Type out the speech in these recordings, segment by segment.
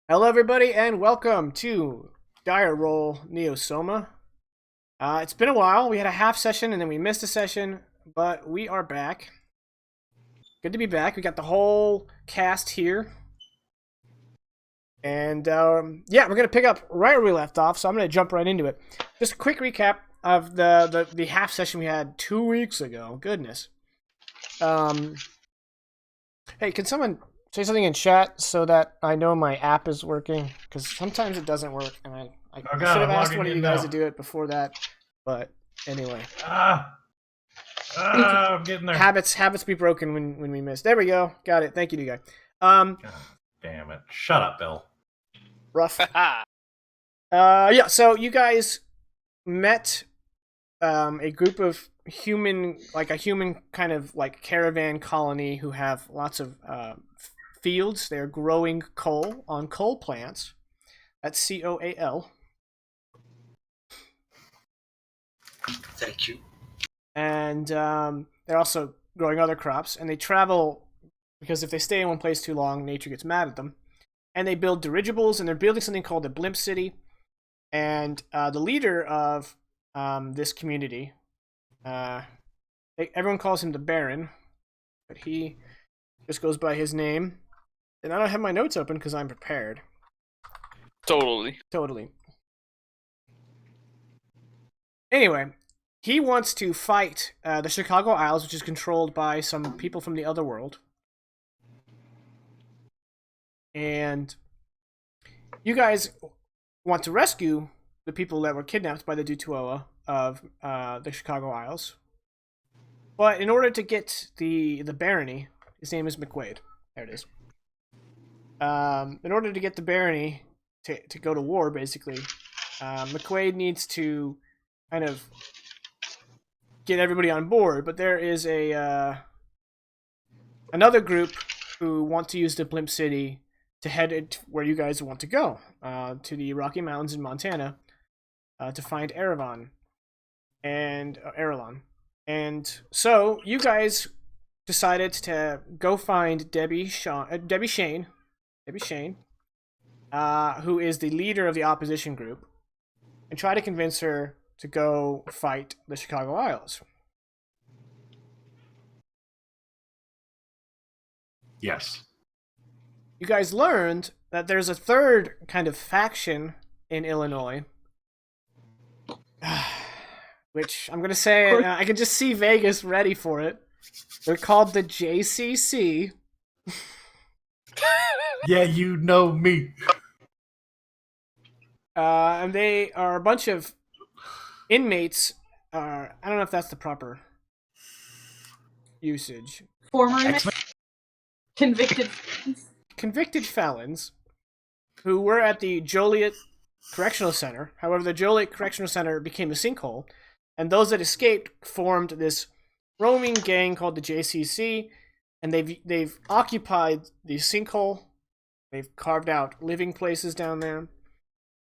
Hello, everybody, and welcome to Dire Roll Neosoma. It's been a while. We had a half session and then we missed a session, but we are back. Good to be back. We got the whole cast here. And yeah, we're going to pick up right where we left off, so I'm going to jump right into it. Just a quick recap of the half session we had 2 weeks ago. Goodness. Hey, can someone say something in chat so that I know my app is working? Because sometimes it doesn't work, and I Oh should God, have I'm asked logging one of in you guys now. to do it before that. But anyway, I'm getting there. habits be broken when we miss. There we go. Got it. Thank you, new guy. God damn it! Shut up, Bill. Rough. Yeah. So you guys met a group of human, like a human kind of like caravan colony who have lots of fields. They're growing coal on coal plants. That's COAL. Thank you. And they're also growing other crops. And they travel because if they stay in one place too long, nature gets mad at them. And they build dirigibles, and they're building something called the Blimp City. And the leader of this community, everyone calls him the Baron, but he just goes by his name. And I don't have my notes open because I'm prepared. Totally. Anyway, he wants to fight the Chicago Isles, which is controlled by some people from the other world. And you guys want to rescue the people that were kidnapped by the Dutuoa of the Chicago Isles. But in order to get the barony, his name is McQuaid. There it is. In order to get the barony to go to war, basically, McQuaid needs to kind of get everybody on board. But there is another group who want to use the Blimp City to head it where you guys want to go, to the Rocky Mountains in Montana, to find Erelon. And so you guys decided to go find Debbie Shane, who is the leader of the opposition group, and try to convince her to go fight the Chicago Isles. Yes. You guys learned that there's a third kind of faction in Illinois, which I'm gonna say, I can just see Vegas ready for it. They're called the JCC. Yeah, you know me. And they are a bunch of inmates. I don't know if that's the proper usage. Former convicted Felons who were at the Joliet Correctional Center. However, the Joliet Correctional Center became a sinkhole, and those that escaped formed this roaming gang called the JCC, and they've occupied the sinkhole. They've carved out living places down there,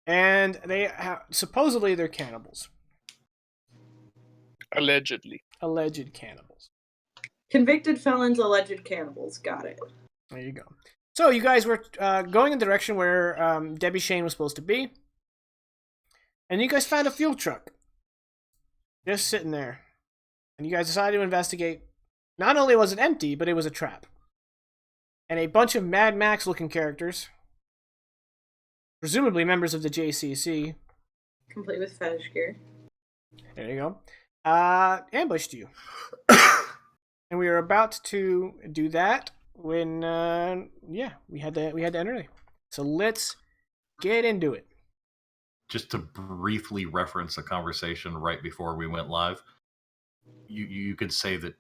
and supposedly they're cannibals. Allegedly. Alleged cannibals. Convicted felons, alleged cannibals. Got it. There you go. So you guys were going in the direction where Debbie Shane was supposed to be, and you guys found a fuel truck just sitting there, and you guys decided to investigate. Not only was it empty, but it was a trap, and a bunch of Mad Max-looking characters, presumably members of the JCC, complete with fetish gear. There you go. Ambushed you, and we were about to do that when we had to end early. So let's get into it. Just to briefly reference a conversation right before we went live, you could say that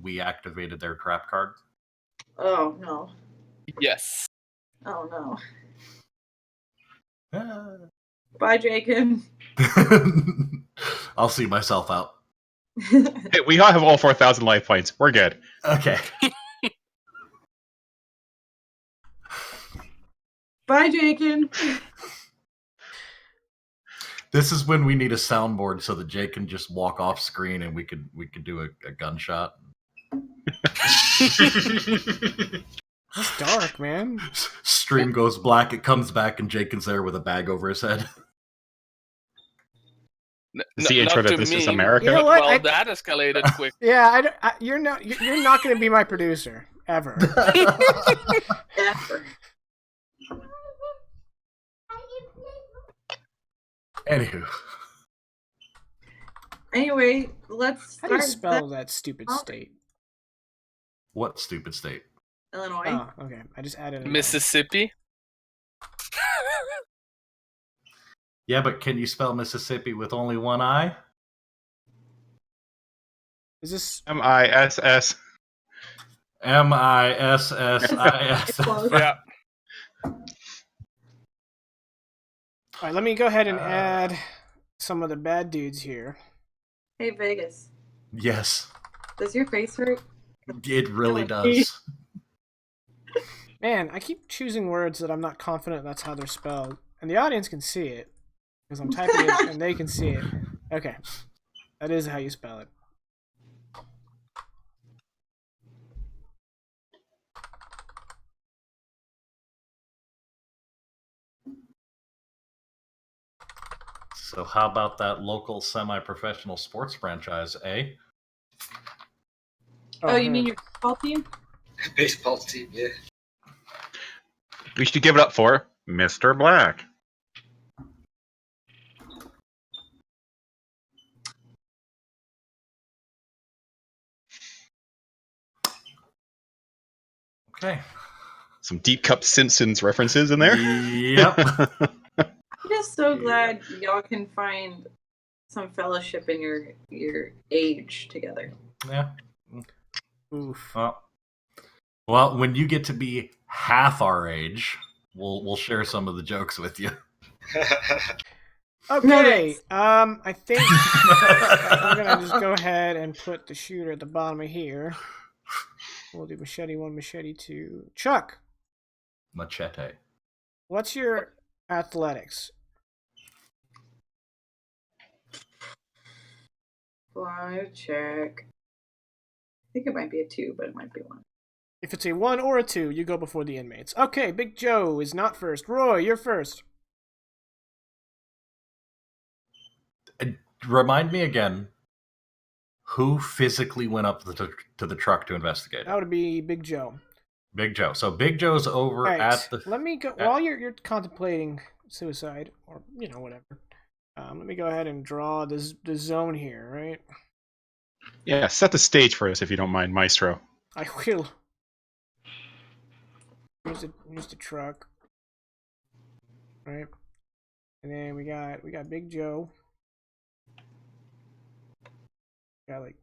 we activated their trap card. Oh no. Yes. Oh no. Bye, Jacob. I'll see myself out. Hey, we all have all 4,000 life points. We're good. Okay. Bye, Jacob. This is when we need a soundboard so that Jake can just walk off screen and we could do a gunshot. It's dark, man. Stream goes black. It comes back, and Jenkins there with a bag over his head. It's the intro not to to This Is me, America. You know but, what? well, that escalated quick. Yeah, you're not going to be my producer ever. Ever. Anywho, Anyway, let's How do you start spell that stupid state? what stupid state? Illinois. Oh, okay. I just added it. Mississippi. Yeah, but can you spell Mississippi with only one I? Is this? MISS. MISSIS. Close. Yeah. All right, let me go ahead and add some of the bad dudes here. Hey, Vegas. Yes, Does your face hurt? it really does. Man, I keep choosing words that I'm not confident that's how they're spelled, and the audience can see it because I'm typing it and they can see it. Okay, that is how you spell it. So how about that local semi-professional sports franchise, eh? Oh, you her. mean your football team? Baseball team, yeah. We should give it up for Mr. Black. Okay. Some deep cup Simpsons references in there. Yep. I'm just so glad y'all can find some fellowship in your age together. Yeah. Oof. Well, when you get to be half our age, we'll share some of the jokes with you. Okay, I think we're gonna just go ahead and put the shooter at the bottom of here. We'll do machete 1, machete 2. Chuck, Machete. what's your athletics? Well, check. I think it might be a 2, but it might be 1. If it's a 1 or a 2, you go before the inmates. Okay, Big Joe is not first. Roy, you're first. Remind me again, who physically went up to the truck to investigate That it? would be Big Joe. Big Joe. So Big Joe's over All right, at the... let me go while you're contemplating suicide or whatever. Let me go ahead and draw the zone here, right? Yeah, set the stage for us if you don't mind, Maestro. I will. Here's the truck, right? And then we got Big Joe. Got like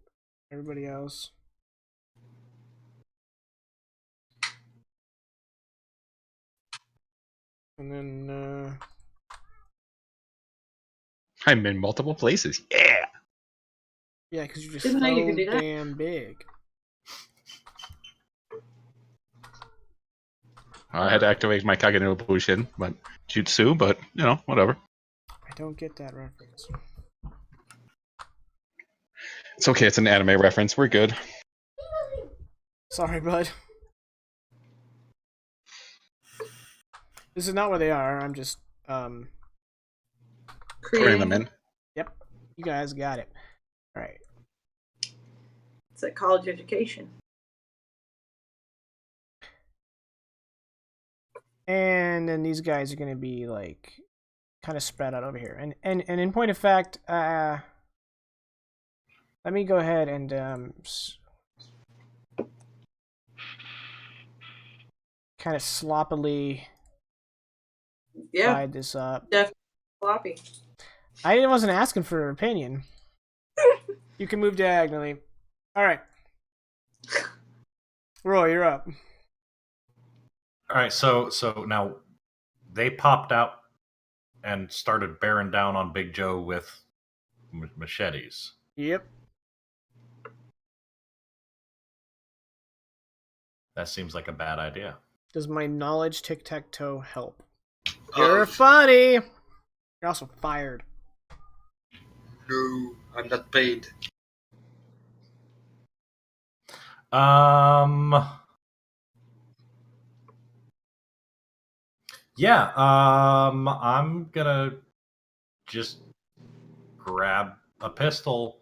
everybody else. And then I'm in multiple places. Yeah. yeah, because you're just Didn't know you could so do that. damn big. I had to activate my Kage no Bushin, but Jutsu, but whatever. I don't get that reference. It's okay, it's an anime reference. We're good. Sorry, bud. This is not where they are. I'm just Putting Creating them in. Yep, you guys got it. All right. It's like college education. And then these guys are gonna be like kind of spread out over here. And in point of fact, let me go ahead and kind of sloppily Yeah, divide this up. definitely floppy. I wasn't asking for an opinion. You can move diagonally. All right. Roy, you're up. All right, so now they popped out and started bearing down on Big Joe with machetes. Yep. That seems like a bad idea. Does my knowledge tic-tac-toe help? Oh, You're funny. You're also fired. no, I'm not paid. Yeah, I'm gonna just grab a pistol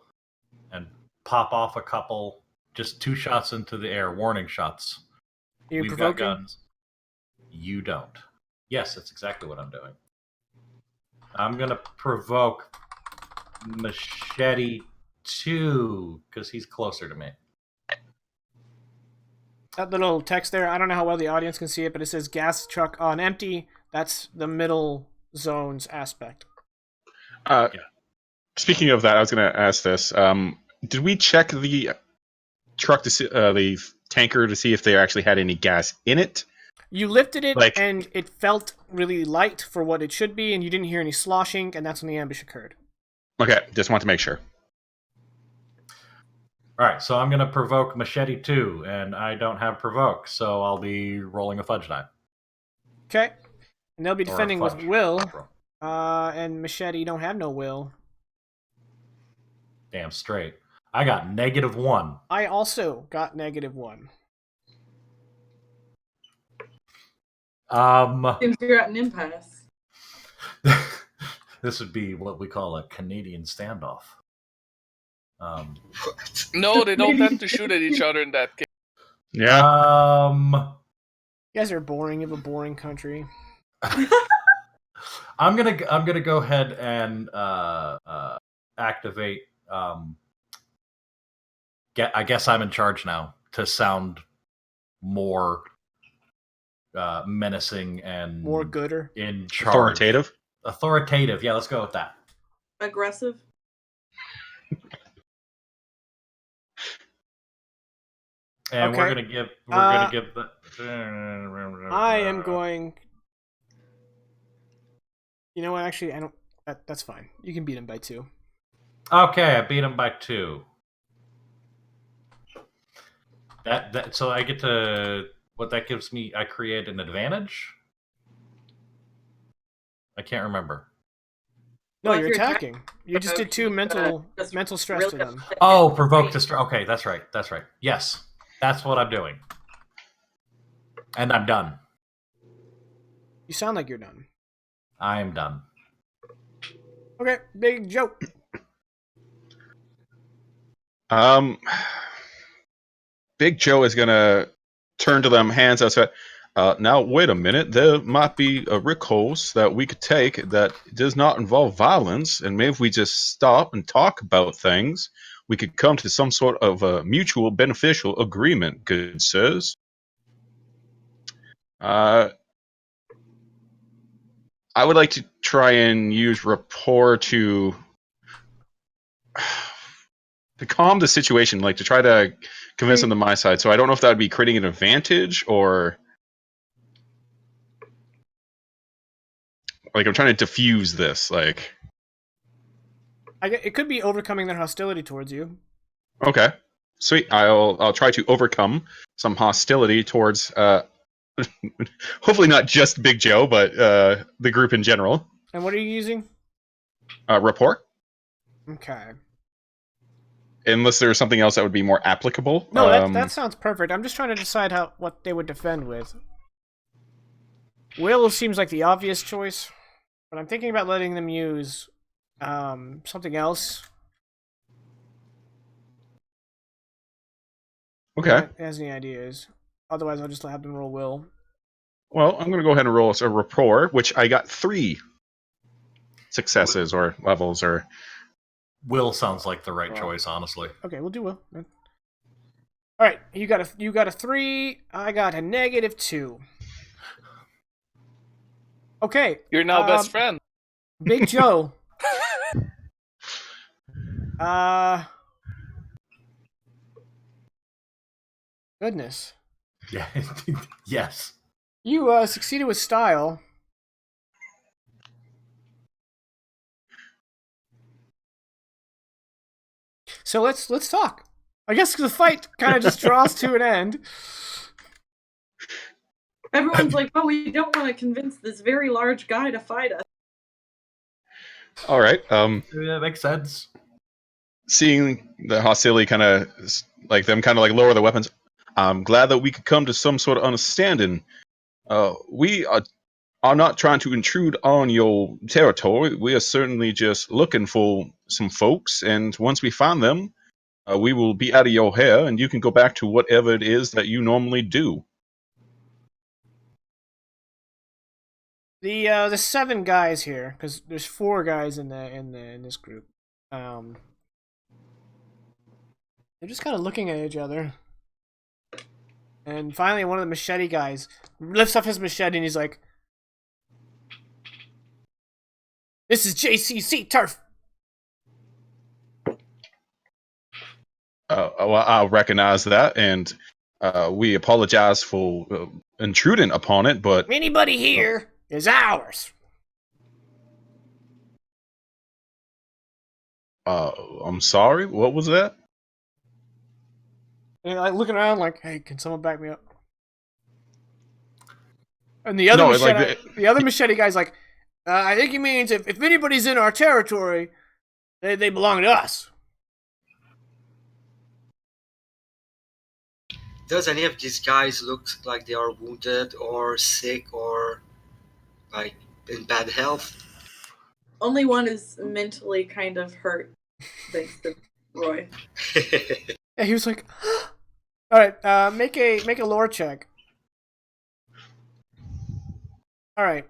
and pop off a couple, just 2 shots into the air, warning shots. Are you We've got provoking? guns. You don't. Yes, that's exactly what I'm doing. I'm gonna provoke Machete 2 because he's closer to me. That little text there, I don't know how well the audience can see it, but it says gas truck on empty. That's the middle zone's aspect. Speaking of that, I was going to ask this. Did we check the truck to see, the tanker to see if they actually had any gas in it? You lifted it, Like- and it felt really light for what it should be, and you didn't hear any sloshing, and that's when the ambush occurred. Okay, just want to make sure. All right, so I'm gonna provoke Machete 2, and I don't have provoke, so I'll be rolling a fudge die. Okay. And they'll be Or a defending with fudge. will, Roll. and Machete, you don't have no will. Damn straight. I got -1. I also got -1. Seems you're at an impasse. This would be what we call a Canadian standoff. No, they don't have to shoot at each other in that case. Yeah. You guys are boring. You have a boring country. I'm gonna go ahead and activate. I guess I'm in charge now to sound more menacing and More gooder. in charge. Authoritative. Authoritative. Yeah, let's go with that. Aggressive. And Okay. we're gonna give the. I am going. You know what? Actually, I don't. That's fine. You can beat him by 2. Okay, I beat him by 2. That so I get to what that gives me. I create an advantage. I can't remember. No, Well, if you're you're attacking. You just did 2 mental just stress really to them. upset. Oh, provoke to okay, that's right. That's right. Yes, that's what I'm doing, and I'm done. You sound like you're done. I am done. Okay, Big Joe. Big Joe is gonna turn to them, hands outside. Now, wait a minute. There might be a recourse that we could take that does not involve violence, and maybe if we just stop and talk about things, we could come to some sort of a mutual beneficial agreement, good sirs. I would like to try and use rapport to calm the situation, like to try to convince them to my side. So I don't know if that would be creating an advantage or like I'm trying to diffuse this. Like, It could be overcoming their hostility towards you. okay, sweet. I'll try to overcome some hostility towards hopefully not just Big Joe, but the group in general. And what are you using? Rapport. Okay. Unless there's something else that would be more applicable. No, that sounds perfect. I'm just trying to decide what they would defend with. Will seems like the obvious choice, but I'm thinking about letting them use something else. Okay. Has any ideas? Otherwise, I'll just have them roll will. Well, I'm going to go ahead and roll a rapport, which I got 3 successes or levels or. Will sounds like the right Well, choice, honestly. Okay, we'll do will. All right, you got a 3. I got a -2. Okay. You're now best friend. Big Joe. Goodness. Yeah. Yes. You succeeded with style. So let's talk. I guess the fight kind of just draws to an end. Everyone's like, "Oh, we don't want to convince this very large guy to fight us." All right. That makes sense. Seeing the hostility kind of like them kind of like lower the weapons, I'm glad that we could come to some sort of understanding. We are not trying to intrude on your territory. We are certainly just looking for some folks, and once we find them, we will be out of your hair, and you can go back to whatever it is that you normally do. The 7 guys here, because there's 4 guys in this group. They're just kind of looking at each other, and finally, one of the machete guys lifts up his machete and he's like, "This is JCC turf." Well, I'll recognize that, and we apologize for intruding upon it, but Anybody here is ours. I'm sorry, what was that? And like looking around like, "Hey, can someone back me up?" And the other No, machete, like the other machete guy's like, "I think he means if anybody's in our territory, they belong to us." Does any of these guys look like they are wounded or sick or like in bad health? Only one is mentally kind of hurt, thanks to Roy. And he was like, "All right, make a lore check." All right,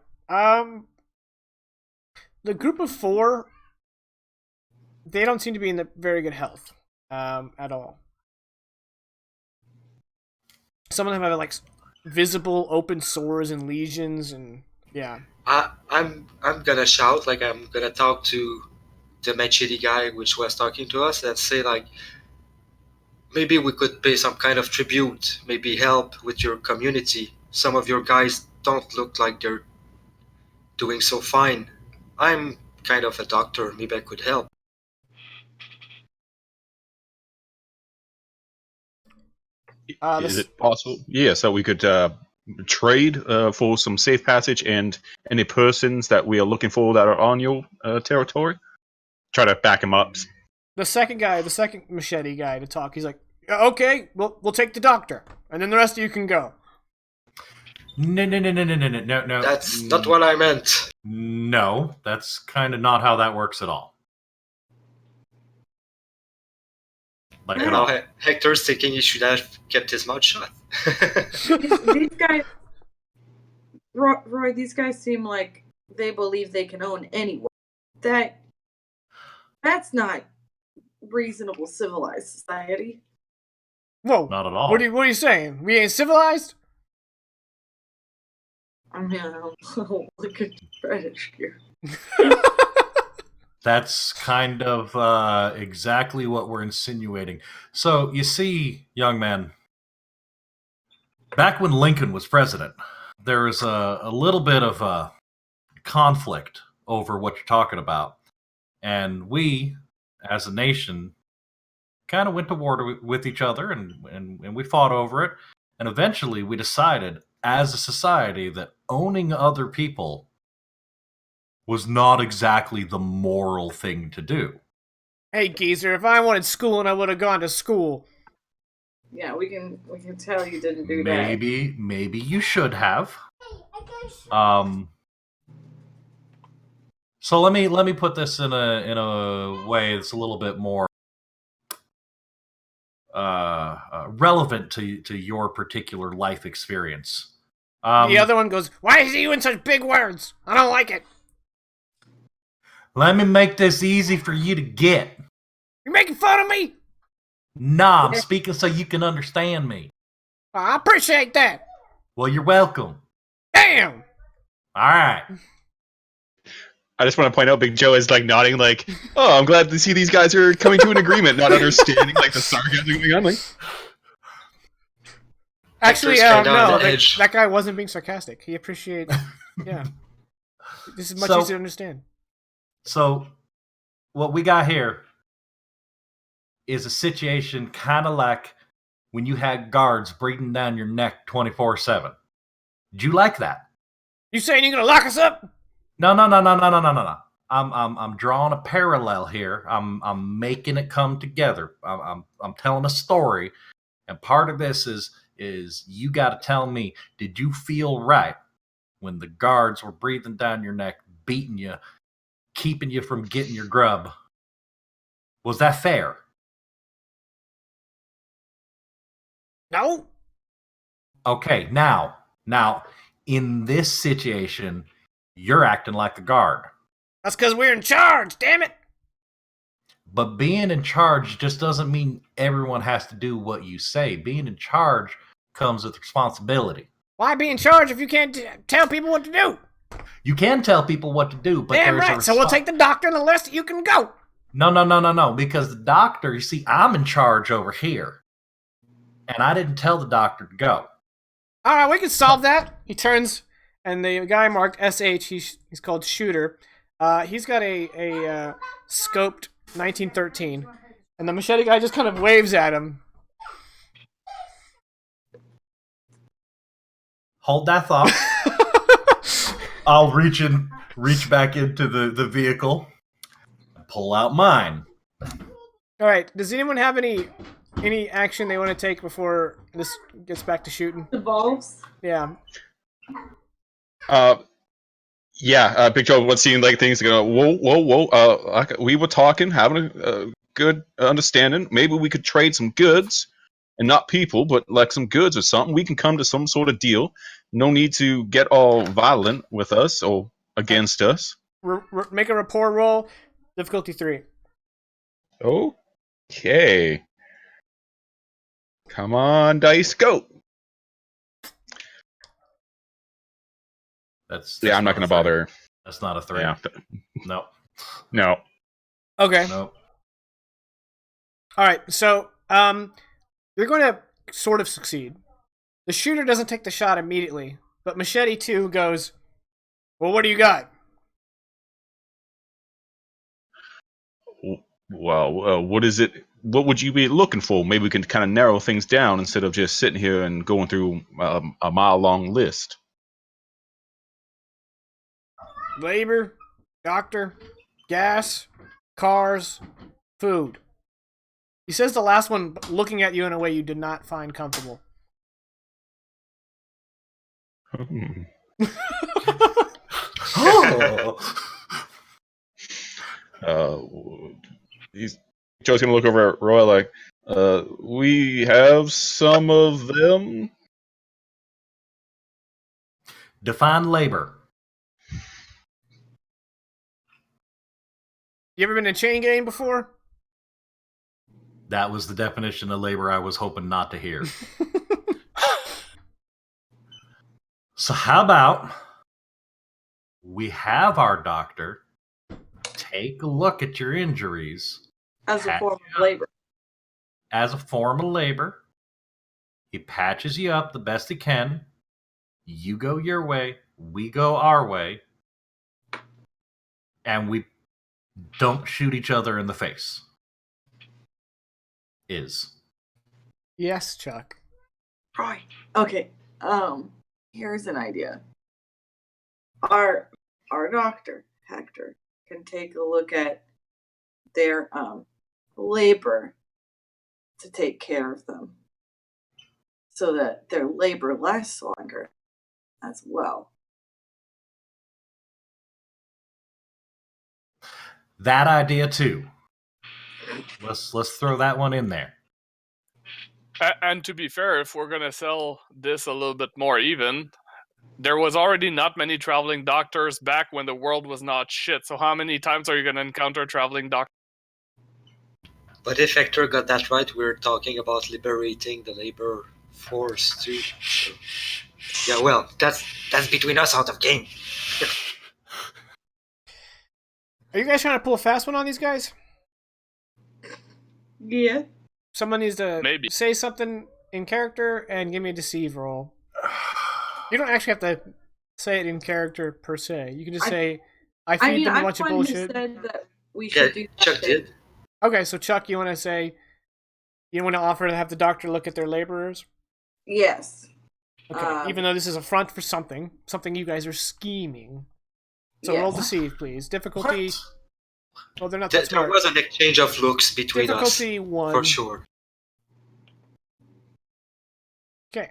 the group of 4, they don't seem to be in very good health, at all. Some of them have like visible open sores and lesions, and yeah. I'm gonna shout, like I'm gonna talk to the machete guy which was talking to us and say like, maybe we could pay some kind of tribute, maybe help with your community. Some of your guys don't look like they're doing so fine. I'm kind of a doctor, maybe I could help. Is it possible? Yeah, so we could trade for some safe passage and any persons that we are looking for that are on your territory. Try to back him up. The second machete guy to talk, he's like, "Okay, we'll take the doctor, and then the rest of you can go." No. That's not what I meant. No, that's kind of not how that works at all. Like You at know, all. Hector's thinking he should have kept his mouth shut. These guys, Roy, these guys seem like they believe they can own anyone. That's not reasonable civilized society. Whoa! Not at all. What are you saying? We ain't civilized? I mean, I don't look at British here. That's kind of exactly what we're insinuating. So, you see, young man, back when Lincoln was president, there was a little bit of a conflict over what you're talking about. And we, as a nation, kind of went to war with each other, and we fought over it. And eventually we decided, as a society, that owning other people was not exactly the moral thing to do. Hey, geezer, if I wanted schooling, I would have gone to school. Yeah, we can tell you didn't do Maybe you should have. So let me put this in a way that's a little bit more relevant to your particular life experience. The other one goes, "Why is he using such big words? I don't like it." Let me make this easy for you to get. You're making fun of me? Nah, I'm speaking so you can understand me. I appreciate that. Well, you're welcome. Damn! All right. I just want to point out Big Joe is like nodding like, "Oh, I'm glad to see these guys are coming to an agreement," not understanding like the sarcasm going on. Like, actually, Hector's no, kinda on the edge. that guy wasn't being sarcastic. He appreciates, yeah. This is much So- easier to understand. So, what we got here is a situation kind of like when you had guards breathing down your neck 24/7. Did you like that? You saying you're gonna lock us up? No. I'm drawing a parallel here. I'm making it come together. I'm telling a story, and part of this is you got to tell me, did you feel right when the guards were breathing down your neck, beating you, keeping you from getting your grub. Was that fair? No. Okay, now, in this situation, you're acting like a guard. That's because we're in charge, damn it! But being in charge just doesn't mean everyone has to do what you say. Being in charge comes with responsibility. Why be in charge if you can't tell people what to do? You can tell people what to do, but Damn there's right, so we'll take the doctor and the rest you can go. No, because the doctor, you see, I'm in charge over here. And I didn't tell the doctor to go. All right, we can solve that. He turns, and the guy marked SH, he's called Shooter. He's got a scoped 1913, and the machete guy just kind of waves at him. Hold that thought. I'll reach back into the vehicle, pull out mine. All right, does anyone have any action they want to take before this gets back to shooting? Evolves. Yeah. Big Joe, what seemed like things go, whoa. We were talking, having a good understanding. Maybe we could trade some goods, and not people, but like some goods or something. We can come to some sort of deal. No need to get all violent with us or against us. Make a rapport roll, difficulty 3. Okay. Come on, dice, go. That's I'm not going to bother. That's not a 3. Yeah. No. Okay. Nope. All right, so you're going to sort of succeed. The shooter doesn't take the shot immediately, but Machete 2 goes, well, what do you got? Well, what is it? What would you be looking for? Maybe we can kind of narrow things down instead of just sitting here and going through a mile-long list. Labor, doctor, gas, cars, food. He says the last one looking at you in a way you did not find comfortable. Joe's gonna look over at Roy like, we have some of them. Define labor. You ever been in chain gang before? That was the definition of labor I was hoping not to hear. So how about we have our doctor take a look at your injuries. As a form of labor. As a form of labor. He patches you up the best he can. You go your way. We go our way. And we don't shoot each other in the face. Yes, Chuck. Right. Okay. Here's an idea. Our doctor, Hector, can take a look at their labor to take care of them. So that their labor lasts longer as well. That idea too. Let's throw that one in there. And to be fair, if we're gonna sell this a little bit more even, there was already not many traveling doctors back when the world was not shit. So how many times are you gonna encounter traveling doctors? But if Hector got that right, we're talking about liberating the labor force too. So, yeah, well, that's between us out of game. Are you guys trying to pull a fast one on these guys? Yeah. Someone needs to Maybe say something in character and give me a deceive roll. You don't actually have to say it in character per se. You can just say, I feed them a bunch of bullshit. Said that we should do Chuck did. Okay, so Chuck, you want to say, you want to offer to have the doctor look at their laborers? Yes. Okay, even though this is a front for something you guys are scheming. So roll deceive, please. Difficulty. What? Well, they're not that smart. There was an exchange of looks between Difficulty us. 1. For sure. Okay.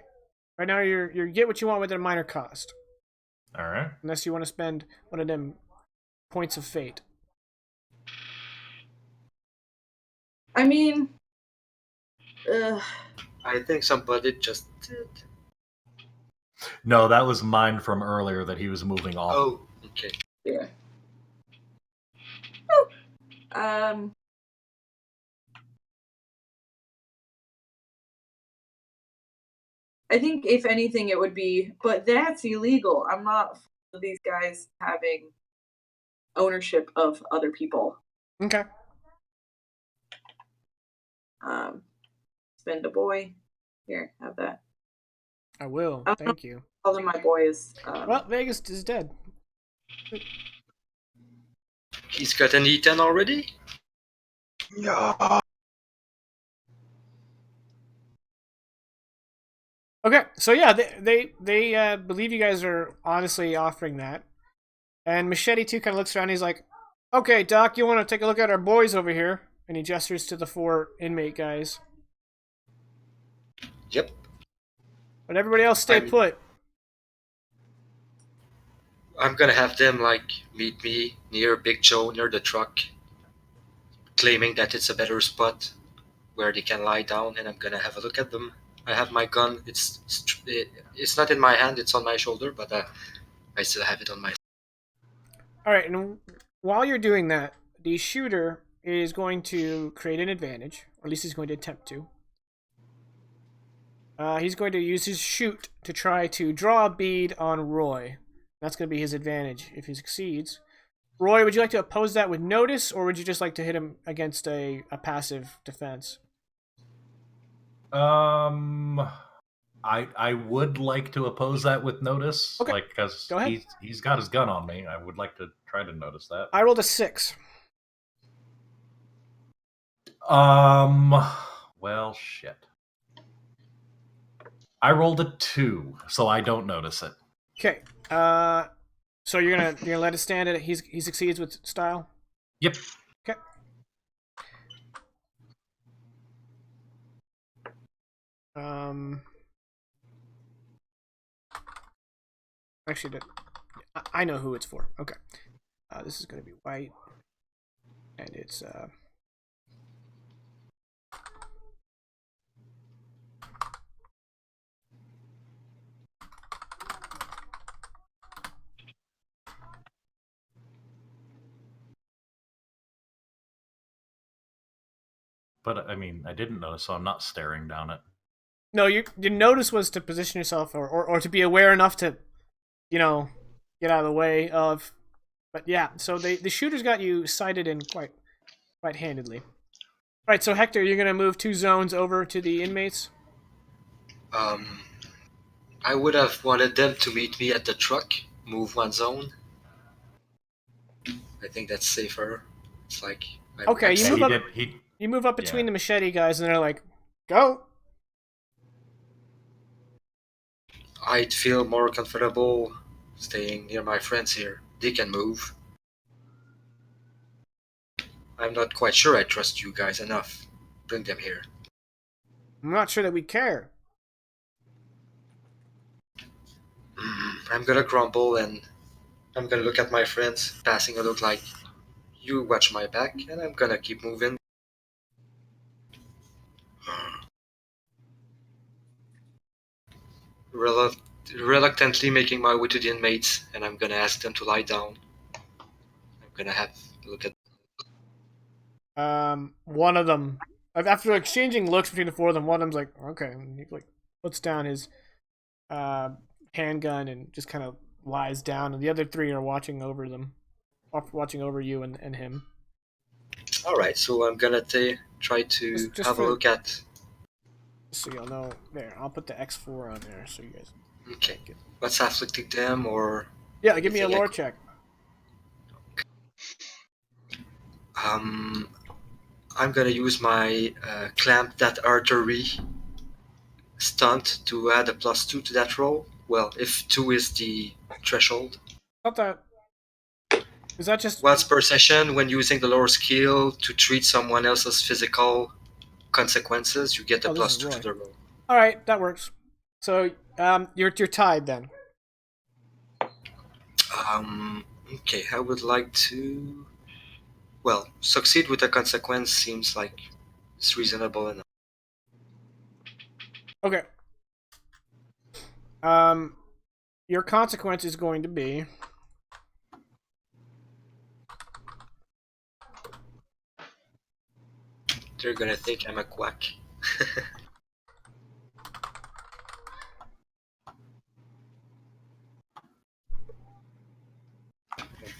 Right now, you get what you want with a minor cost. All right. Unless you want to spend one of them points of fate. I mean, I think somebody just did. No, that was mine from earlier that he was moving off. Oh, okay. yeah. Um. I think if anything, it would be, but that's illegal. I'm not for these guys having ownership of other people. Okay. Spend a boy. Here, have that. I will. I don't Thank you. All of my boys. Well, Vegas is dead. He's got an E10 already? Yeah. Okay, so yeah, they believe you guys are honestly offering that, and Machete too kind of looks around. And he's like, "Okay, Doc, you want to take a look at our boys over here?" And he gestures to the 4 inmate guys. Yep. But everybody else stay put. I'm gonna have them meet me near Big Joe, near the truck, claiming that it's a better spot where they can lie down, and I'm gonna have a look at them. I have my gun. It's not in my hand. It's on my shoulder, but I still have it on my. All right, and while you're doing that, the shooter is going to create an advantage, or at least he's going to attempt to. He's going to use his shoot to try to draw a bead on Roy. That's going to be his advantage if he succeeds. Roy, would you like to oppose that with notice, or would you just like to hit him against a passive defense? I would like to oppose that with notice, Okay. like because Go ahead. he's got his gun on me. I would like to try to notice that. I rolled a 6. Well, shit. I rolled a 2, so I don't notice it. Okay. So you're gonna let it stand at he succeeds with style? Yep. Okay. Actually, I know who it's for. Okay. This is gonna be white, and it's But I mean, I didn't notice, so I'm not staring down it. No, your notice was to position yourself or to be aware enough to, get out of the way of. But yeah, so the shooters got you sighted in quite handedly. Right, so Hector, you're gonna move 2 zones over to the inmates. I would have wanted them to meet me at the truck, move 1 zone. I think that's safer. It's like Okay, you move up. He You move up between Yeah. the machete guys, and they're like, "Go." I'd feel more comfortable staying near my friends here. They can move. I'm not quite sure I trust you guys enough. Bring them here. I'm not sure that we care. I'm gonna grumble and I'm gonna look at my friends, passing a look like, you watch my back, and I'm gonna keep moving. Reluctantly making my way to the inmates, and I'm gonna ask them to lie down. I'm gonna have a look at. One of them, after exchanging looks between the 4 of them, one of them's like, "Okay," and he puts down his handgun and just kind of lies down, and the other 3 are watching over them, watching over you and him. All right, so I'm gonna try to Just have a look at. So you'll know. There, I'll put the X4 on there so you guys. Okay, what's afflicting them, or Yeah, give me a anything lore check. I'm gonna use my clamp that artery stunt to add a +2 to that roll. Well, if 2 is the threshold. Not that. Is that just? Once per session, when using the lower skill to treat someone else's physical consequences, you get a this is +2 to Roy. the roll. All right, that works. So you're tied then. Okay, I would like to. Well, succeed with a consequence seems like it's reasonable enough. Okay. Your consequence is going to be They're gonna think I'm a quack.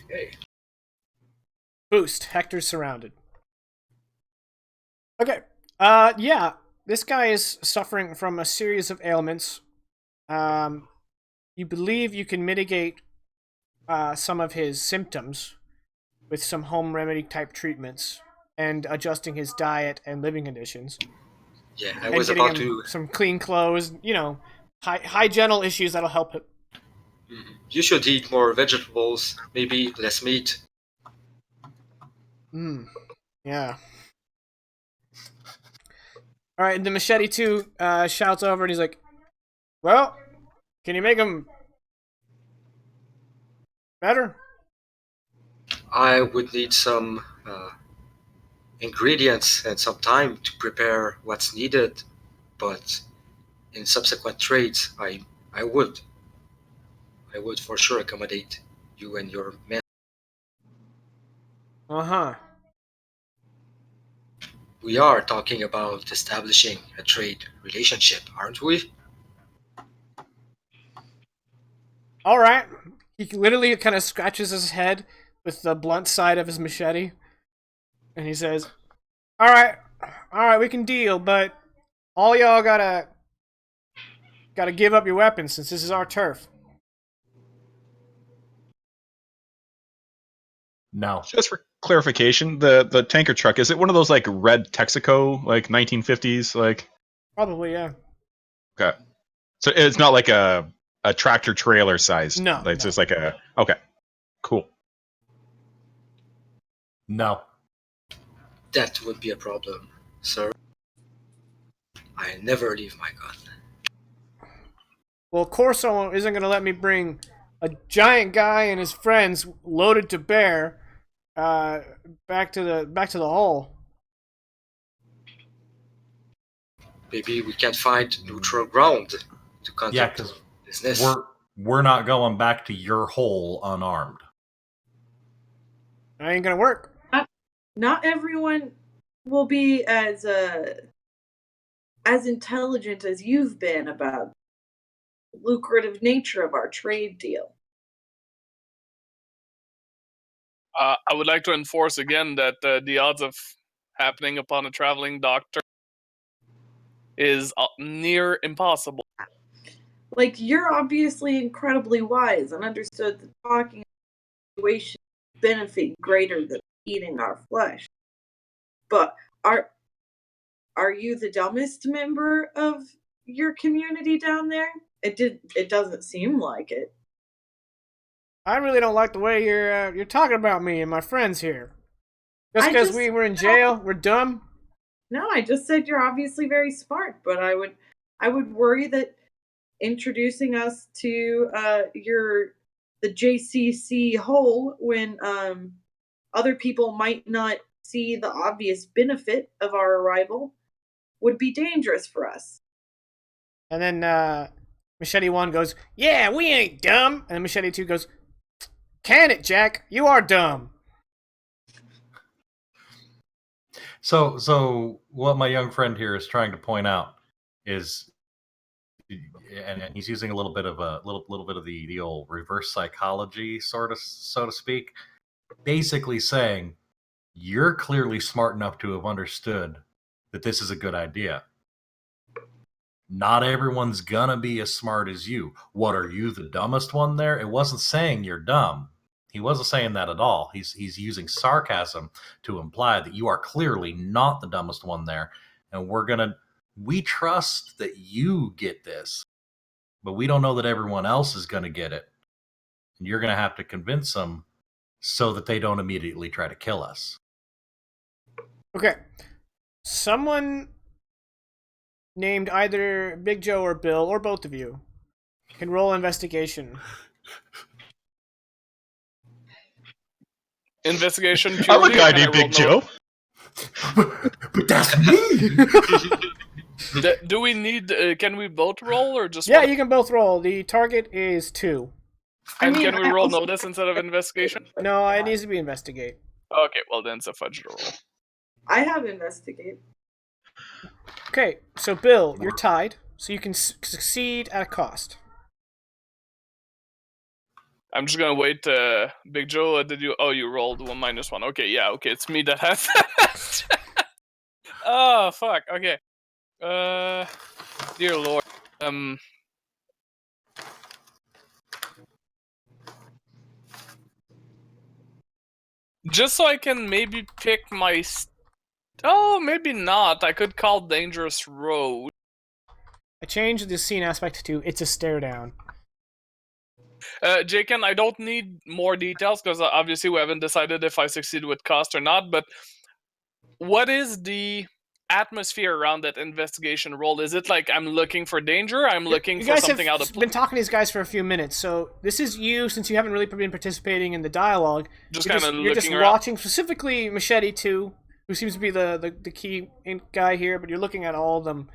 Okay. boost. Hector's surrounded. Okay. Yeah. This guy is suffering from a series of ailments. You believe you can mitigate some of his symptoms with some home remedy type treatments and adjusting his diet and living conditions. Yeah, I And was getting about him to. some clean clothes, hygienital issues that'll help him. You should eat more vegetables, maybe less meat. Yeah. All right, and the Machete 2 shouts over and he's like, well, can you make him better? I would need some ingredients and some time to prepare what's needed, but in subsequent trades, I would. I would for sure accommodate you and your men. Uh-huh. We are talking about establishing a trade relationship, aren't we? All right. He literally kind of scratches his head with the blunt side of his machete. And he says, all right, we can deal, but all y'all gotta give up your weapons since this is our turf. No. Just for clarification, the tanker truck, is it one of those like red Texaco, like 1950s, like? Probably, yeah. Okay, so it's not like a tractor trailer size. No, It's no. just like a. Okay, cool. No. That would be a problem, sir. I never leave my gun. Well, Corso isn't gonna let me bring a giant guy and his friends loaded to bear back to the hole. Maybe we can find neutral ground to Yeah, conduct because business. we're not going back to your hole unarmed. That ain't gonna work. Not everyone will be as intelligent as you've been about the lucrative nature of our trade deal. I would like to enforce again that the odds of happening upon a traveling doctor is near impossible. Like, you're obviously incredibly wise and understood that talking situation benefit greater than eating our flesh. But are you the dumbest member of your community down there? It doesn't seem like it. I really don't like the way you're talking about me and my friends here. Just I because just we were in jail, we're dumb. No, I just said you're obviously very smart, but I would worry that introducing us to the JCC hole when other people might not see the obvious benefit of our arrival would be dangerous for us. And then Machete 1 goes, yeah, we ain't dumb. And then Machete 2 goes, can it, Jack? You are dumb. So what my young friend here is trying to point out is, and he's using a little bit of the old reverse psychology, sort of, so to speak, basically saying you're clearly smart enough to have understood that this is a good idea. Not everyone's gonna be as smart as you. What, are you the dumbest one there? It wasn't saying you're dumb. He wasn't saying that at all. He's using sarcasm to imply that you are clearly not the dumbest one there. And we trust that you get this, but we don't know that everyone else is gonna get it. And you're gonna have to convince them so that they don't immediately try to kill us. Okay. Someone named either Big Joe or Bill, or both of you, can roll investigation. Investigation I'm purely. a guy and I named Big rolled Joe. But that's me. Do we need? Can we both roll or just Yeah, one? you can both roll. The target is 2. And can we roll also- notice instead of investigation? No, it needs to be investigate. Okay, well then it's a fudge to roll. I have investigate. Okay, so Bill, you're tied, so you can succeed at a cost. I'm just gonna wait. Big Joe, did you? Oh, you rolled 1 - 1. Okay, yeah. Okay, it's me that has. Oh fuck. Okay. Dear Lord. Just so I can maybe pick my. Oh, maybe not. I could call Dangerous Road. I changed the scene aspect to it's a stare down. Jaken, I don't need more details because obviously we haven't decided if I succeed with cost or not, but what is the atmosphere around that investigation role? Is it like I'm looking for danger? I'm looking You for guys something have out of been talking to these guys for a few minutes, so this is you, since you haven't really been participating in the dialogue. Just You're kind of you're just looking around. watching, specifically Machete 2, who seems to be the key guy here, but you're looking at all of them,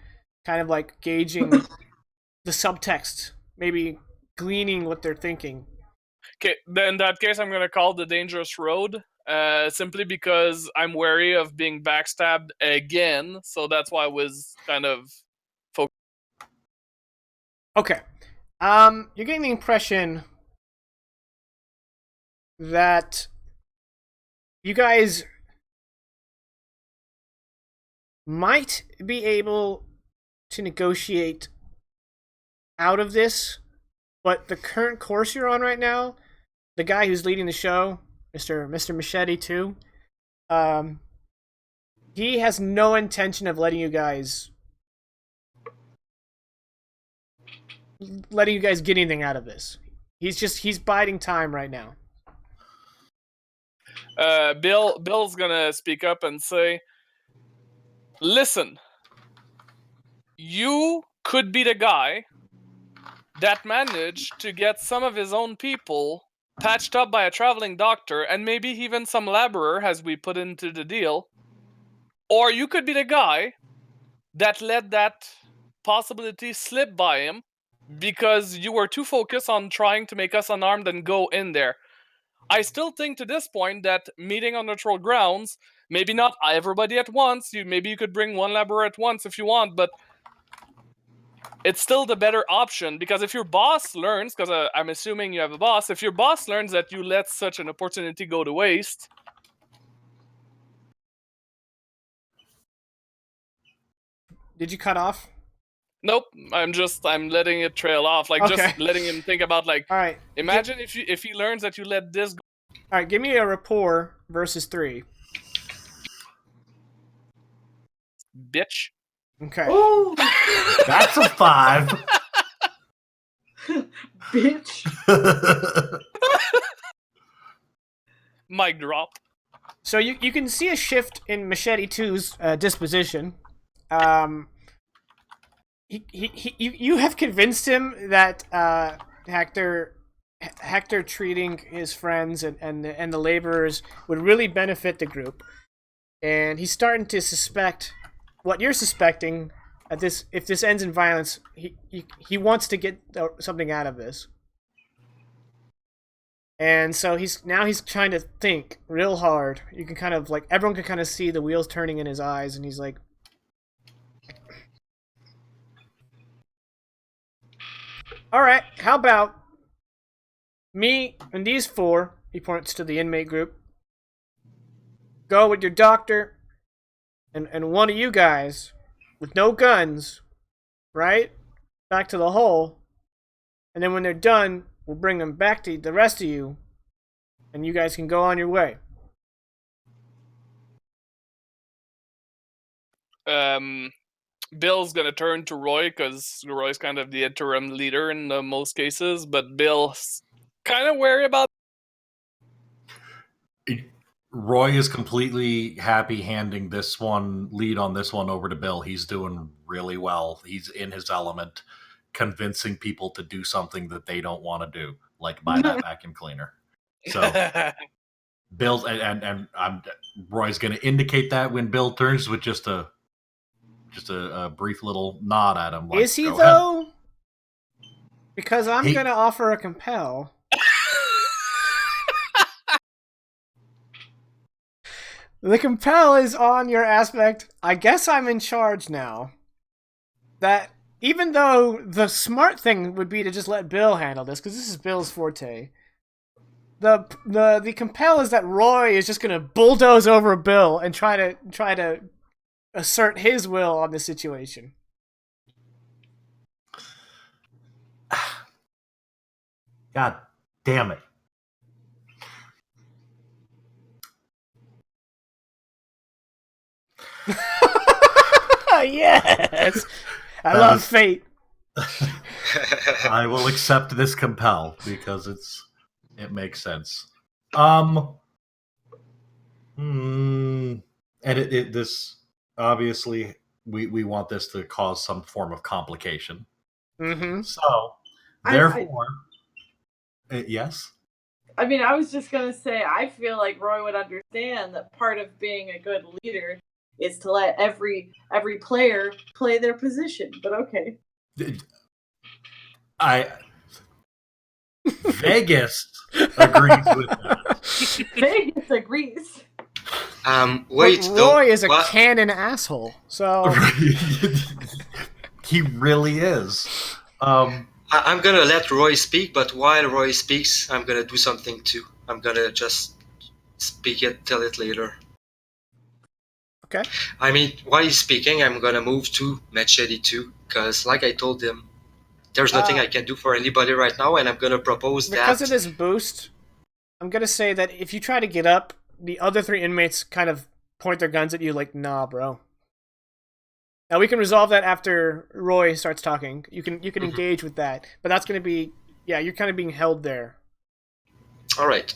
kind of like gauging the subtext, maybe gleaning what they're thinking. Okay, then in that case, I'm gonna call the Dangerous Road. Simply because I'm wary of being backstabbed again, so that's why I was kind of focused. Okay. You're getting the impression that you guys might be able to negotiate out of this, but the current course you're on right now, the guy who's leading the show, Mr. Machete 2, he has no intention of letting you guys get anything out of this. He's biding time right now. Bill's gonna speak up and say, listen, you could be the guy that managed to get some of his own people patched up by a traveling doctor and maybe even some laborer as we put into the deal. Or you could be the guy that let that possibility slip by him because you were too focused on trying to make us unarmed and go in there. I still think to this point that meeting on neutral grounds, maybe not everybody at once, maybe you could bring one laborer at once if you want, but it's still the better option, because if your boss learns, because I'm assuming you have a boss, if your boss learns that you let such an opportunity go to waste. Did you cut off? Nope, I'm letting it trail off, like Okay. just letting him think about, like, All right. imagine if he learns that you let this go. All right, give me a rapport versus 3. Bitch. Okay. Oh, That's a 5. bitch. Mic drop. So you can see a shift in Machete 2's disposition. You have convinced him that Hector treating his friends and the laborers would really benefit the group, and he's starting to suspect what you're suspecting. At this, if this ends in violence, he wants to get something out of this. And so he's trying to think real hard. You can kind of, like, everyone can kind of see the wheels turning in his eyes, and he's like, all right, how about me and these 4, he points to the inmate group, go with your doctor and one of you guys with no guns, right, back to the hole, and then when they're done, we'll bring them back to the rest of you, and you guys can go on your way. Bill's gonna turn to Roy, because Roy's kind of the interim leader in most cases, but Bill's kind of wary about. Roy is completely happy handing this one lead on this one over to Bill. He's doing really well. He's in his element, convincing people to do something that they don't want to do, like buy that vacuum cleaner. So Bill and Roy's going to indicate that when Bill turns with just a brief little nod at him. Like, Is he "Go though? ahead." Because I'm gonna offer a compel. The compel is on your aspect. I guess I'm in charge now. That even though the smart thing would be to just let Bill handle this, because this is Bill's forte. The compel is that Roy is just gonna bulldoze over Bill and try to assert his will on the situation. God damn it. Yes! I love fate. I will accept this compel because it makes sense. And this obviously we want this to cause some form of complication. Mm-hmm. So therefore, yes. I mean, I was just gonna say, I feel like Roy would understand that part of being a good leader is to let every player play their position. But okay. Vegas agrees with that. Vegas agrees. Wait, but though. Roy is a What? canon asshole, so He really is. I'm gonna let Roy speak, but while Roy speaks, I'm gonna do something too. I'm gonna just tell it later. okay. I mean, while he's speaking, I'm gonna move to Machete too, because like I told him, there's nothing I can do for anybody right now, and I'm gonna propose Because that. of this boost, I'm gonna say that if you try to get up, the other 3 inmates kind of point their guns at you like, nah, bro. Now we can resolve that after Roy starts talking. You can engage with that, but that's gonna be you're kind of being held there. All right.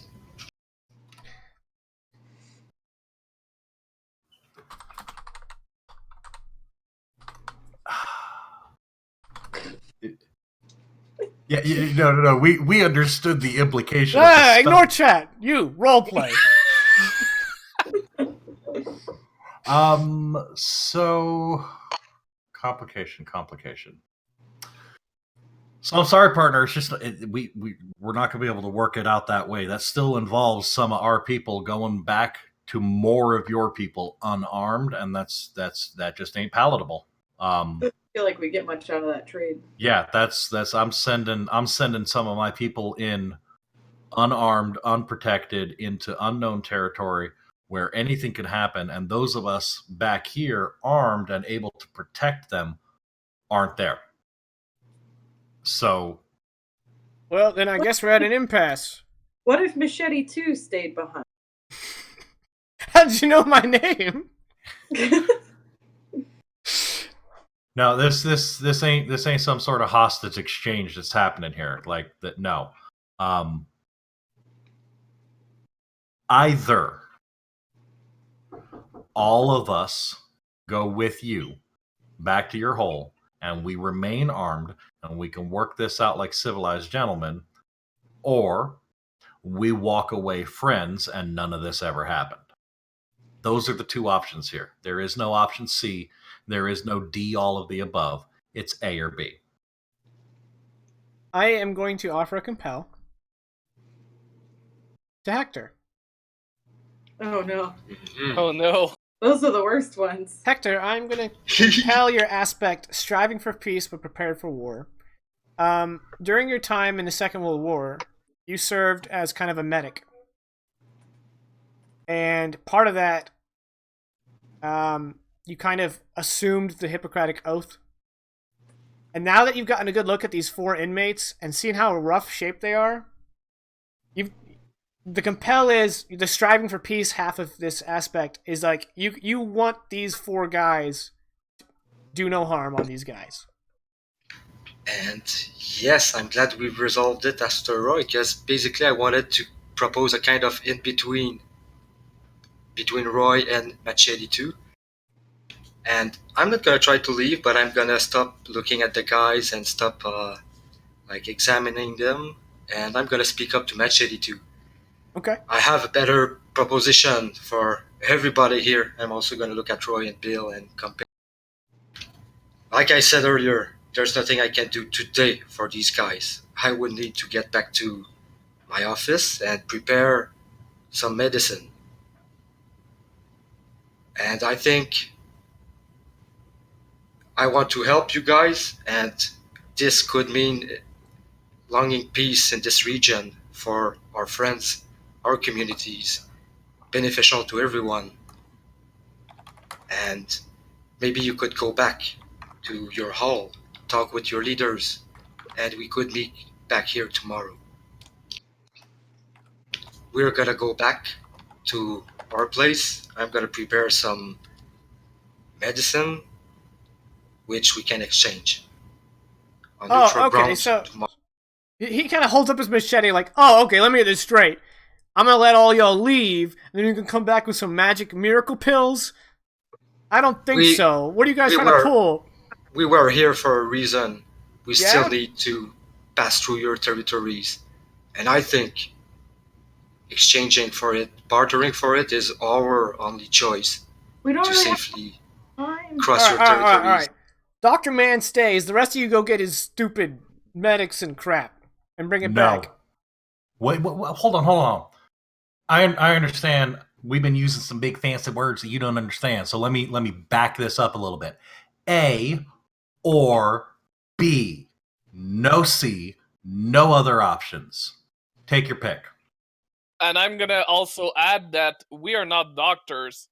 Yeah, no. We understood the implication. Of the Ignore chat. You role play. So complication. So I'm sorry, partner. It's just we're not gonna be able to work it out that way. That still involves some of our people going back to more of your people unarmed, and that just ain't palatable. I feel like we get much out of that trade. Yeah, that's I'm sending some of my people in unarmed, unprotected into unknown territory where anything can happen, and those of us back here armed and able to protect them aren't there. So Well, then I guess we're at an impasse. What if Machete 2 stayed behind? How did you know my name? no, this ain't some sort of hostage exchange that's happening here. Like that, no. Either all of us go with you back to your hole and we remain armed and we can work this out like civilized gentlemen, or we walk away friends and none of this ever happened. Those are the 2 options here. There is no option C. There is no D, all of the above. It's A or B. I am going to offer a compel to Hector. Oh no. Oh no. Those are the worst ones. Hector, I'm going to compel your aspect, striving for peace but prepared for war. During your time in the Second World War, you served as kind of a medic. And part of that, you kind of assumed the Hippocratic Oath. And now that you've gotten a good look at these 4 inmates and seen how rough shape they are, the compel is the striving for peace. Half of this aspect is like you want these 4 guys to do no harm on these guys. And yes, I'm glad we resolved it after Roy, because basically I wanted to propose a kind of in between Roy and Machete 2. And I'm not gonna try to leave, but I'm gonna stop looking at the guys and stop examining them, and I'm gonna speak up to Machete 2. Okay. I have a better proposition for everybody here. I'm also going to look at Roy and Bill and compare. Like I said earlier, there's nothing I can do today for these guys. I would need to get back to my office and prepare some medicine. And I think I want to help you guys, and this could mean longing peace in this region for our friends, our communities, beneficial to everyone. And maybe you could go back to your hall, talk with your leaders, and we could meet back here tomorrow. We're gonna go back to our place. I'm gonna prepare some medicine which we can exchange on neutral okay, grounds so tomorrow. he kind of holds up his machete like, oh, okay, let me get this straight. I'm gonna let all y'all leave, and then you can come back with some magic miracle pills? I don't think so. What are you guys trying to pull? We were here for a reason. We Yeah? still need to pass through your territories. And I think exchanging for it, bartering for it, is our only choice We don't to really have safely time. cross your All territories. right. Dr. Man stays. The rest of you go get his stupid medics and crap and bring it back. Wait, hold on. I understand we've been using some big fancy words that you don't understand. So let me back this up a little bit. A or B. No C, no other options. Take your pick. And I'm gonna also add that we are not doctors.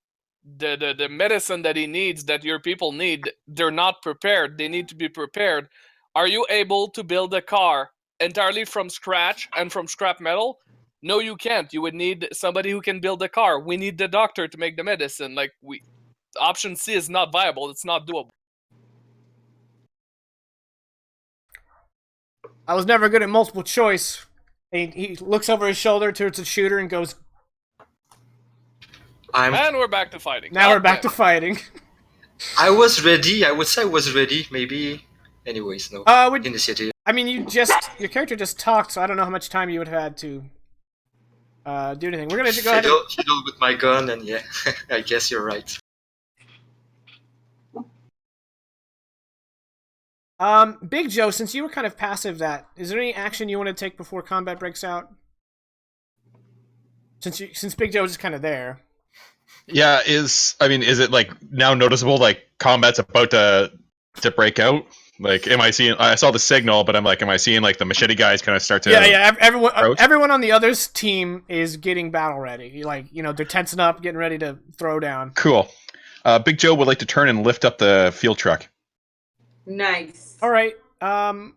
The medicine that he needs, that your people need, they're not prepared. They need to be prepared. Are you able to build a car entirely from scratch and from scrap metal? No, you can't. You would need somebody who can build a car. We need the doctor to make the medicine. Option C is not viable. It's not doable. I was never good at multiple choice. He looks over his shoulder towards the shooter and goes, And we're back to fighting. now we're back to fighting. I was ready. I would say I was ready. Maybe. Anyways, no. Initiative. I mean, your character just talked, so I don't know how much time you would have had to do anything. We're gonna go ahead and... Fiddle with my gun, and yeah, I guess you're right. Big Joe, since you were kind of passive, is there any action you want to take before combat breaks out? Since Big Joe is just kind of there. Yeah, is it like now noticeable like combat's about to break out? Like, am I seeing? I saw the signal, but I'm like, am I seeing like the machete guys kind of start to? Yeah. approach? Everyone on the other's team is getting battle ready. Like, they're tensing up, getting ready to throw down. Cool. Big Joe would like to turn and lift up the field truck. Nice. All right. Do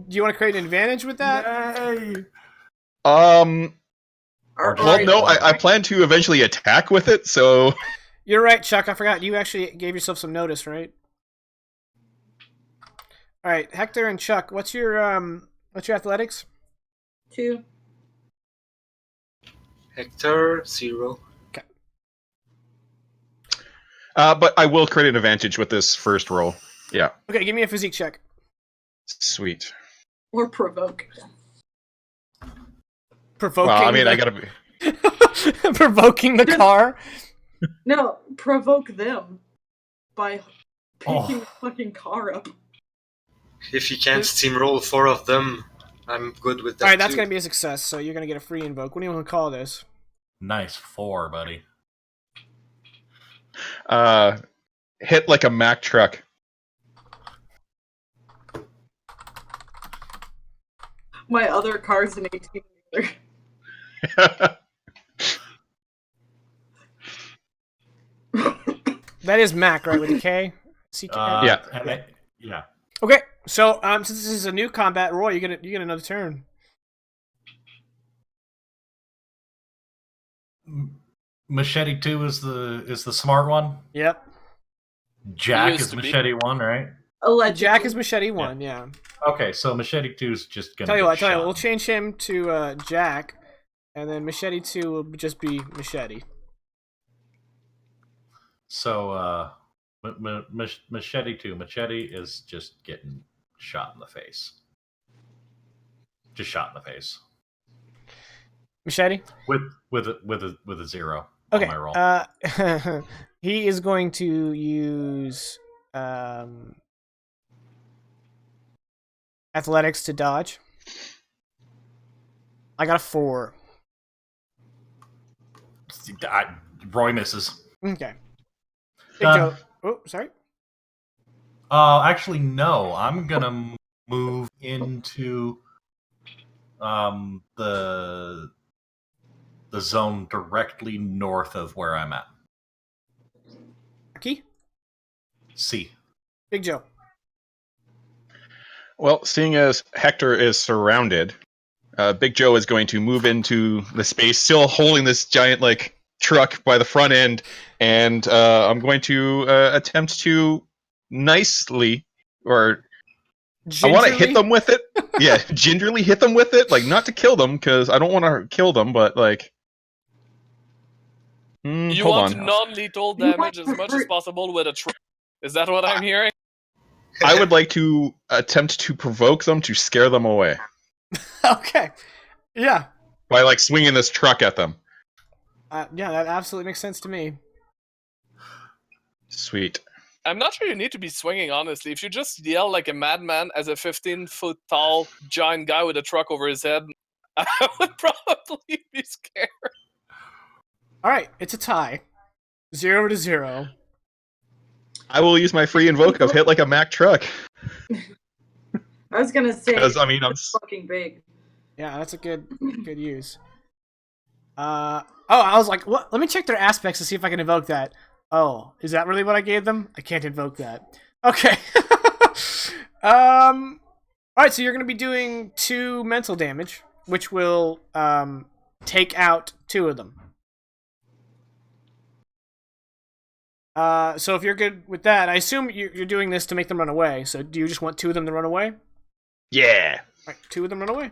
you want to create an advantage with that? Yay! Well, no, I plan to eventually attack with it, so... You're right, Chuck. I forgot. You actually gave yourself some notice, right? All right, Hector and Chuck, what's your athletics? 2. Hector 0. Okay. But I will create an advantage with this first roll. Yeah. Okay, give me a physique check. Sweet. Or provoke. Provoking. Well, I mean, I gotta be... provoking the car. No, provoke them by picking the fucking car up. If you can't steamroll 4 of them, I'm good with that. All right, that's too. gonna be a success. So you're gonna get a free invoke. What do you want to call this? Nice 4, buddy. Hit like a Mack truck. My other car's an 18. That is Mac, right, with a K? CK? Yeah. Yeah. Okay, so since this is a new combat, Roy, you get another turn. Machete 2 is the smart one. Yep. Jack used is to be. machete 1, right? Allegedly. Jack is Machete 1, yeah. Okay, so machete 2 is just gonna Tell you what, shot. we'll change him to Jack, and then Machete 2 will just be Machete. So machete 2, machete is just getting shot in the face. Just shot in the face. Machete? With a 0 Okay. on my roll. He is going to use athletics to dodge. I got a 4. Roy misses. Okay. Big Done. Joe. Oh, sorry. Actually, no. I'm gonna move into the zone directly north of where I'm at. Key? C. Big Joe. Well, seeing as Hector is surrounded, Big Joe is going to move into the space, still holding this giant like truck by the front end, and I'm going to attempt to nicely, or I want to hit them with it. Yeah, gingerly hit them with it, like not to kill them because I don't want to kill them, but like. You hold want on. non-lethal You want damage as to much as hurt- possible with a truck. Is that what I'm hearing? I would like to attempt to provoke them to scare them away Okay. Yeah. by like swinging this truck at them. Yeah, that absolutely makes sense to me. Sweet. I'm not sure you need to be swinging, honestly. If you just yell like a madman as a 15-foot tall giant guy with a truck over his head, I would probably be scared. All right, it's a tie. 0-0. I will use my free invoke of hit like a Mack truck. I was gonna say, Because I mean, it's fucking big. Yeah, that's a good use. I was like, what? Let me check their aspects to see if I can invoke that. Oh, is that really what I gave them? I can't invoke that. Okay. All right, so you're going to be doing 2 mental damage, which will take out 2 of them. So if you're good with that, I assume you're doing this to make them run away. So do you just want 2 of them to run away? yeah. All right, 2 of them run away.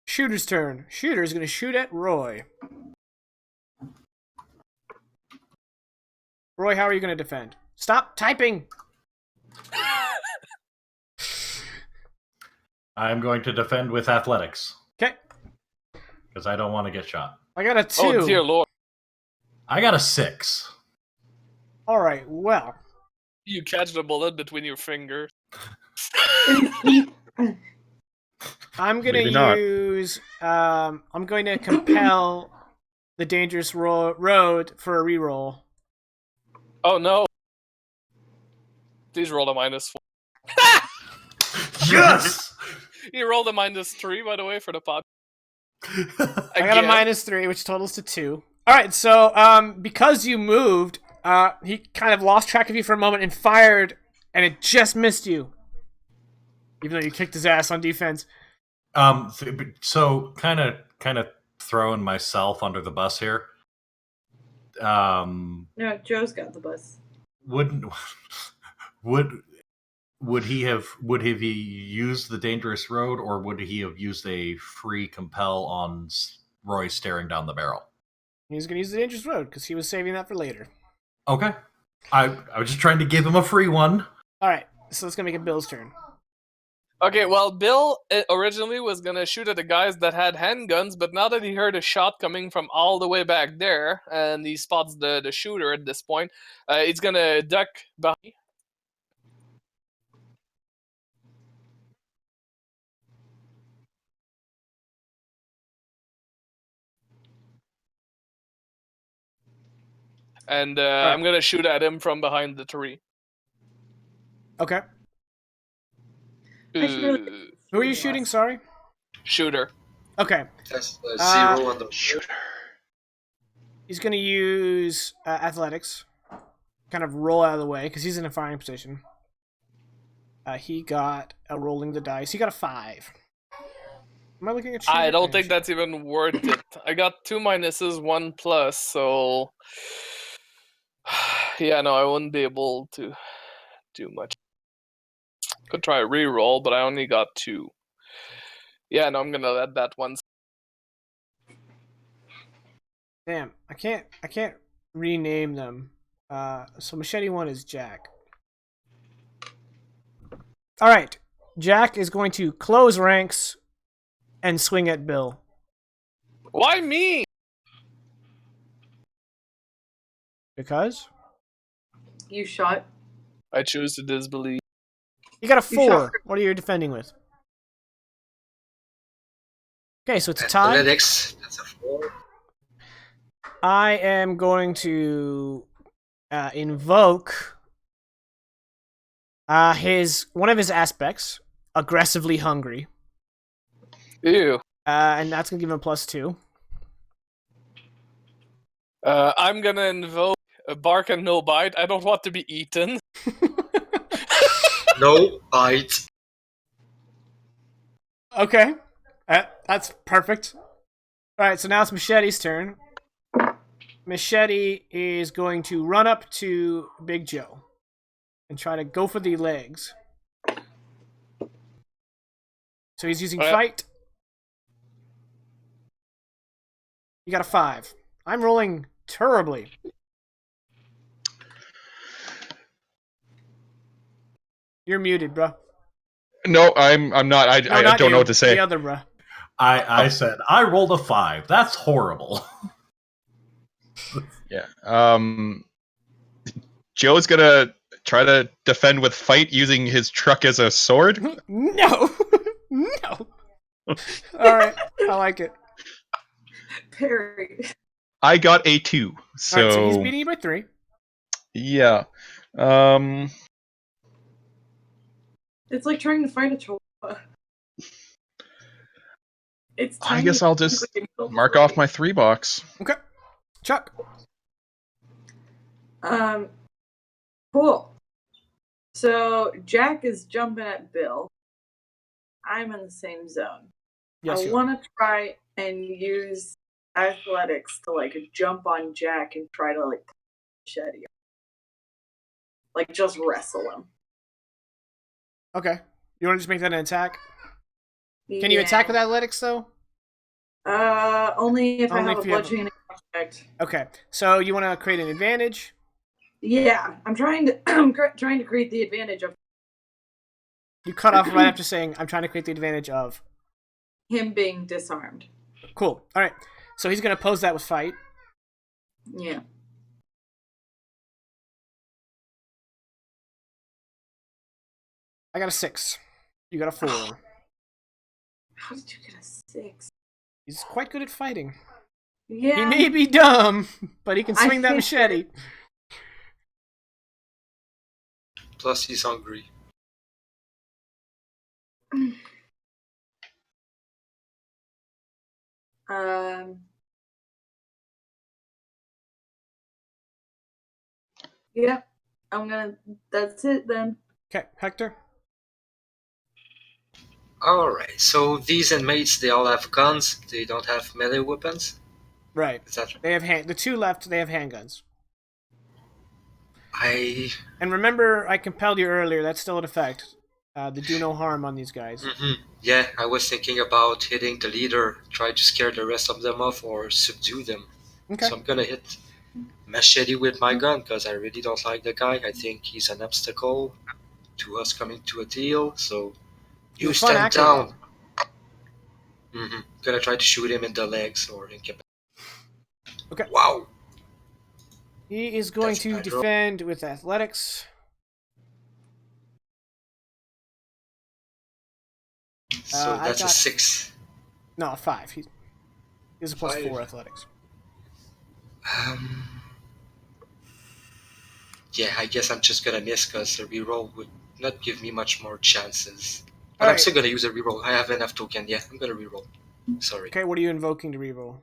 Shooter's turn. Shooter's going to shoot at Roy. Roy, how are you going to defend? Stop typing! I'm going to defend with athletics Okay. because I don't want to get shot. I got a 2. Oh, dear lord. I got a 6. All right, well. You catch the bullet between your fingers. I'm going Maybe not. to use... I'm going to compel the dangerous road for a reroll. Oh, no. Please roll a -4. Yes! You rolled a -3, by the way, for the pot. I got a -3, which totals to 2. All right, so because you moved, he kind of lost track of you for a moment and fired, and it just missed you. Even though you kicked his ass on defense. So kind of throwing myself under the bus here. No, Joe's got the bus. Would he have used the dangerous road, or would he have used a free compel on Roy staring down the barrel? He's going to use the dangerous road because he was saving that for later. Okay. I was just trying to give him a free one. All right, so let's go make it Bill's turn. Okay, well, Bill originally was gonna shoot at the guys that had handguns, but now that he heard a shot coming from all the way back there, and he spots the shooter at this point, he's gonna duck behind. And I'm gonna shoot at him from behind the tree. Okay. I should really- Who are you shooting, sorry? Shooter. Okay. That's 0 on the Shooter. He's going to use athletics. Kind of roll out of the way because he's in a firing position. He got a rolling the dice. He got a 5. Am I looking at shooter? I don't think that's even worth it. I got 2 minuses, 1 plus, so yeah, no, I wouldn't be able to do much. Could try a reroll, but I only got 2. Yeah, no, I'm gonna let that one. Damn, I can't rename them. So machete 1 is Jack. All right, Jack is going to close ranks and swing at Bill. Why me? Because You shot. I choose to disbelieve. you got a You shot 4. What are you defending with? Okay, so it's a tie. Athletics, that's a 4. I am going to invoke one of his aspects, aggressively hungry, Ew. and that's gonna give him a +2. I'm gonna invoke a bark and no bite. I don't want to be eaten. No bite. Okay, that's perfect. All right, so now it's Machete's turn. Machete is going to run up to Big Joe and try to go for the legs. So he's using fight. You got a 5. I'm rolling terribly. You're muted, bro. No, I'm not. I not don't you, know what to say. The other bro. I said I rolled a 5. That's horrible. Yeah. Joe's gonna try to defend with fight using his truck as a sword. No. No. All right. I like it. Parry. I got a 2. So, All right, so he's beating you by 3. yeah. It's like trying to fight a chihuahua. It's I tiny. guess I'll just mark off my 3 box. Okay. Chuck. Cool. So Jack is jumping at Bill. I'm in the same zone. Yes, I you are. want to try and use athletics to like jump on Jack and try to like machete him. Like just wrestle him. Okay. You want to just make that an attack? Can you attack with athletics, though? Only if I Only have if a you have a- bludgeoning aspect. Okay. So you want to create an advantage? Yeah, I'm trying to create the advantage of You cut off right after saying, I'm trying to create the advantage of. him being disarmed. Cool. All right. So he's going to pose that with fight. Yeah. I got a 6. You got a 4. How did you get a 6? He's quite good at fighting. Yeah. He may be dumb, but he can swing that think- machete. Plus he's hungry. Yeah. That's it then. Okay, Hector. Alright, so these inmates, they all have guns. They don't have melee weapons. Right. Is that They have the 2 left, they have handguns. I... And remember, I compelled you earlier. That's still in effect. They do no harm on these guys. Yeah, I was thinking about hitting the leader, try to scare the rest of them off or subdue them. Okay. So I'm gonna hit Machete with my gun because I really don't like the guy. I think he's an obstacle to us coming to a deal. So you He's a fun stand actor, down. Gonna try to shoot him in the legs or in cap. Okay. Wow. He is going That's to bad roll. defend with athletics. So I that's a got- 6. No, 5. He has a plus 5. 4 athletics. Yeah, I guess I'm just gonna miss because a reroll would not give me much more chances. But I'm Alright. still gonna use a reroll. I have enough token. Yeah, I'm gonna reroll. Sorry. Okay, what are you invoking to reroll?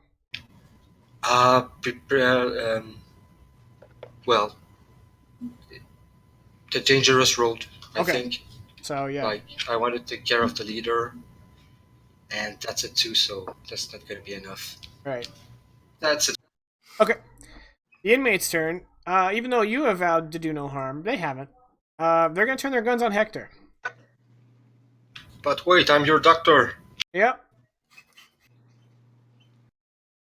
Prepare. Well, the dangerous road. I Okay. think. So, yeah. Like I want to take care of the leader, and that's a 2, so that's not gonna be enough. Right. That's it. Okay. The inmate's turn. Even though you have vowed to do no harm, they haven't. They're going to turn their guns on Hector. But wait, I'm your doctor. Yep.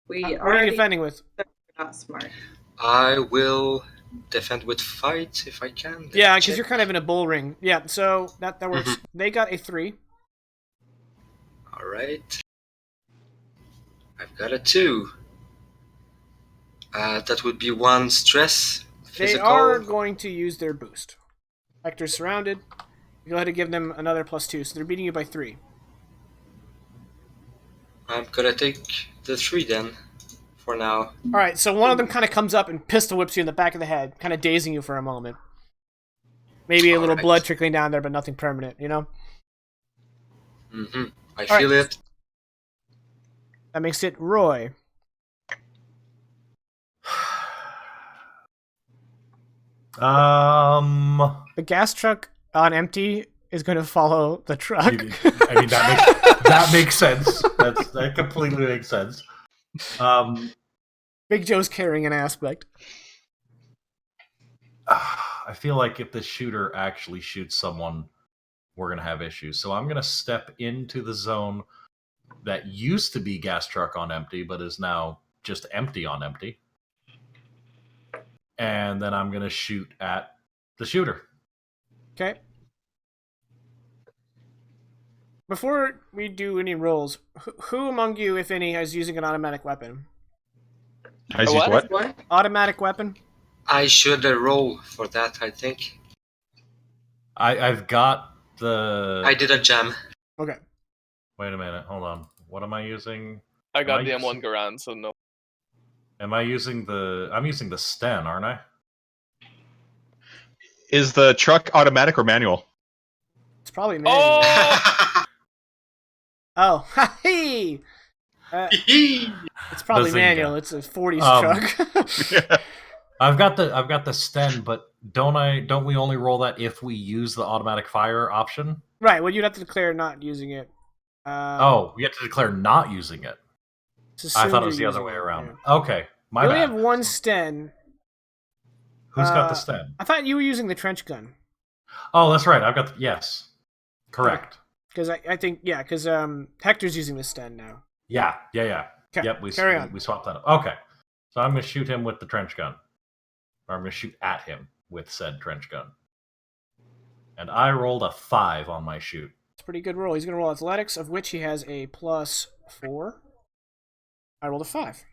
We What are you already defending with? not smart. I will defend with fight if I can. Yeah, because Check. you're kind of in a bull ring. Yeah, so that works. They got a 3. All right. I've got a 2. That would be 1 stress. They Physical. are going to use their boost. Hector's surrounded. Go ahead and give them another +2, so they're beating you by 3. I'm gonna take the 3 then, for now. Alright, so one of them kind of comes up and pistol whips you in the back of the head, kind of dazing you for a moment. Maybe a little Alright. blood trickling down there, but nothing permanent, you know? I feel right. it. That makes it Roy. The gas truck on empty is going to follow the truck. I mean, that makes sense. That completely makes sense. Big Joe's carrying an aspect. I feel like if the shooter actually shoots someone, we're going to have issues. So I'm going to step into the zone that used to be gas truck on empty, but is now just empty on empty. And then I'm going to shoot at the shooter. Okay. Before we do any rolls, who among you, if any, is using an automatic weapon? Has used what? What? Automatic weapon? I should roll for that, I think. I've got the... I didn't jam. Okay. Wait a minute. Hold on. What am I using? I got Am the I M1 Garand, so no. Am I using the... I'm using the Sten, aren't I? Is the truck automatic or manual? It's probably manual. Oh! Oh, hey! It's probably The Zynga. manual. It's a 40s truck. I've got the Sten, but don't we only roll that if we use the automatic fire option? Right, well, you'd have to declare not using it. We have to declare not using it. It's I thought it assumed was the you're other using way it, around. yeah. Okay, my We only bad. have one Sten. Who's got the Sten? I thought you were using the trench gun. Oh, that's right. I've got the... Yes. Correct. Because I think, yeah, because Hector's using the Sten now. Yeah. Okay, Yep, carry on. we swapped that up. Okay. So I'm going to shoot him with the trench gun. Or I'm going to shoot at him with said trench gun. And I rolled a 5 on my shoot. It's a pretty good roll. He's going to roll athletics, of which he has a +4. I rolled a 5.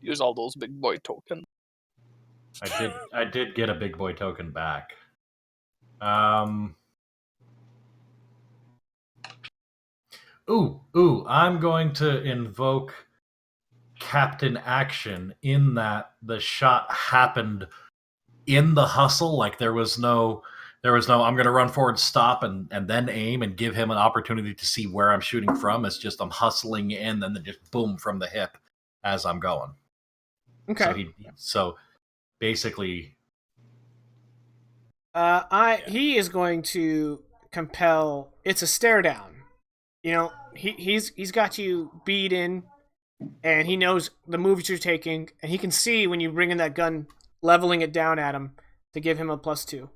Use all those big boy tokens. I did get a big boy token back. I'm going to invoke Captain Action in that the shot happened in the hustle. Like there was no I'm going to run forward, stop, and then aim and give him an opportunity to see where I'm shooting from. It's just I'm hustling in, and then just boom from the hip as I'm going. Okay. So basically, he is going to compel. It's a stare down. You know, he's got you beat in, and he knows the moves you're taking, and he can see when you bring in that gun, leveling it down at him to give him a +2.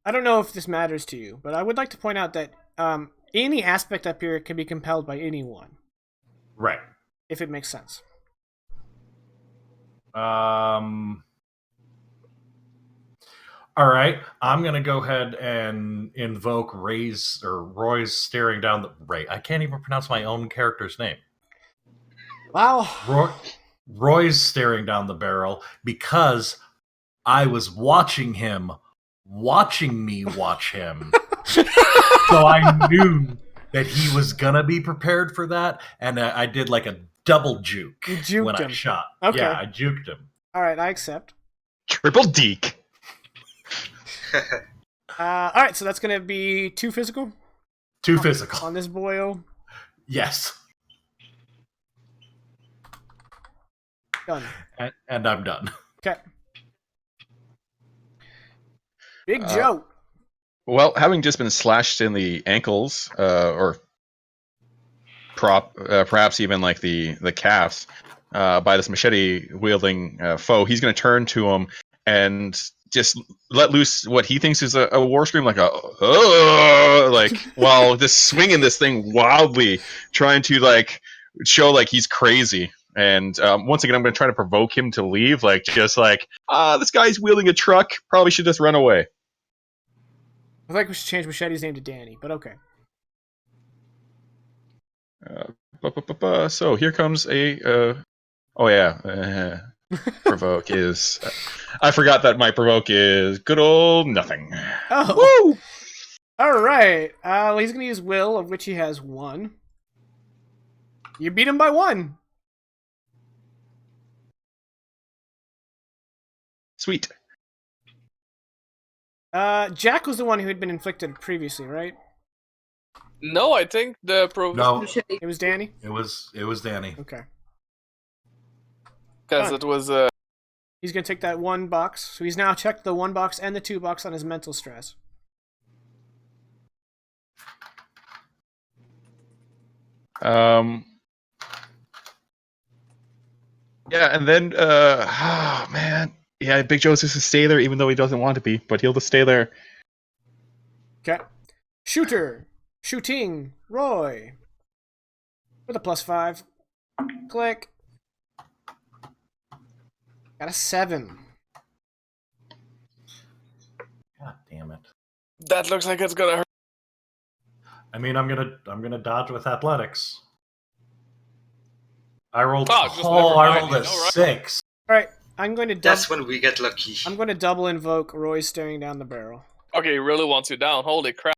I don't know if this matters to you, but I would like to point out that any aspect up here can be compelled by anyone. right. If it makes sense. All right, I'm gonna go ahead and invoke Roy's staring down the Ray. I can't even pronounce my own character's name. Wow. Roy's staring down the barrel because I was watching him, watching me watch him. So I knew that he was gonna be prepared for that, and I did like a double juke You juked when him. I shot. Okay. Yeah, I juked him. All right, I accept. Triple deke. All right, so that's going to be 2 physical 2 physical. on this boyo. Yes. Done. And I'm done. Okay. Big Joe. Well, having just been slashed in the ankles, or perhaps even like the calves, by this machete wielding foe, he's going to turn to him and just let loose what he thinks is a war scream, like like while just swinging this thing wildly, trying to like show like he's crazy. And once again, I'm going to try to provoke him to leave, like just like, this guy's wielding a truck, probably should just run away. I think we should change Machete's name to Danny, but okay. So here comes a. Oh yeah, provoke is. I forgot that my provoke is good old nothing. Oh. Woo! All right. Well, he's gonna use will, of which he has 1. You beat him by 1. Sweet. Jack was the one who had been inflicted previously, right? No, I think the No, Machete. It was Danny. it was Danny. Okay. because Fun. it was He's gonna take that 1 box. So he's now checked the 1 box and the 2 box on his mental stress. Yeah, and then oh man, yeah, Big Joe's just to stay there, even though he doesn't want to be, but he'll just stay there. Okay. Shooter. Shooting. Roy. With a +5. Click. Got a 7. God damn it! that looks like it's gonna hurt. I mean, I'm gonna dodge with athletics. I rolled. Oh, just Oh, never I mind, rolled you a know, right? 6. All right. I'm going to That's when we get lucky. I'm going to double invoke Roy staring down the barrel. Okay, he really wants you down. Holy crap!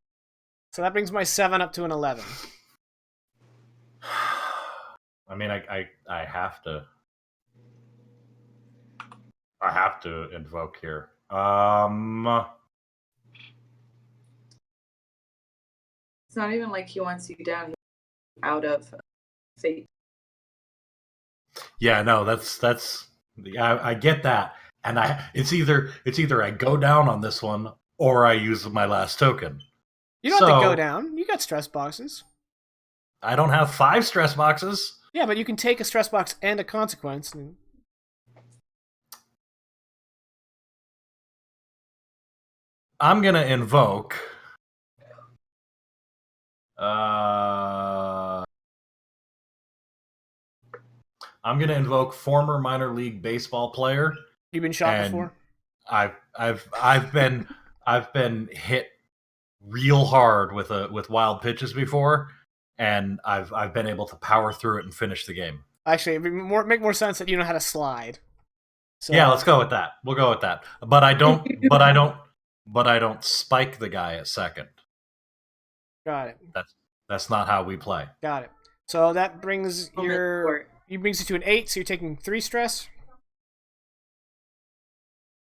So that brings my 7 up to an 11. I mean, I have to. I have to invoke here. It's not even like he wants you down. He's out of fate. Yeah, no, that's. Yeah, I get that, and it's either I go down on this one or I use my last token. You don't have to go So- down. You got stress boxes. I don't have 5 stress boxes. Yeah, but you can take a stress box and a consequence. And... I'm gonna invoke. I'm gonna invoke former minor league baseball player. You've been shot And- before? I've been hit real hard with wild pitches before, and I've been able to power through it and finish the game. Actually, it'd make more sense that you know how to slide. So, Yeah, let's go with that. We'll go with that. But I don't spike the guy at second. Got it. That's not how we play. Got it. So that brings Or- you brings you to an 8, so you're taking 3 stress.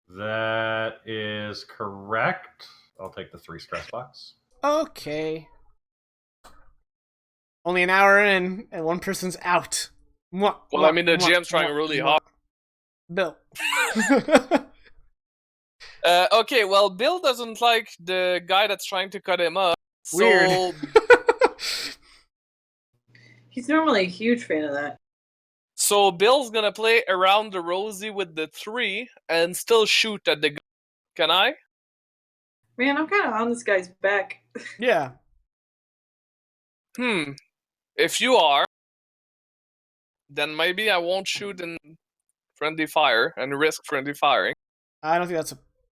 That is correct. I'll take the 3 stress box. Okay. Only an hour in, and one person's out. Mwah, Well, I mwah, mean, the mwah, GM's trying mwah, really mwah. hard. Bill. Okay, well, Bill doesn't like the guy that's trying to cut him up. So Weird. He's normally a huge fan of that. So Bill's gonna play around the rosy with the 3 and still shoot at the guy. Can I? Man, I'm kind of on this guy's back. Yeah. If you are, then maybe I won't shoot in friendly fire and risk friendly firing. I don't think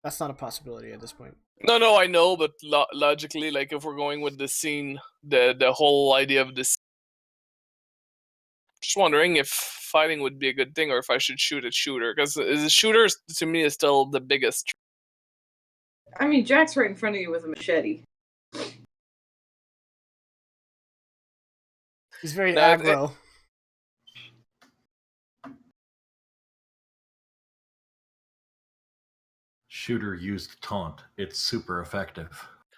that's not a possibility at this point. No, I know, but logically, like if we're going with the scene, the whole idea of this, just wondering if fighting would be a good thing or if I should shoot at shooter, because the shooter to me is still the biggest. I mean, Jack's right in front of you with a machete. He's very That- aggro. Shooter used taunt. It's super effective.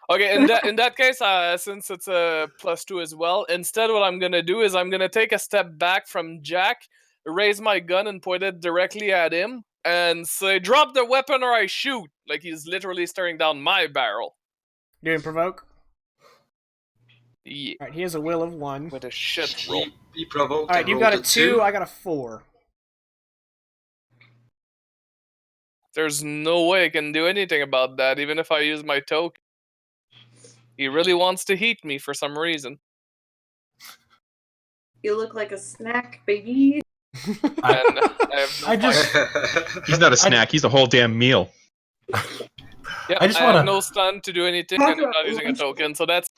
Okay, in that case, since it's a +2 as well, instead what I'm gonna do is I'm gonna take a step back from Jack, raise my gun and point it directly at him, and say, "Drop the weapon or I shoot!" Like he's literally staring down my barrel. Doing provoke? Yeah, All right, he has a will of 1. with a shit roll. He provoked. All right, and you rolled got a a 2. I got a 4. There's no way I can do anything about that, even if I use my token. He really wants to heat me for some reason. You look like a snack, baby. And I have no I just- He's not a snack. He's a whole damn meal. Yeah, I just have wanna- no stun to do anything, Talk and I'm not about using a lunch. token, so that's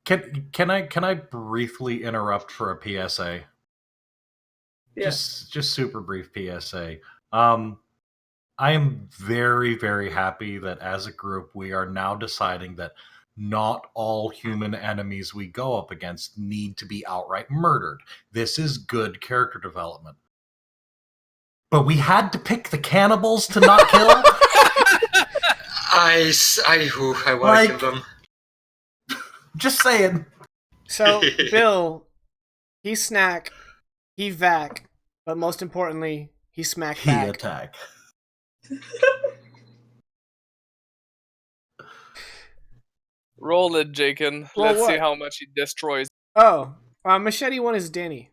Can I briefly interrupt for a PSA? Yeah. Just super brief PSA. I am very, very happy that as a group we are now deciding that not all human enemies we go up against need to be outright murdered. This is good character development. But we had to pick the cannibals to not kill? I want Like- to kill them. Just saying. So, Bill, he snack, he vac, but most importantly, he smack He back. attack. roll it, Jakin. Roll Let's see what? how much he destroys. Oh, machete 1 is Danny.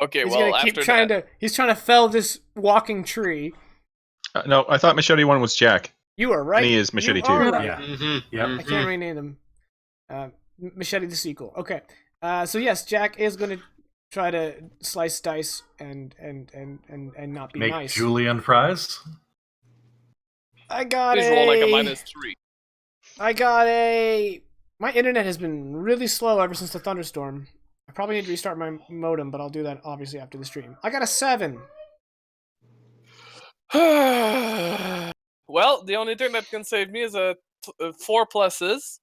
Okay, He's well, gonna keep after trying that, he's trying to fell this walking tree. No, I thought Machete 1 was Jack. You are right. And he is Machete You 2. are right. Yeah. Mm-hmm. Yep. I can't rename them. Machete the sequel. Okay. So yes, Jack is gonna try to slice dice and not be Make nice. julienne fries? I got please roll like a -3. I got a. My internet has been really slow ever since the thunderstorm. I probably need to restart my modem, but I'll do that obviously after the stream. I got a 7. Well, the only thing that can save me is a 4 pluses.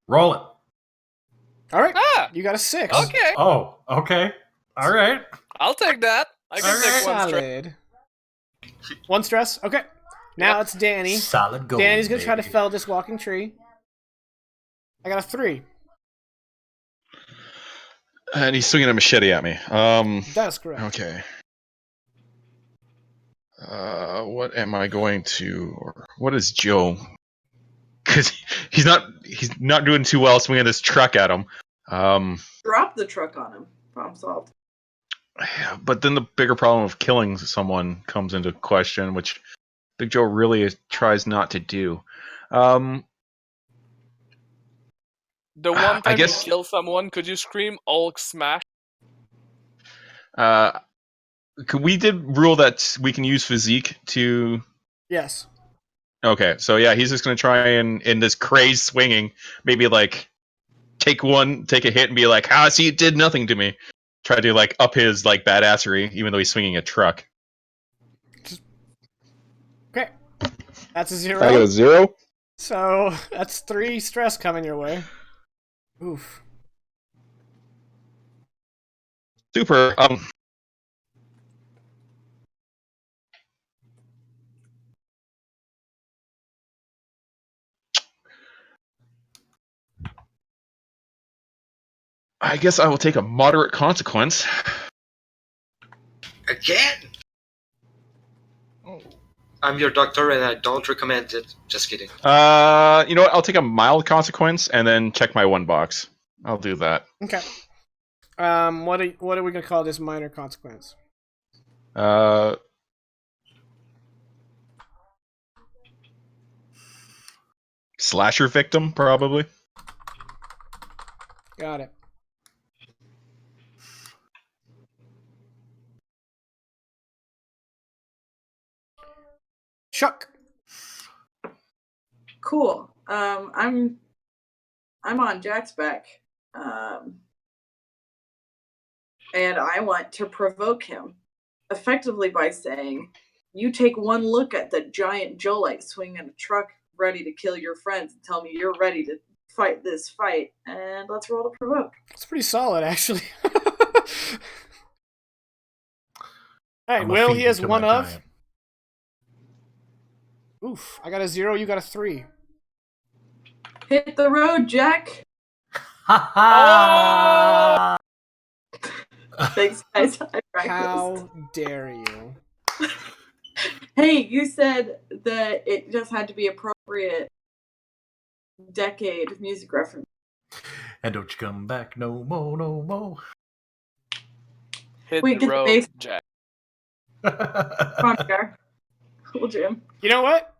Roll it. All right, Ah, you got a 6. okay. Oh, okay. All right. I'll take that. I can take one straight. Solid. 1 stress. Okay. Now it's Danny. Solid gold. Danny's gonna try to baby. fell this walking tree. I got a 3. And he's swinging a machete at me. That's correct. Okay. What am I going to? Or what is Joe? Because he's not doing too well swinging this truck at him. Drop the truck on him. Problem solved. But then the bigger problem of killing someone comes into question, which Big Joe really tries not to do. The one I time guess- you kill someone, could you scream Hulk smash? We did rule that we can use physique to. Yes. Okay, so yeah, he's just gonna try and in this craze swinging, maybe like take a hit and be like, see, it did nothing to me. Try to like up his like badassery, even though he's swinging a truck. Okay. That's a 0. I got a 0. So that's 3 stress coming your way. Oof. Super. I guess I will take a moderate consequence. Again? I'm your doctor and I don't recommend it. Just kidding. You know what? I'll take a mild consequence and then check my 1 box. I'll do that. Okay. What are we gonna call this minor consequence? Slasher victim, probably. Got it. Chuck. Cool. I'm on Jack's back. And I want to provoke him effectively by saying, you take one look at the giant Jolite swinging a truck ready to kill your friends and tell me you're ready to fight this fight, and let's roll to provoke. It's pretty solid, actually. Alright, I'm a Will, he Phoebe has to 1 my of. giant. Oof. I got a 0, you got a 3. Hit the road, Jack. Ha ha! Thanks, guys. I practiced. How dare you? Hey, you said that it just had to be appropriate decade music reference. And don't you come back no more, no more. Hit Wait, the get the road, bass. Jack. Come on, Jack. Cool, Jim. You know what?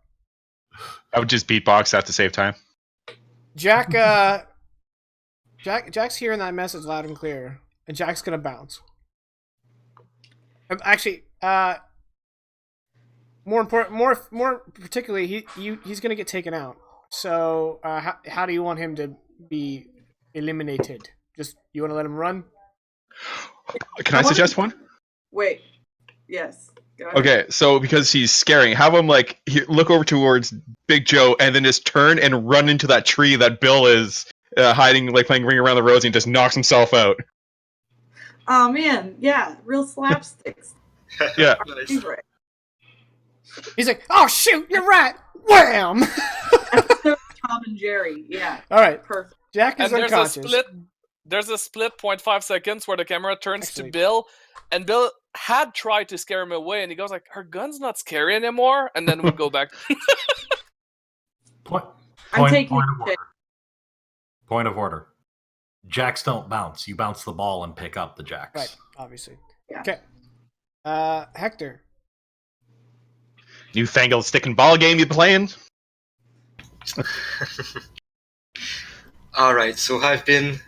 I would just beatbox at the same time. Jack, Jack's hearing that message loud and clear, and Jack's gonna bounce. Actually, more particularly, he's gonna get taken out. So, how do you want him to be eliminated? Just you want to let him run? Can I suggest one? Wait. Yes. Go ahead. Okay, so because he's scaring, have him like look over towards Big Joe and then just turn and run into that tree that Bill is hiding, like playing Ring Around the Rosie, and just knocks himself out. Oh man, yeah, real slapsticks. Yeah. Nice. Right. He's like, "Oh shoot, you're right!" Wham! Episode Tom and Jerry. Yeah. All right, Perfect. Jack is And unconscious. there's a split 0.5 seconds where the camera turns Actually- to Bill, and Bill had tried to scare him away, and he goes like, "Her gun's not scary anymore," and then we go back. I'm taking point of shit. order. Point of order. Jacks don't bounce. You bounce the ball and pick up the jacks. Right, obviously. Yeah. Okay. Hector. Newfangled stick and ball game you playing? Alright, so I've been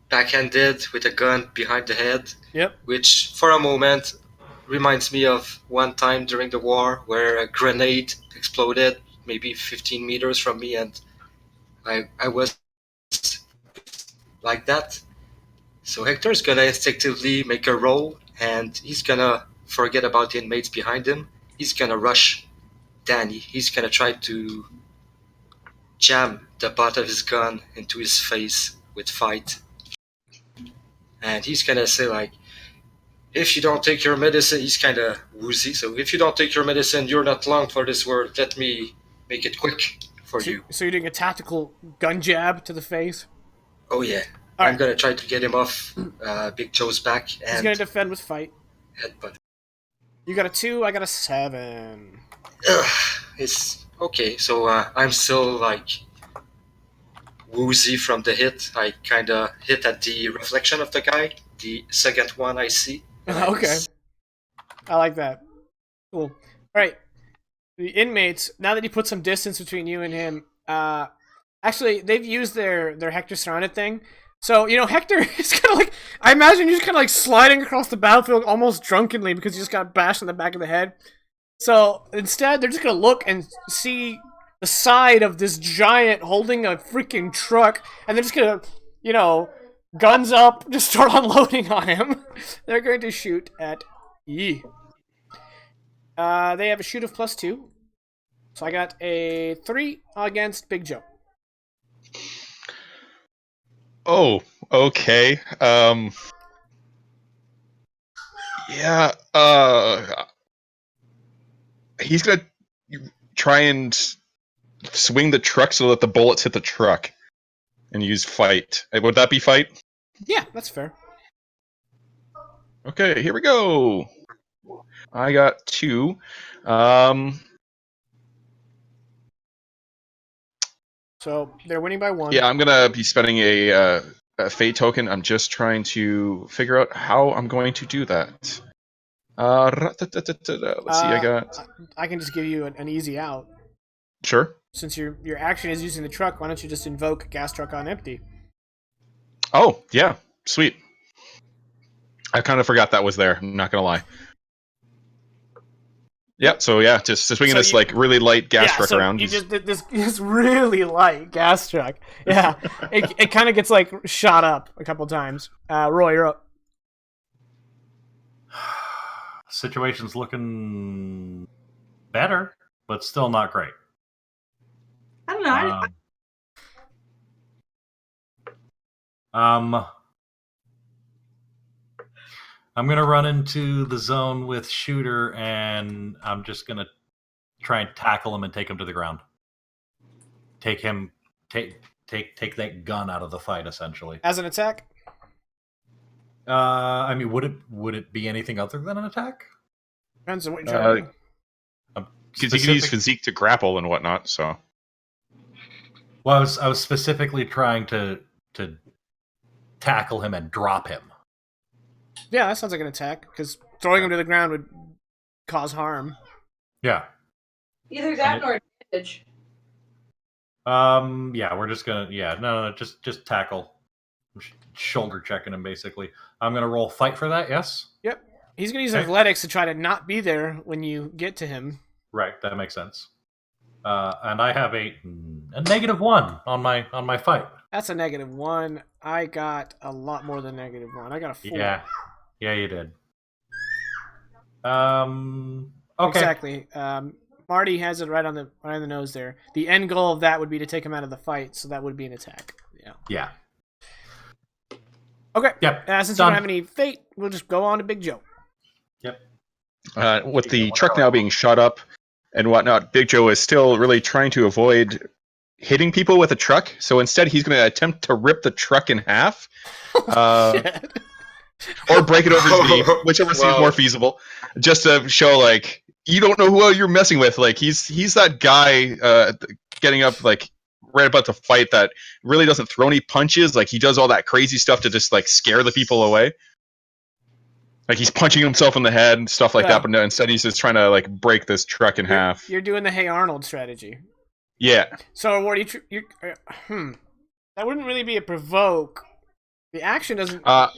backhanded with a gun behind the head, Yep. which for a moment reminds me of one time during the war where a grenade exploded maybe 15 meters from me, and I was like that. So Hector's gonna instinctively make a roll, and he's gonna forget about the inmates behind him. He's gonna rush Danny. He's gonna try to jam the butt of his gun into his face with fight. And he's gonna say like, if you don't take your medicine, he's kinda woozy, so if you don't take your medicine, you're not long for this world. Let me make it quick for you. So you're doing a tactical gun jab to the face. Oh yeah. All I'm right. gonna try to get him off Big Joe's back He's and gonna defend with fight. headbutt. You got a 2. I got a 7. Ugh, it's okay, so I'm still like woozy from the hit. I kinda hit at the reflection of the guy, the second one I see. Okay. I like that. Cool. All right. The inmates. Now that you put some distance between you and him, actually they've used their Hector surrounded thing. So Hector is kind of like, I imagine you're just kind of like sliding across the battlefield almost drunkenly because you just got bashed in the back of the head. So instead, they're just gonna look and see the side of this giant holding a freaking truck, and they're just gonna, guns up, just start unloading on him. They're going to shoot at Yi. They have a shoot of +2. So I got a 3 against Big Joe. Oh, okay. Yeah, he's gonna try and swing the truck so that the bullets hit the truck and use fight. Would that be fight? Yeah, that's fair. Okay, here we go. I got 2. So they're winning by 1. Yeah, I'm gonna be spending a fate token. I'm just trying to figure out how I'm going to do that. Let's see. I got. I can just give you an easy out. Sure. Since your action is using the truck, why don't you just invoke gas truck on empty? Oh yeah, sweet. I kind of forgot that was there. I'm not gonna lie. Yeah. So yeah, just swinging this like really light gas truck around. You just did this really light gas truck. Yeah, it kind of gets like shot up a couple times. Roy, you're up. Situation's looking better, but still not great. I don't know. I'm gonna run into the zone with Shooter, and I'm just gonna try and tackle him and take him to the ground. Take that gun out of the fight, essentially. As an attack? I mean, would it be anything other than an attack? Depends on what you're trying to do. Because you can use physique to grapple and whatnot. So Well, I was specifically trying to tackle him and drop him. Yeah, that sounds like an attack, because throwing him to the ground would cause harm. Yeah. Either that or advantage. Yeah, we're just gonna. Yeah, no, just tackle. Shoulder checking him basically. I'm gonna roll fight for that. Yes. Yep. He's going to use Okay. athletics to try to not be there when you get to him. Right. That makes sense. And I have a -1 on my fight. That's a -1. I got a lot more than -1. I got a 4. Yeah, you did. Okay. Exactly. Marty has it right on the nose there. The end goal of that would be to take him out of the fight, so that would be an attack. Yeah. Yeah. Okay. Yep. Since Done. you don't have any fate, we'll just go on to Big Joe. Yep. With the truck now being shot up and whatnot, Big Joe is still really trying to avoid hitting people with a truck. So instead, he's going to attempt to rip the truck in half, Shit. or break it over his knee, whichever seems Wow. more feasible, just to show like you don't know who you're messing with. Like he's that guy getting up like right about to fight that really doesn't throw any punches. Like he does all that crazy stuff to just like scare the people away. Like he's punching himself in the head and stuff like Yeah. that, but no, instead he's just trying to like break this truck in half. You're doing the Hey Arnold strategy. Yeah. So what that wouldn't really be a provoke. The action doesn't. I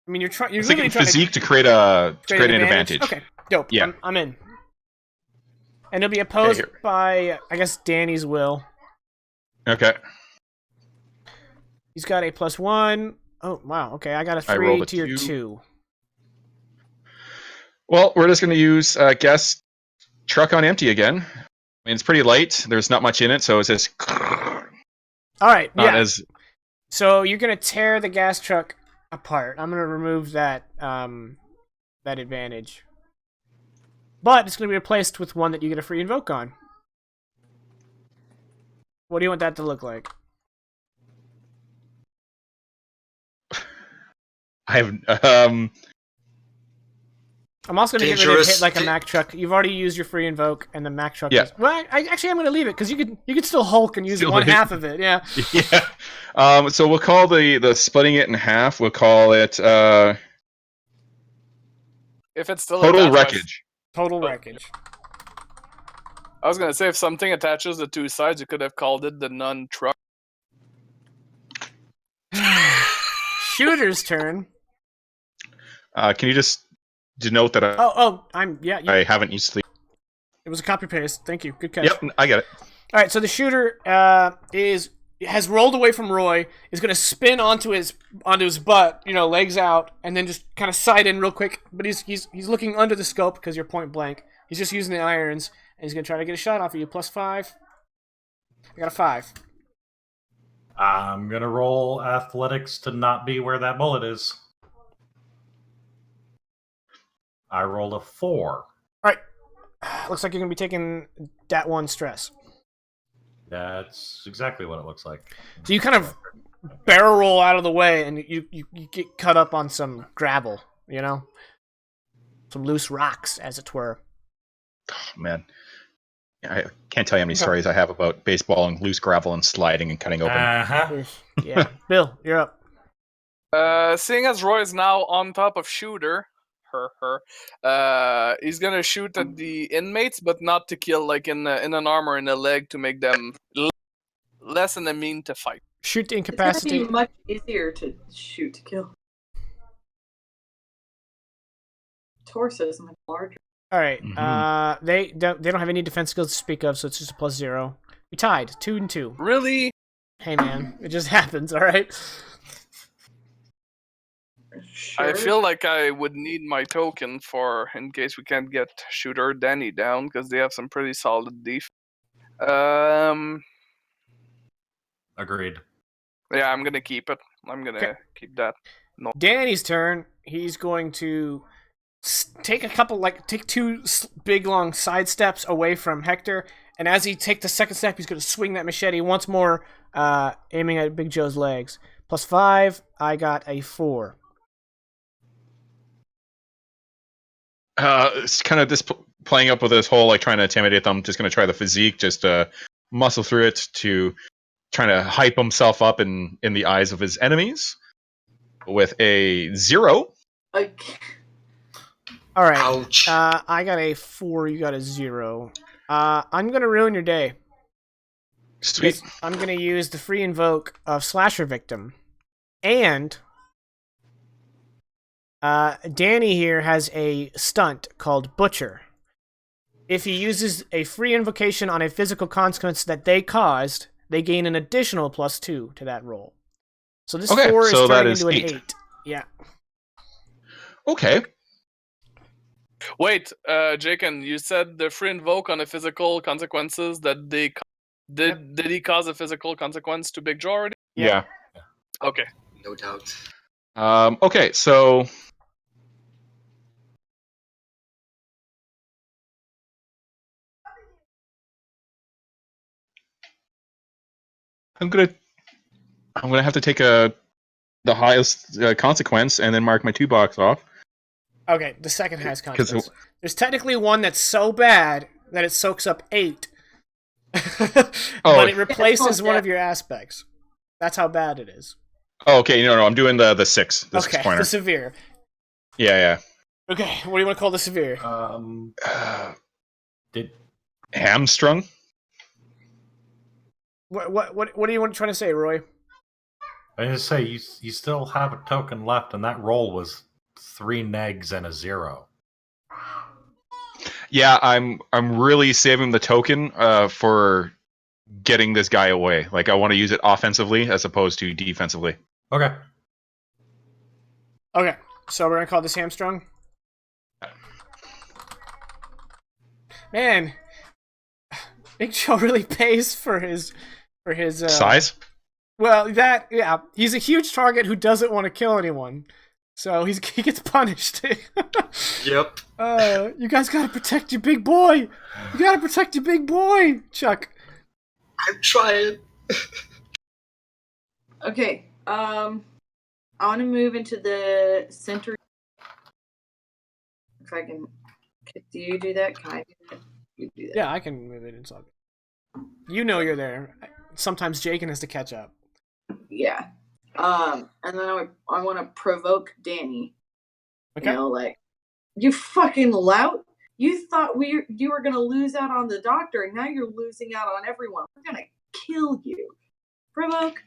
mean, you're I really was thinking trying physique to to create an advantage. Okay, dope. Yeah. I'm in. And it'll be opposed here. by, I guess, Danny's will. Okay. He's got a +1. Oh wow. Okay, I got a I 3 rolled a to your 2. 2. Well, we're just going to use gas truck on empty again. I mean, it's pretty light. There's not much in it, so it's just All right. not Yeah. as. So you're gonna tear the gas truck apart. I'm gonna remove that that advantage, but it's gonna be replaced with one that you get a free invoke on. What do you want that to look like? I have. I'm also gonna get rid of Dangerous. hit like a Mack truck. You've already used your free invoke, and the Mack truck. Yeah. Is, well, I'm gonna leave it because you could still Hulk and use Still one hit. half of it. Yeah. Yeah. So we'll call the splitting it in half. We'll call it If it's still total attached, wreckage. Total wreckage. I was gonna say if something attaches the two sides, you could have called it the non-truck. Shooter's turn. Can you just denote that I haven't used sleep? It was a copy paste. Thank you. Good catch. Yep, I get it. All right, so the shooter has rolled away from Roy. Is going to spin onto his butt, legs out, and then just kind of side in real quick. But he's looking under the scope because you're point blank. He's just using the irons, and he's going to try to get a shot off of you. +5. I got a 5. I'm gonna roll athletics to not be where that bullet is. I rolled a 4. All right. Looks like you're going to be taking that one stress. That's exactly what it looks like. So you kind of barrel roll out of the way, and you get cut up on some gravel, some loose rocks, as it were. Oh, man. I can't tell you how many stories I have about baseball and loose gravel and sliding and cutting open. Uh-huh. Yeah. Bill, you're up. Seeing as Roy is now on top of Shooter, he's gonna shoot at the inmates, but not to kill, like in an arm or in the leg, to make them less in a mean to fight. Shoot to It's incapacitate. gonna be much easier to shoot to kill. Torso is much larger. All right. Mhm. They don't have any defense skills to speak of, so it's just a +0. We tied 2 and 2. Really? Hey man, it just happens. All right. Sure. I feel like I would need my token for in case we can't get Shooter or Danny down because they have some pretty solid defense. Agreed. Yeah, I'm gonna keep it. I'm gonna Okay. keep that. Danny's turn. He's going to take take 2 big long side steps away from Hector, and as he takes the second step, he's going to swing that machete once more, aiming at Big Joe's legs. +5. I got a 4. It's kind of just playing up with this whole like trying to intimidate them. Just going to try the physique, just muscle through it to trying to hype himself up in the eyes of his enemies with a 0. Okay. All right. Ouch. I got a 4. You got a 0. I'm gonna ruin your day. Sweet. Because I'm gonna use the free invoke of Slasher Victim, and Danny here has a stunt called Butcher. If he uses a free invocation on a physical consequence that they caused, they gain an additional +2 to that roll. So this 4 is so that turning is into an 8. 8. Yeah. Okay. Wait, Jaken, you said the free invoke on the physical consequences that they did he cause a physical consequence to Big Joe already? Yeah. Okay. No doubt. Okay, so I'm gonna have to take the highest consequence and then mark my 2 box off. Okay, the second highest 'Cause consequence. There's technically one that's so bad that it soaks up 8. But it replaces one of your aspects. That's how bad it is. Oh, okay. No, I'm doing the 6. The 6 Okay, pointer. the severe. Yeah. Okay, what do you want to call the severe? Did Hamstrung. What do you want trying to say, Roy? I just say you still have a token left, and that roll was 3 negs and a 0. Yeah, I'm really saving the token for getting this guy away. Like I want to use it offensively as opposed to defensively. Okay. Okay, so we're gonna call this hamstrung. Man, Big Joe really pays for his Size. Well, he's a huge target who doesn't want to kill anyone, so he gets punished. Yep. You guys gotta protect your big boy. You gotta protect your big boy, Chuck. I'm trying. Okay. I want to move into the center. If I can, do you do that? Can I do that? You do that. Yeah, I can move it inside. You know you're there. Sometimes Jaken has to catch up. Yeah. And then I want to provoke Danny. Okay. You know, like, you fucking lout. You thought you were gonna lose out on the doctor, and now you're losing out on everyone. We're gonna kill you. Provoke.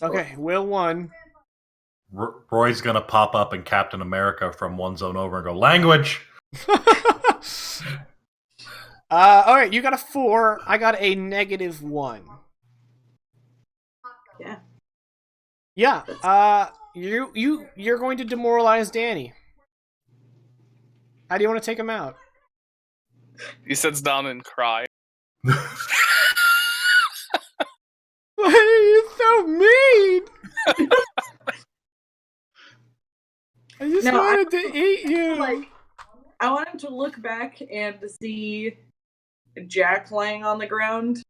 Okay, Will 1. Roy's gonna pop up in Captain America from one zone over and go, language! Alright, you got a 4. I got a -1. Yeah. Yeah, you're going to demoralize Danny. How do you want to take him out? He sits down and cries. Why are you so mean? I just wanted to eat you. Like, I want him to look back and to see Jack laying on the ground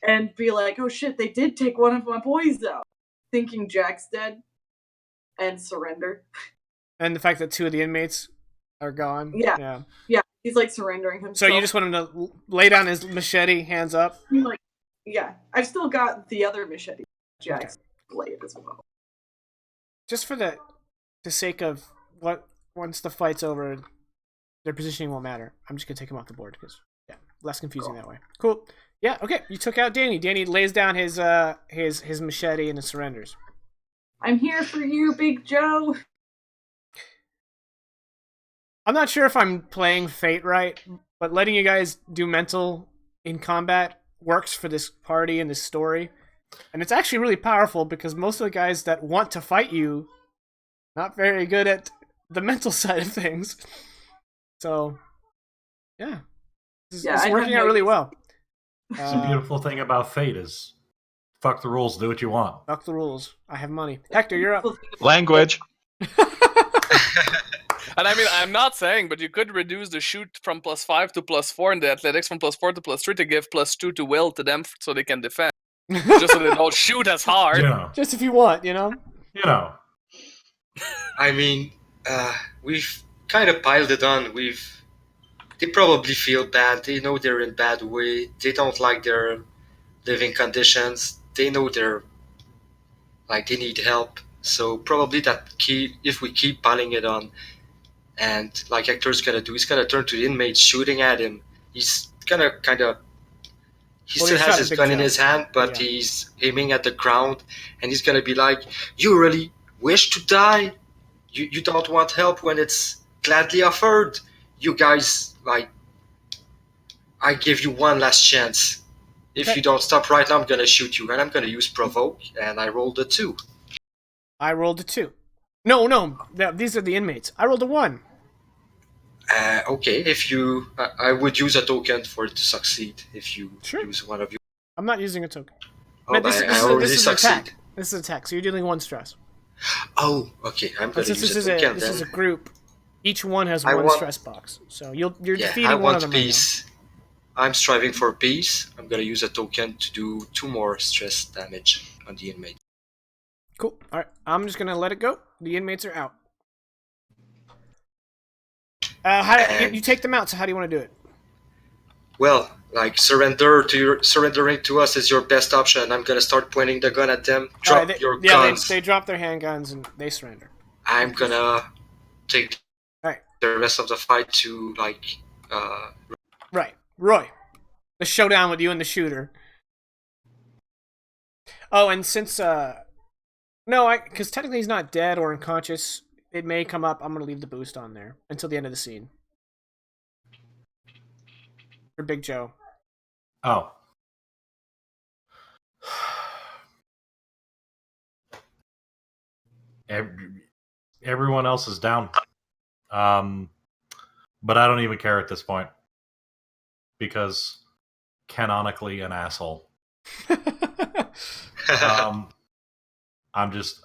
and be like, oh shit, they did take one of my boys out. Thinking Jack's dead and surrender. And the fact that 2 of the inmates are gone. Yeah. He's like surrendering himself. So you just want him to lay down his machete, hands up? Like, yeah. I've still got the other machete. Jack's blade as well. Just for the sake of once the fight's over, their positioning won't matter. I'm just gonna take him off the board because less confusing that way. Cool. Yeah. Okay. You took out Danny. Danny lays down his machete and surrenders. I'm here for you, Big Joe. I'm not sure if I'm playing Fate right, but letting you guys do mental in combat works for this party and this story. And it's actually really powerful because most of the guys that want to fight you not very good at the mental side of things. So, yeah. It's working out really well. The beautiful thing about Fate is fuck the rules, do what you want. Fuck the rules. I have money. Hector, you're up. Language. And I mean, I'm not saying, but you could reduce the shoot from +5 to +4 and the athletics from +4 to +3 to give +2 to will to them so they can defend. Just so they don't shoot as hard. Yeah. Just if you want, you know? I mean, we've kind of piled it on. We've they probably feel bad. They know they're in bad way. They don't like their living conditions. They know they're like they need help. So probably if we keep piling it on, and like Hector's gonna do, he's gonna turn to the inmate shooting at him. He's gonna kind of he Well, still he's has shot his Big gun in Joe. his hand, but Yeah. he's aiming at the ground, and he's gonna be like, "You really wish to die? You don't want help when it's gladly offered? You guys, like, I give you one last chance. If Okay. you don't stop right now, I'm gonna shoot you." And I'm gonna use provoke, and I rolled a 2. I rolled a 2. No, these are the inmates. I rolled a 1. Okay, if you, I would use a token for it to succeed. If you Sure. use one of you, I'm not using a token. oh, But I already this is an succeed. attack. This is an attack, so you're dealing 1 stress. Oh, okay, I'm But gonna since use this a is token this then. is a group, each one has I one want- stress box. So you're Yeah, defeating I one of want them right now. peace. I'm striving for peace. I'm gonna use a token to do 2 more stress damage on the inmate. Cool. All right, I'm just gonna let it go. The inmates are out. You take them out. So how do you want to do it? Well, like surrendering to us is your best option. I'm gonna start pointing the gun at them. All Drop right, your they guns. drop their handguns and they surrender. I'm gonna take All right, the rest of the fight to like. right, Roy. The showdown with you and the shooter. Oh, and since because technically he's not dead or unconscious, it may come up. I'm gonna leave the boost on there until the end of the scene. For Big Joe. Oh. Everyone else is down. But I don't even care at this point. Because canonically an asshole. I'm just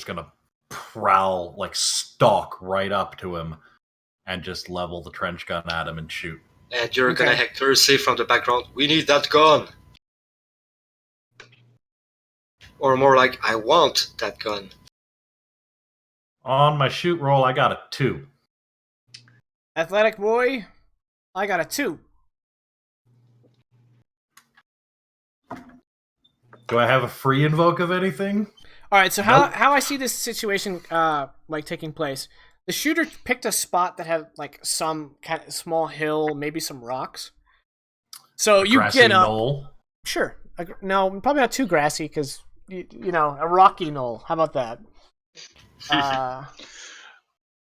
gonna prowl, like stalk right up to him and just level the trench gun at him and shoot. And you're Okay. gonna Hector say from the background, "We need that gun," or more like, "I want that gun." On my shoot roll, I got a 2. Athletic boy, I got a 2. Do I have a free invoke of anything? All right, so Nope. how I see this situation like taking place? The shooter picked a spot that had like some kind of small hill, maybe some rocks. So you Grassy get up. knoll. Sure. No, probably not too grassy because you know, a rocky knoll. How about that?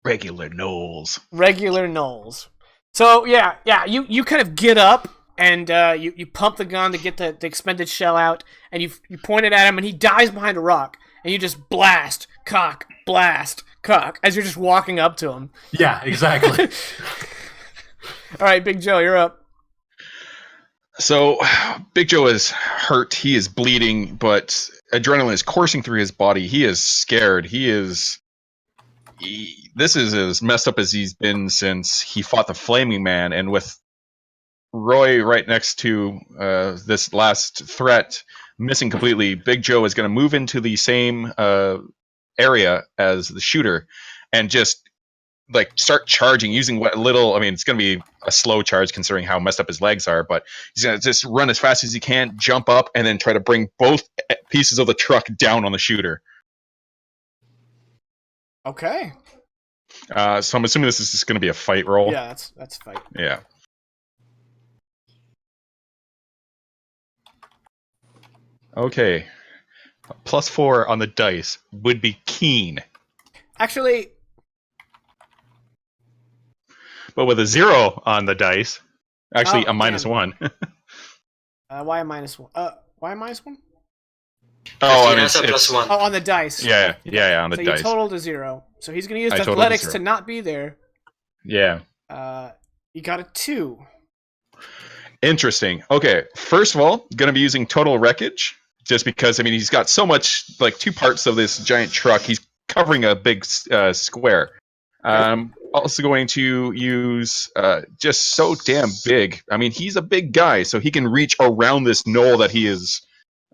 Regular knolls. Regular knolls. So yeah, you kind of get up and you pump the gun to get the expended shell out, and you point it at him, and he dies behind a rock, and you just blast, cock, as you're just walking up to him. Yeah, exactly. All right, Big Joe, you're up. So, Big Joe is hurt. He is bleeding, but adrenaline is coursing through his body. He is scared. This is as messed up as he's been since he fought the Flaming Man, and with Roy right next to this last threat missing completely, Big Joe is going to move into the same area as the shooter and just like start charging using what little. I mean, it's going to be a slow charge considering how messed up his legs are, but he's going to just run as fast as he can, jump up, and then try to bring both pieces of the truck down on the shooter. Okay. So I'm assuming this is just going to be a fight roll. Yeah, that's fight. Yeah. Okay. +4 on the dice would be keen, Actually, but with a 0 on the dice, actually Oh, a -1. why a -1? Why a -1? Oh, I mean, That's a +1. Oh, on the dice. yeah, on the So dice. you totaled to 0. So he's going to use I totaled to athletics 0. to not be there. Yeah. You got a 2. Interesting. Okay, first of all, going to be using total wreckage, just because, I mean, he's got so much, like 2 parts of this giant truck. He's covering a big square. Also going to use just so damn big. I mean, he's a big guy, so he can reach around this knoll that he is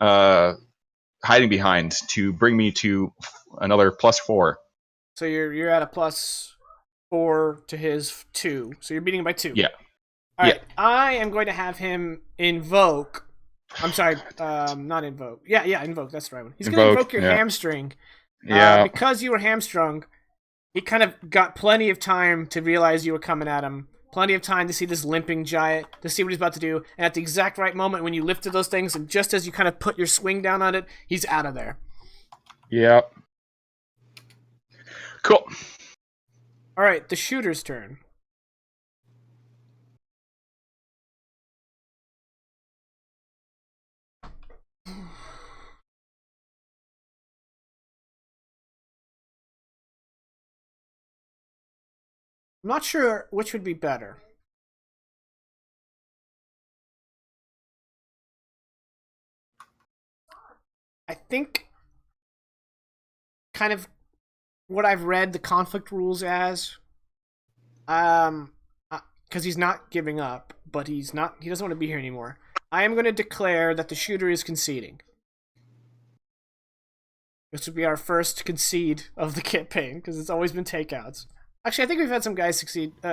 hiding behind to bring me to another +4. So you're at a plus 4 to his 2. So you're beating him by 2. Yeah. All right. I am going to have him invoke. I'm sorry, not invoke. Yeah, invoke. That's the right one. He's going to invoke your hamstring. Yeah. Because you were hamstrung, he kind of got plenty of time to realize you were coming at him. Plenty of time to see this limping giant, to see what he's about to do. And at the exact right moment when you lifted those things, and just as you kind of put your swing down on it, he's out of there. Yep. Cool. All right, the shooter's turn. I'm not sure which would be better. I think kind of what I've read the conflict rules as, because he's not giving up, but he doesn't want to be here anymore. I am going to declare that the shooter is conceding. This would be our first concede of the campaign, because it's always been takeouts. Actually, I think we've had some guys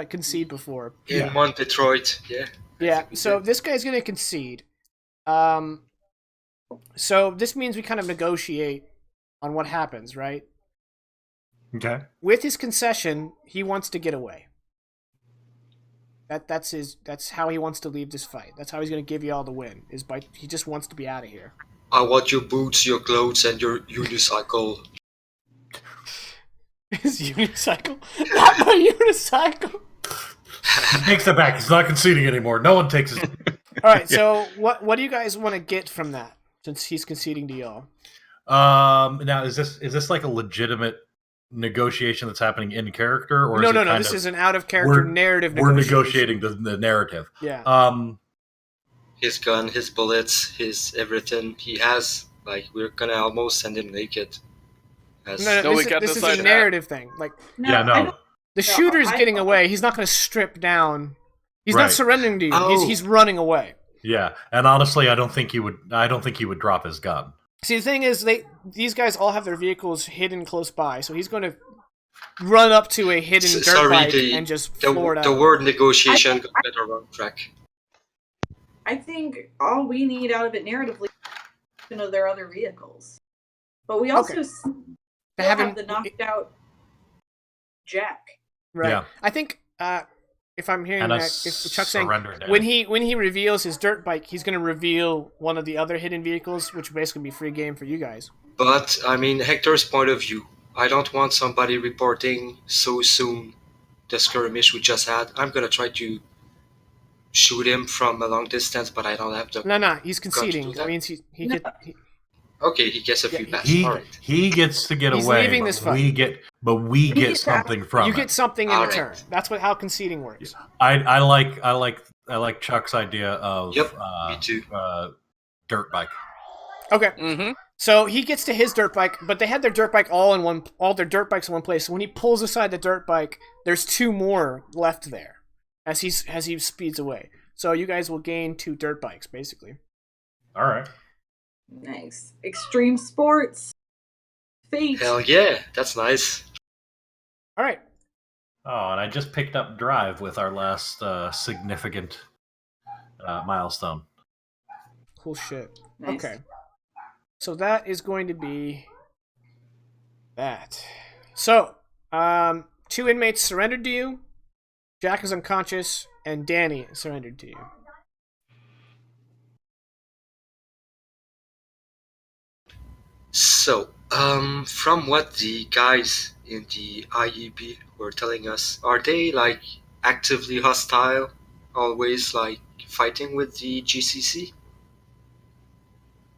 concede before. In one Detroit, yeah. Yeah, so this guy's going to concede. So this means we kind of negotiate on what happens, right? Okay. With his concession, he wants to get away. That's how he wants to leave this fight. That's how he's going to give you all the win. He just wants to be out of here. I want your boots, your clothes, and your unicycle. His unicycle? Not my unicycle! He takes it back. He's not conceding anymore. No one takes it. Alright, so what do you guys want to get from that, since he's conceding to y'all? Now, is this like a legitimate negotiation that's happening in character? Or No, this is an out-of-character narrative negotiation. We're negotiating the narrative. Yeah. His gun, his bullets, his everything he has. Like, we're gonna almost send him naked. No, this is a narrative thing. Like, no. The shooter's getting away. He's not going to strip down. He's not surrendering to you. Oh. He's running away. Yeah, and honestly, I don't think he would drop his gun. See, the thing is, these guys all have their vehicles hidden close by, so he's going to run up to a hidden dirt bike and just floor it out. The word negotiation got the wrong track. I think all we need out of it narratively is their other vehicles, but we also have the knocked out Jack. Right. Yeah. I think if I'm hearing that, if Chuck's saying when he reveals his dirt bike, he's going to reveal one of the other hidden vehicles, which will basically be free game for you guys. But I mean, Hector's point of view, I don't want somebody reporting so soon the skirmish we just had. I'm going to try to shoot him from a long distance, but I don't have the. No, he's conceding. That means he Okay, he gets a few passes. He gets to get he's away. Leaving this fight. We get something from it. You get something in return. That's how conceding works. I like Chuck's idea of me too. Dirt bike. Okay. Mm-hmm. So he gets to his dirt bike, but they had their dirt bike all their dirt bikes in one place. So when he pulls aside the dirt bike, there's 2 more left there as he speeds away. So you guys will gain 2 dirt bikes, basically. All right. Nice. Extreme sports. Fate. Hell yeah, that's nice. All right. Oh, and I just picked up Drive with our last significant milestone. Cool shit. Nice. Okay. So that is going to be that. So, 2 inmates surrendered to you. Jack is unconscious, and Danny surrendered to you. So, from what the guys in the IEB were telling us, are they like actively hostile, always like fighting with the GCC?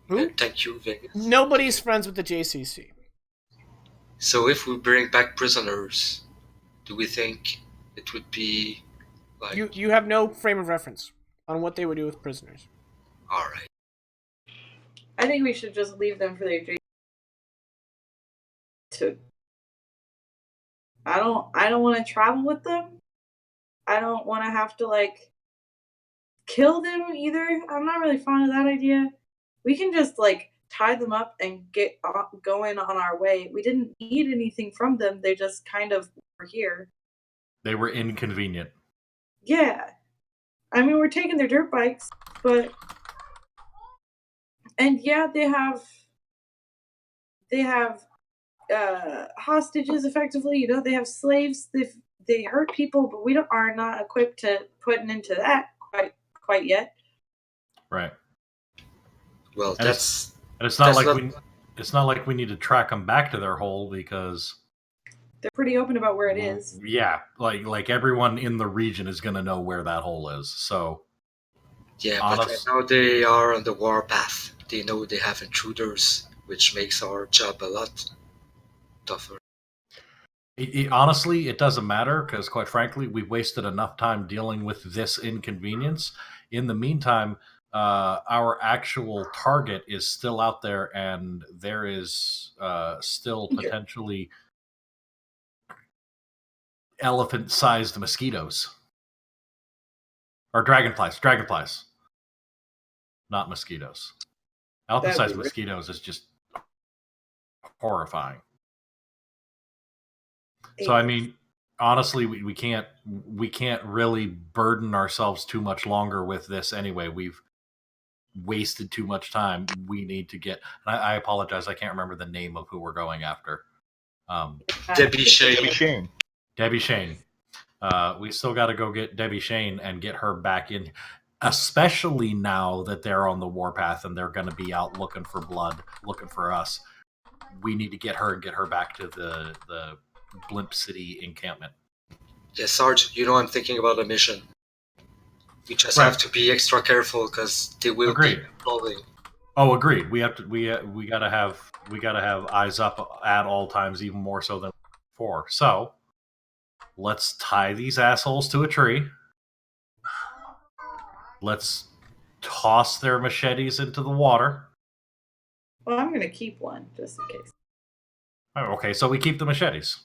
Who? Thank you, Vegas. Nobody's friends with the JCC. So if we bring back prisoners, do we think it would be like... You have no frame of reference on what they would do with prisoners. Alright. I think we should just leave them for their I don't want to travel with them. I don't want to have to like kill them either. I'm not really fond of that idea. We can just like tie them up and get going on our way. We didn't need anything from them. They just kind of were here. They were inconvenient. Yeah. I mean, we're taking their dirt bikes, but... And yeah, they have hostages, effectively. You know, they have slaves. They hurt people, but we are not equipped to putting into that quite yet. Right. Well, And that's it's not that's like not- it's not like we need to track them back to their hole because They're pretty open about where it is. yeah, like everyone in the region is going to know where that hole is. So yeah, but right now they are on the warpath. They know they have intruders, which makes our job a lot tougher. Honestly, it doesn't matter because, quite frankly, we wasted enough time dealing with this inconvenience. In the meantime, our actual target is still out there, and there is still potentially elephant-sized mosquitoes or dragonflies, not mosquitoes. Elephant-sized mosquitoes is just horrifying. So I mean, honestly, we can't really burden ourselves too much longer with this anyway. We've wasted too much time. We need to get. And I apologize. I can't remember the name of who we're going after. Debbie Shane. Debbie Shane. We still got to go get Debbie Shane and get her back in. Especially now that they're on the warpath and they're going to be out looking for blood, looking for us. We need to get her and get her back to the Blimp City encampment. Yes, Sarge, you know I'm thinking about a mission. We just have to be extra careful because they will be patrolling. Oh, agreed. We have to. We gotta have eyes up at all times, even more so than before. So let's tie these assholes to a tree. Let's toss their machetes into the water. Well, I'm gonna keep one just in case. Oh, okay, so we keep the machetes.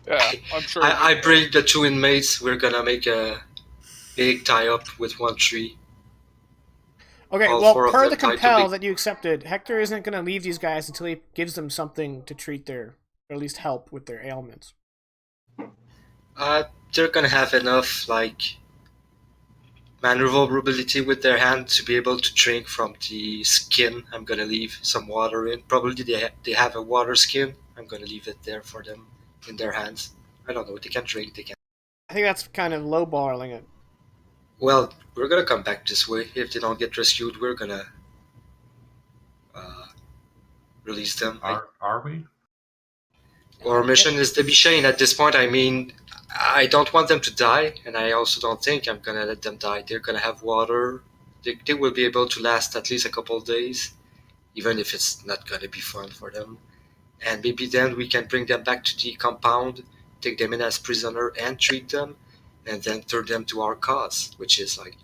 Yeah, I'm sure. I bring the two inmates. We're gonna make a big tie-up with one tree. Okay, All well, four of per them the tied to compel big- that you accepted, Hector isn't going to leave these guys until he gives them something to treat or at least help with their ailments. They're gonna have enough, like, maneuverability with their hand to be able to drink from the skin. I'm gonna leave some water in. Probably they have a water skin. I'm gonna leave it there for them in their hands. I don't know. They can drink. They can. I think that's kind of lowballing it. Well, we're gonna come back this way. If they don't get rescued, we're gonna release them. Are we? Our mission is to be Shane at this point. I mean, I don't want them to die, and I also don't think I'm gonna let them die. They're gonna have water. They will be able to last at least a couple of days, even if it's not gonna be fun for them. And maybe then we can bring them back to the compound, take them in as prisoner, and treat them, and then turn them to our cause, which is like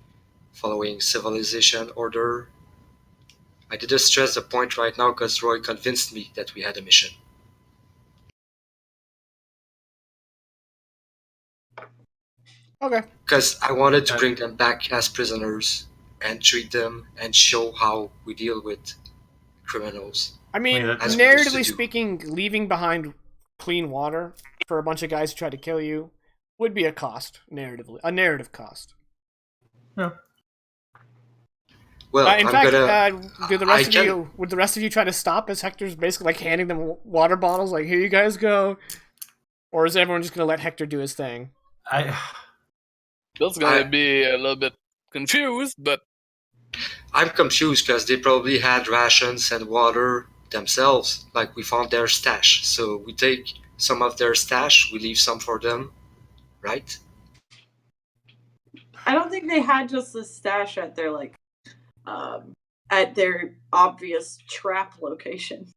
following civilization order. I didn't stress the point right now because Roy convinced me that we had a mission. Okay. Because I wanted to bring them back as prisoners and treat them and show how we deal with criminals. I mean, As we used to narratively do. speaking, leaving behind clean water for a bunch of guys who try to kill you would be a cost, narratively. A narrative cost. Yeah. Well, in I'm fact, gonna. would the rest of you try to stop as Hector's basically like handing them water bottles, like, here you guys go? Or is everyone just going to let Hector do his thing? Bill's gonna be a little bit confused, but I'm confused because they probably had rations and water themselves. Like, we found their stash. So we take some of their stash, we leave some for them, right? I don't think they had just the stash at their at their obvious trap location.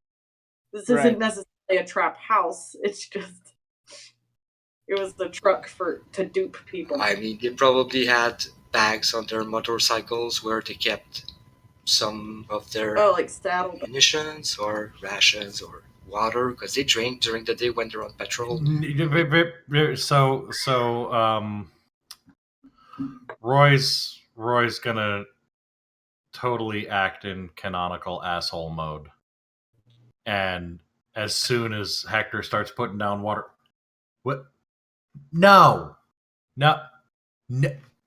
This isn't necessarily a trap house. It's just it was the truck to dupe people. I mean, they probably had bags on their motorcycles where they kept some of their like saddle munitions or rations or water because they drink during the day when they're on patrol. So Roy's gonna totally act in canonical asshole mode, and as soon as Hector starts putting down water, what? No. No.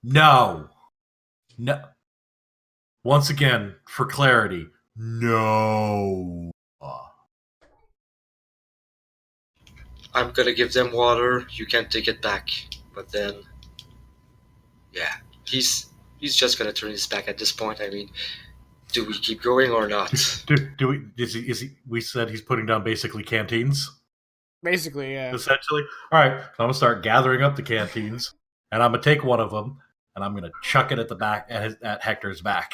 No. No. Once again, for clarity, no. I'm gonna give them water. You can take it back. But then, yeah, he's just gonna turn his back at this point. I mean, do we keep going or not? Do we? Is he? We said he's putting down basically canteens. Basically, yeah. Essentially, all right. So I'm gonna start gathering up the canteens, and I'm gonna take one of them, and I'm gonna chuck it at the back at Hector's back.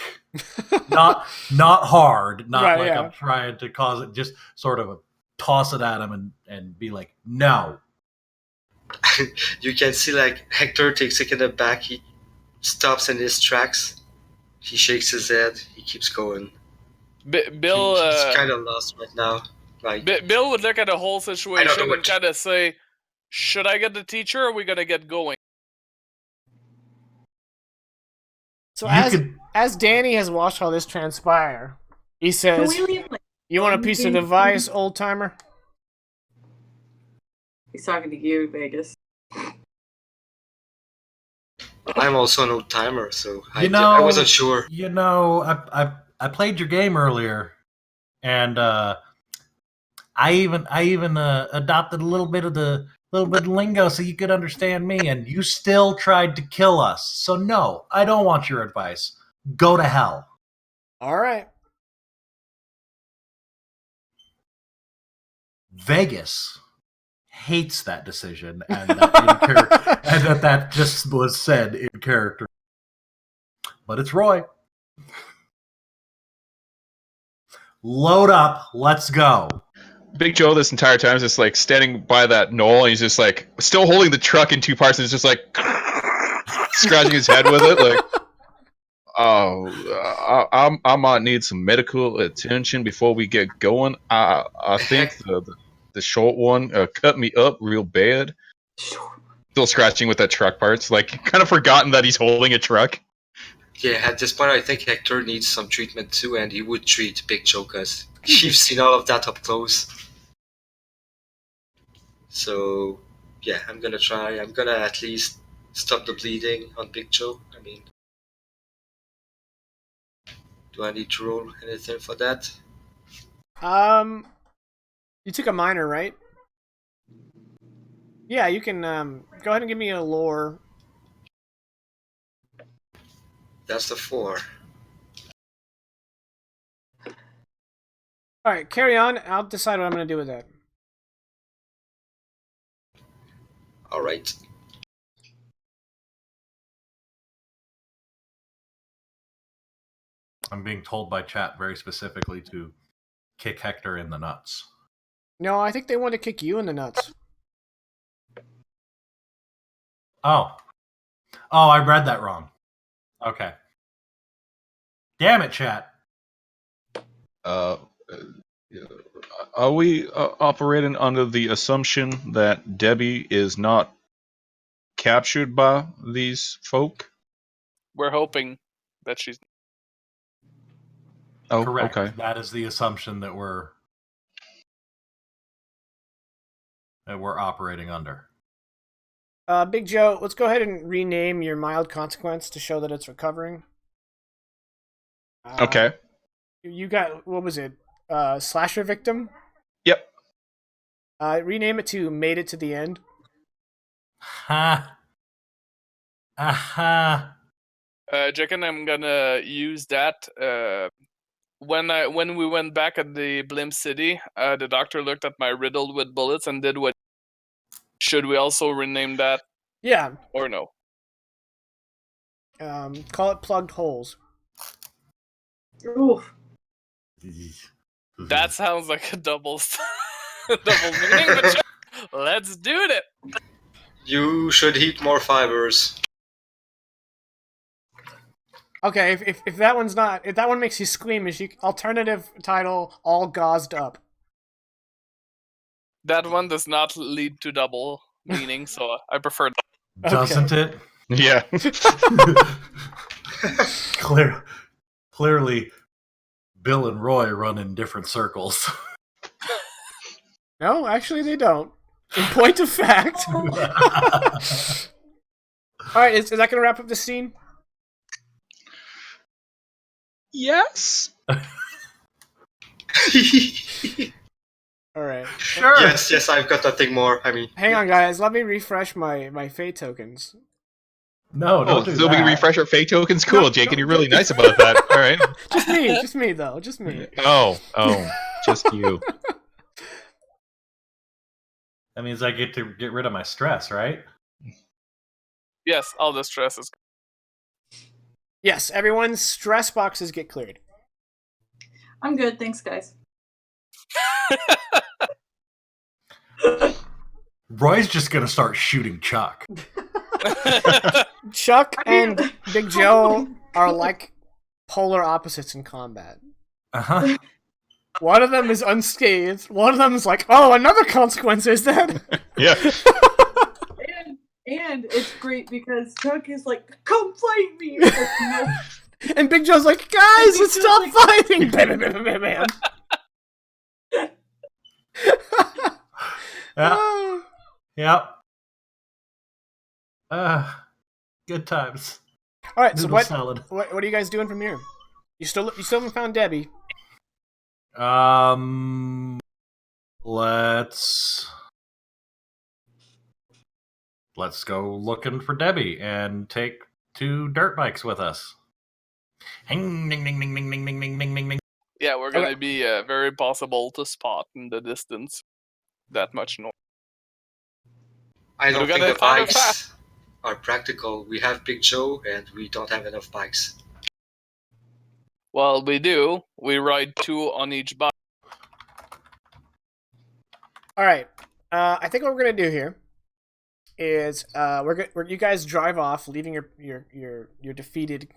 Not hard, not Right, like yeah. I'm trying to cause it. Just sort of toss it at him and be like, no. You can see like Hector takes a step back. He stops in his tracks. He shakes his head. He keeps going. Bill, He's kind of lost right now. Like Bill would look at the whole I don't situation know and what- kind of say, "Should I get the teacher, or are we gonna get going?" So You could- as Danny has watched all this transpire, he Can says, we leave? Like, "You want a piece of advice, old timer?" he's talking to you, Vegas. I'm also an old timer, so You I wasn't sure. You know, I played your game earlier, and I even adopted a little bit of lingo so you could understand me, and you still tried to kill us. So no, I don't want your advice. Go to hell. All right. Vegas hates that decision, and that just was said in character. But it's Roy. Load up. Let's go. Big Joe this entire time is just like standing by that knoll, and he's just like still holding the truck in two parts, and he's just like scratching his head with it, like, oh, I might need some medical attention before we get going. I think the short one cut me up real bad. Still scratching with that truck parts, like kind of forgotten that he's holding a truck. Yeah, at this point, I think Hector needs some treatment too, and he would treat Big Joe because you've seen all of that up close. So, yeah, I'm gonna try. I'm gonna at least stop the bleeding on Big Joe. I mean, do I need to roll anything for that? You took a minor, right? Yeah, you can go ahead and give me a lore. That's the 4. All right, carry on. I'll decide what I'm going to do with that. All right. I'm being told by chat very specifically to kick Hector in the nuts. No, I think they want to kick you in the nuts. Oh, I read that wrong. Okay. Damn it, chat. Are we operating under the assumption that Debbie is not captured by these folk? We're hoping that she's. Oh, Correct. okay. That is the assumption that we're operating under. Big Joe, let's go ahead and rename your mild consequence to show that it's recovering. Okay. You got, what was it? Slasher victim? Yep. Rename it to made it to the end. Ha. Aha. Jack and I'm gonna use that. When we went back at the Blimp City, the doctor looked at my riddled with bullets and did what. Should we also rename that Yeah. or no? Call it plugged holes. Oof. That sounds like a double meaning, but sure, let's do it. You should eat more fibers. Okay, if that one's not, if that one makes you squeamish, alternative title, all gauzed up. That one does not lead to double meaning, so I prefer that. Doesn't it? Yeah. Clearly, Bill and Roy run in different circles. No, actually they don't. In point of fact. All right, is that going to wrap up the scene? Yes. All right. Sure. Yes, I've got nothing more. I mean, Hang on, guys. Let me refresh my fate tokens. No, Oh, don't do so we that. can refresh our fate tokens? Cool, No, Jake, and no, you're really nice about that. All right. Just me though. Just me. Oh, just you. That means I get to get rid of my stress, right? Yes, all the stress is. Yes, everyone's stress boxes get cleared. I'm good, thanks, guys. Roy's just gonna start shooting Chuck. Chuck I mean- and Big Joe are like polar opposites in combat. Uh-huh. One of them is unscathed. One of them is like, oh, another consequence is that. Yeah. And it's great because Chuck is like, come fight me! Like, no. And Big Joe's like, guys, Big let's Joe's stop like- fighting! Bam, bam, bam, bam, bam. Yeah. Yep. Good times. All right, so Noodle what salad. are you guys doing from here? You still haven't found Debbie. Let's go looking for Debbie and take 2 dirt bikes with us. Ding, ding, ding, ding, ding, ding, ding, ding, ding, ding. Yeah, we're gonna Okay. be very possible to spot in the distance. That much north. I We're don't think gonna the find it bikes are practical. We have Big Joe, and we don't have enough bikes. Well, we do. We ride 2 on each bike. All right. I think what we're gonna do here is you guys drive off, leaving your defeated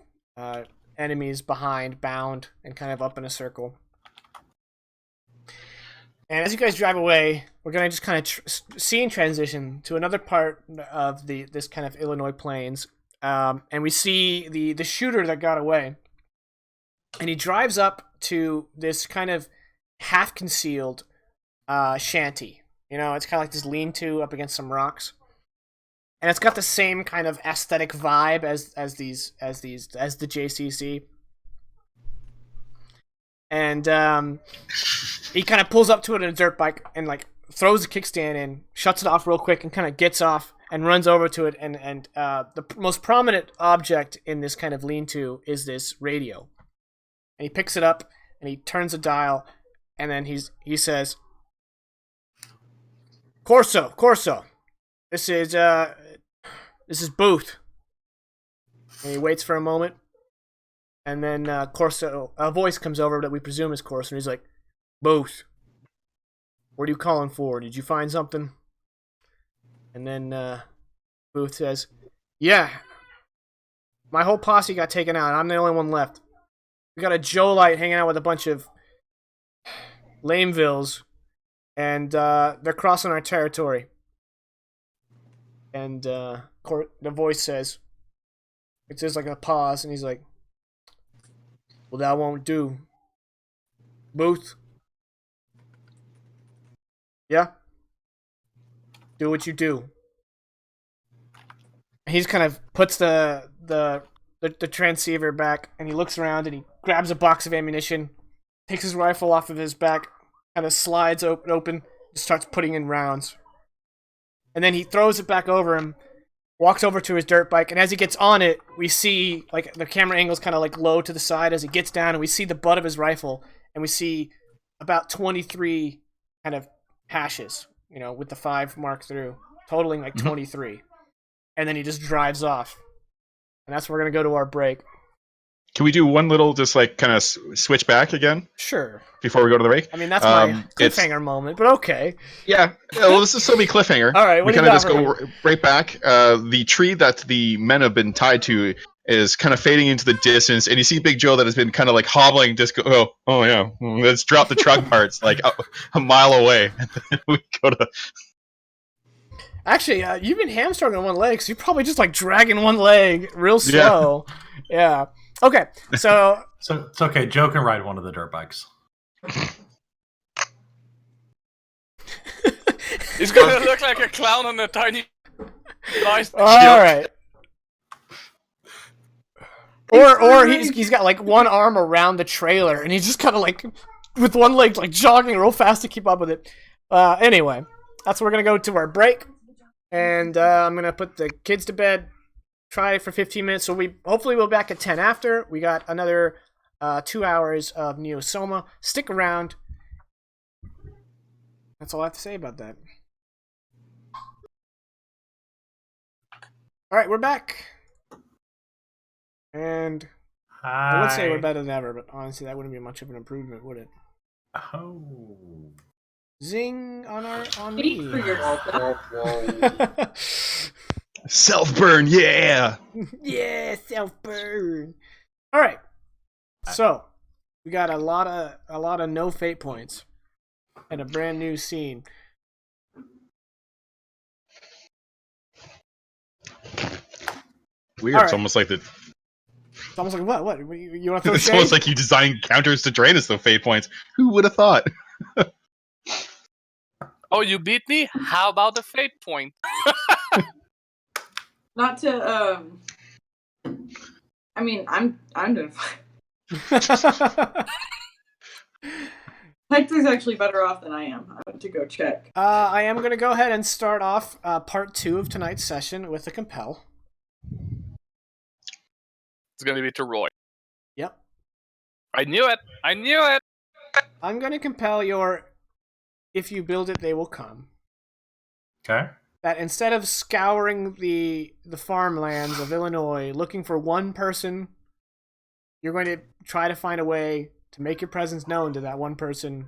enemies behind, bound, and kind of up in a circle. And as you guys drive away, we're gonna just kind of scene transition to another part of this kind of Illinois plains, and we see the shooter that got away, and he drives up to this kind of half concealed shanty. You know, it's kind of like this lean-to up against some rocks, and it's got the same kind of aesthetic vibe as the JCC. And he kind of pulls up to it in a dirt bike and like throws the kickstand in, shuts it off real quick, and kind of gets off and runs over to it. And the most prominent object in this kind of lean-to is this radio. And he picks it up and he turns the dial, and then he says, Corso, this is Booth. And he waits for a moment, and then Corso, a voice comes over that we presume is Corso, and he's like, Booth, what are you calling for? Did you find something? And then Booth says, yeah, my whole posse got taken out. I'm the only one left. We got a Joe Light hanging out with a bunch of Lamevilles, and they're crossing our territory. And the voice says, it's just like a pause, and he's like, well, that won't do. Booth? Yeah? Do what you do. He kind of puts the transceiver back, and he looks around, and he grabs a box of ammunition, takes his rifle off of his back, kind of slides open, starts putting in rounds. And then he throws it back over him, walks over to his dirt bike, and as he gets on it, we see, like, the camera angle's kind of, like, low to the side as he gets down, and we see the butt of his rifle, and we see about 23 kind of hashes, you know, with the 5 marked through, totaling, like, 23. And then he just drives off. And that's where we're going to go to our break. Can we do one little, just like, kind of switch back again Sure. before we go to the break? I mean, that's my it's- cliffhanger moment, but okay. Yeah, well, this is still be cliffhanger. All right, what we do you kind got of just for go right back. The tree that the men have been tied to is kind of fading into the distance, and you see Big Joe that has been kind of like hobbling, just go, oh yeah, let's drop the truck parts like a mile away. And then we go to. Actually, you've been hamstrung on one leg, so you're probably just like dragging one leg real slow. Yeah. Okay, so So it's okay. Joe can ride one of the dirt bikes. He's gonna look like a clown on a tiny nice. All right. Or he's got like one arm around the trailer and he's just kind of like with one leg like jogging real fast to keep up with it. Anyway, that's where we're gonna go to our break, and I'm gonna put the kids to bed. Try it for 15 minutes. So hopefully we'll be back at 10 after. We got another 2 hours of Neosoma. Stick around. That's all I have to say about that. All right, we're back. And I would say we're better than ever, but honestly, that wouldn't be much of an improvement, would it? Oh. Zing on Speak me. for yourself. Self burn, yeah. Yeah, self burn. All right. So we got a lot of no fate points and a brand new scene. Weird. All It's right. almost like It's almost like what? What? You want to throw it's shade? almost like you designed counters to drain us the fate points. Who would have thought? Oh, you beat me? How about the fate point? Not to I mean, I'm doing fine. Hector's actually better off than I am. I went to go check. I am going to go ahead and start off part 2 of tonight's session with a compel. It's gonna be to Roy. Yep. I knew it. I'm going to compel your if you build it, they will come. Okay. That instead of scouring the farmlands of Illinois looking for one person, you're going to try to find a way to make your presence known to that one person.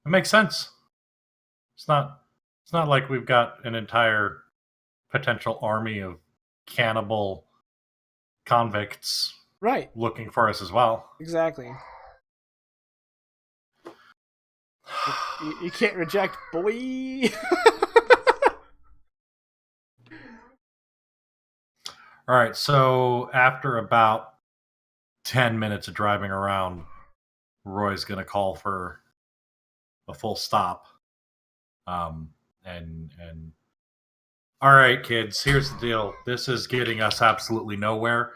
It makes sense. It's not like we've got an entire potential army of cannibal convicts Right. looking for us as well. Exactly. You can't reject, boy. All right, so after about 10 minutes of driving around, Roy's going to call for a full stop. And all right, kids, here's the deal. This is getting us absolutely nowhere.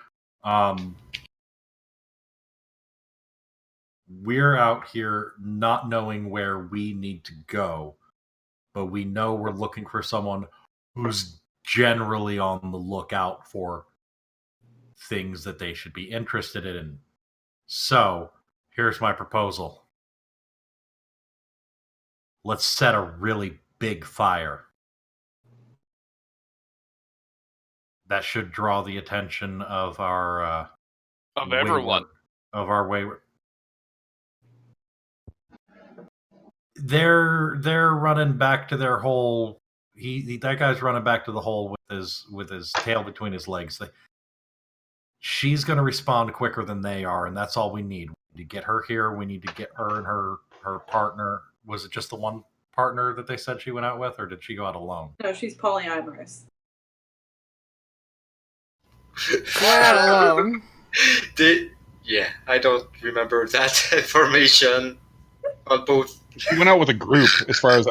We're out here not knowing where we need to go, but we know we're looking for someone who's generally on the lookout for things that they should be interested in. So, here's my proposal. Let's set a really big fire. That should draw the attention of our Of everyone. Of our wayward. They're running back to their hole. That guy's running back to the hole with his tail between his legs. She's going to respond quicker than they are, and that's all we need. We need to get her here. We need to get her and her partner. Was it just the one partner that they said she went out with, or did she go out alone? No, she's polyamorous. Alone. Yeah, I don't remember that information on both. She went out with a group, as far as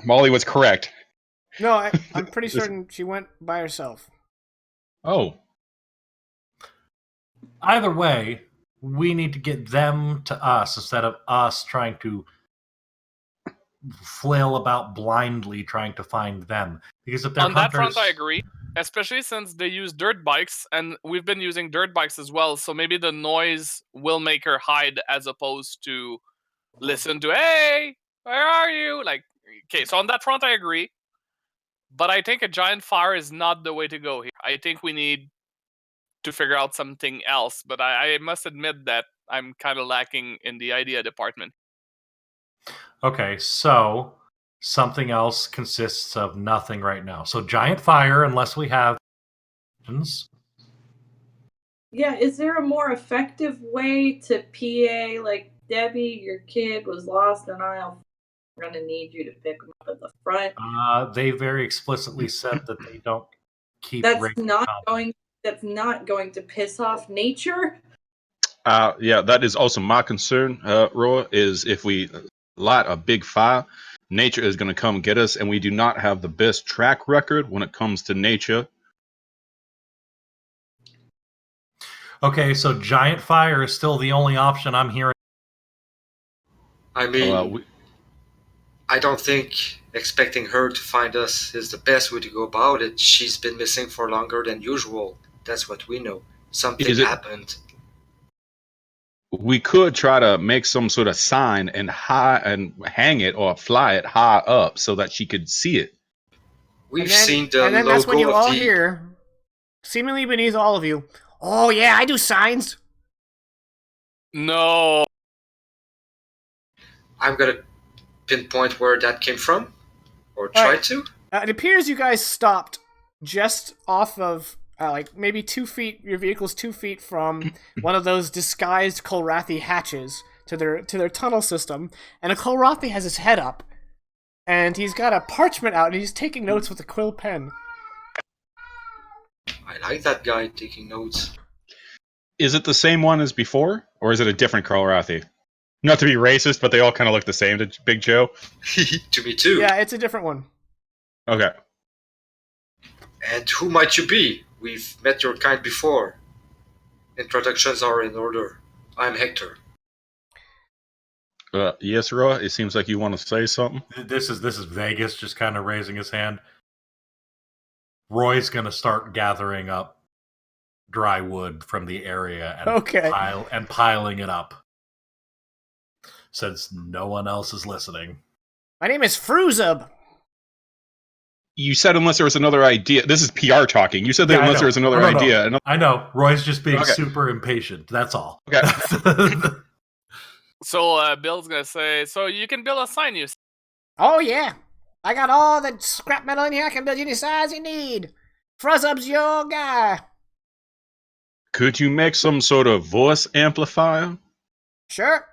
Molly was correct. No, I'm pretty certain she went by herself. Oh. Either way, we need to get them to us instead of us trying to flail about blindly trying to find them. Because if they're On hunters, that front, I agree. Especially since they use dirt bikes, and we've been using dirt bikes as well, so maybe the noise will make her hide as opposed to listen to, hey, where are you? Like, okay, so on that front, I agree. But I think a giant fire is not the way to go here. I think we need to figure out something else, but I must admit that I'm kind of lacking in the idea department. Okay, so something else consists of nothing right now. So giant fire, unless we have. Yeah, is there a more effective way to PA, like, Debbie, your kid was lost in aisle. We're going to need you to pick them up at the front. They very explicitly said that they don't keep. That's not going to piss off nature. Yeah, that is also my concern, Roa, is if we light a big fire, nature is going to come get us, and we do not have the best track record when it comes to nature. Okay, so giant fire is still the only option I'm hearing. I mean, We, I don't think expecting her to find us is the best way to go about it. She's been missing for longer than usual. That's what we know. Something Is it- happened. we could try to make some sort of sign and hang it or fly it high up so that she could see it. We've seen the and then that's when you logo of all the. hear, seemingly beneath all of you, "Oh yeah, I do signs." No. I'm gonna pinpoint where that came from, or All try right. to. It appears you guys stopped just off of, like, maybe 2 feet, your vehicle's 2 feet from one of those disguised Kolrathi hatches to their tunnel system, and a Kolrathi has his head up, and he's got a parchment out, and he's taking notes with a quill pen. I like that guy taking notes. Is it the same one as before, or is it a different Karlrathi? Not to be racist, but they all kind of look the same to Big Joe. To me too. Yeah, it's a different one. Okay. And who might you be? We've met your kind before. Introductions are in order. I'm Hector. Yes, Roa, it seems like you want to say something. This is Vegas just kind of raising his hand. Roy's going to start gathering up dry wood from the area and piling it up. Since no one else is listening. My name is Fruzub. You said unless there was another idea. This is PR talking. You said that unless there was another idea. I know. Roy's just being super impatient. That's all. Okay. So Bill's gonna say, so you can build a sign, you. Oh yeah, I got all the scrap metal in here. I can build you any size you need. Fruzub's your guy. Could you make some sort of voice amplifier? Sure.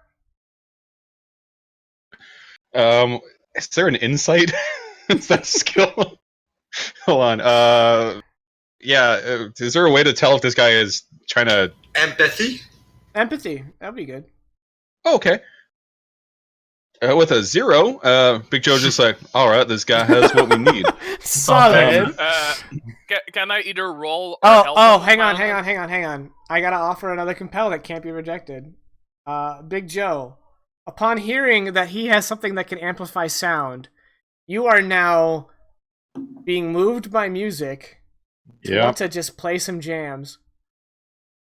Is there an insight? Is that a skill? Hold on. Is there a way to tell if this guy is trying to... Empathy? Empathy. That'd be good. Oh, okay. With a 0, Big Joe's just like, alright, this guy has what we need. Solid. Can I either roll or help hang on. I gotta offer another compel that can't be rejected. Big Joe, upon hearing that he has something that can amplify sound, you are now being moved by music to want to just play some jams.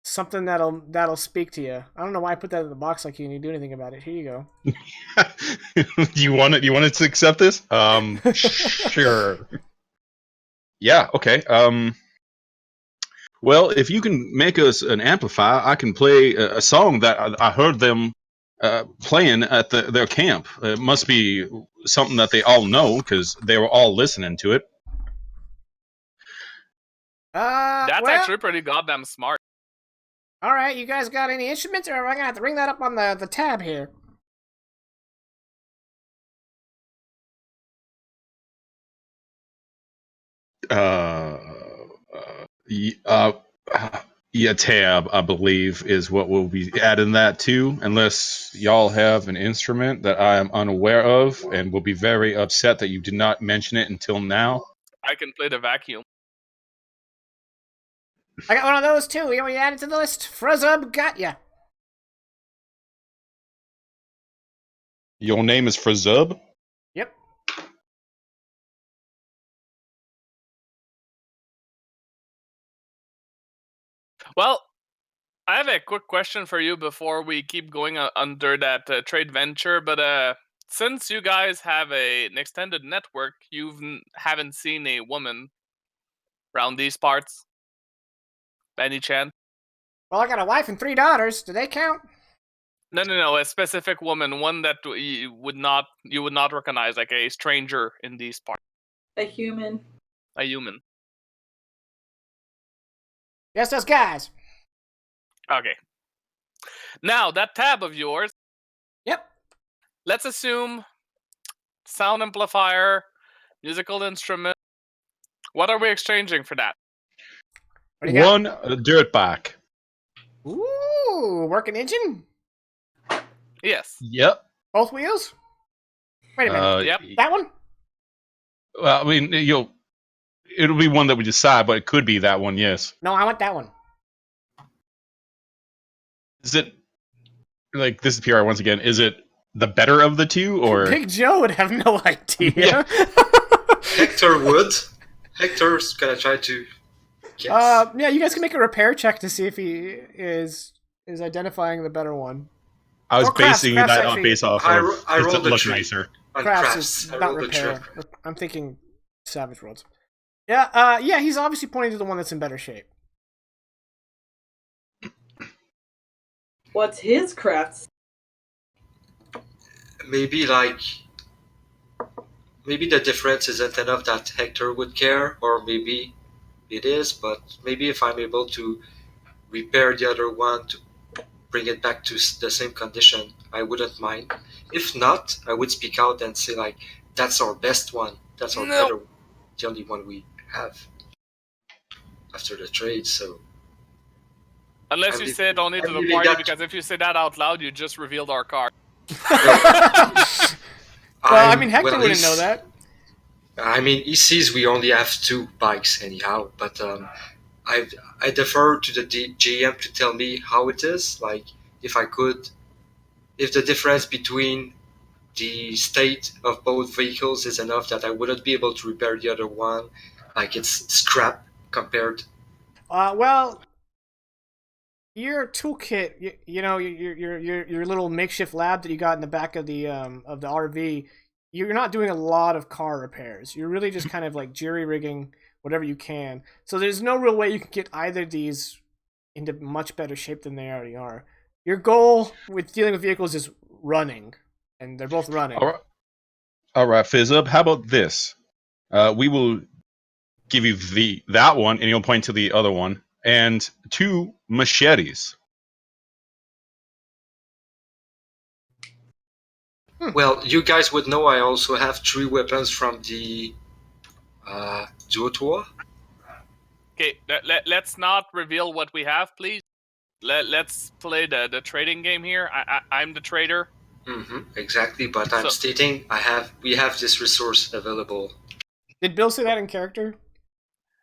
Something that'll speak to you. I don't know why I put that in the box like you didn't do anything about it. Here you go. You want it? You wanted to accept this? Sure. Yeah. Okay. Well, if you can make us an amplifier, I can play a song that I heard them playing at their camp. It must be something that they all know because they were all listening to it. That's actually pretty goddamn smart. All right, you guys got any instruments, or am I gonna have to ring that up on the tab here? Tab, I believe, is what we'll be adding that to, unless y'all have an instrument that I am unaware of, and will be very upset that you did not mention it until now. I can play the vacuum. I got one of those too. You want me to add it to the list? Fruzub, got ya. Your name is Fruzub? Yep. Well, I have a quick question for you before we keep going under that trade venture. But since you guys have an extended network, you haven't seen a woman around these parts, by any chance? Well, I got a wife and 3 daughters. Do they count? No. A specific woman, one that you would not recognize, like a stranger in these parts. A human. A human. Yes, those guys. Okay. Now, that tab of yours. Yep. Let's assume sound amplifier, musical instrument. What are we exchanging for that? One dirt bike. Ooh. Ooh, working engine? Yes. Yep. Both wheels? Wait a minute. Yep. That one? Well, I mean, it'll be one that we decide, but it could be that one. Yes. No, I want that one. Is it like this is PR once again? Is it the better of the two, or Big Joe would have no idea. Yeah. Hector would. Hector's gonna try to guess. Yeah, you guys can make a repair check to see if he is identifying the better one. I was Or crafts, basing crafts that actually- based off I of ro- I does rolled it the look tree. nicer? On Crafts crafts, is I not rolled the repair. trip. I'm thinking Savage Worlds. Yeah, yeah, he's obviously pointing to the one that's in better shape. What's his crafts? Maybe the difference isn't enough that Hector would care, or maybe it is, but maybe if I'm able to repair the other one to bring it back to the same condition, I wouldn't mind. If not, I would speak out and say like, that's our best one, that's our No. better one, the only one we have after the trade, so Unless I'm you leaving- say it only to I'm the leaving party, that- because if you say that out loud, you just revealed our card. Well, I mean, Hector well, wouldn't he's- know that. I mean, he sees we only have 2 bikes anyhow, but I defer to the GM to tell me how it is. Like, if the difference between the state of both vehicles is enough that I wouldn't be able to repair the other one, like it's scrap compared. Well, your toolkit, you know, your little makeshift lab that you got in the back of the RV, you're not doing a lot of car repairs. You're really just kind of like jerry rigging whatever you can. So there's no real way you can get either of these into much better shape than they already are. Your goal with dealing with vehicles is running, and they're both running. All right, Fizzub. How about this? We will give you that one, and you'll point to the other one, and 2 machetes. Well, you guys would know I also have 3 weapons from the Duotoa. Okay, let's not reveal what we have, please. Let's play the trading game here. I'm the trader. Exactly, but I'm So- stating we have this resource available. Did Bill say that in character?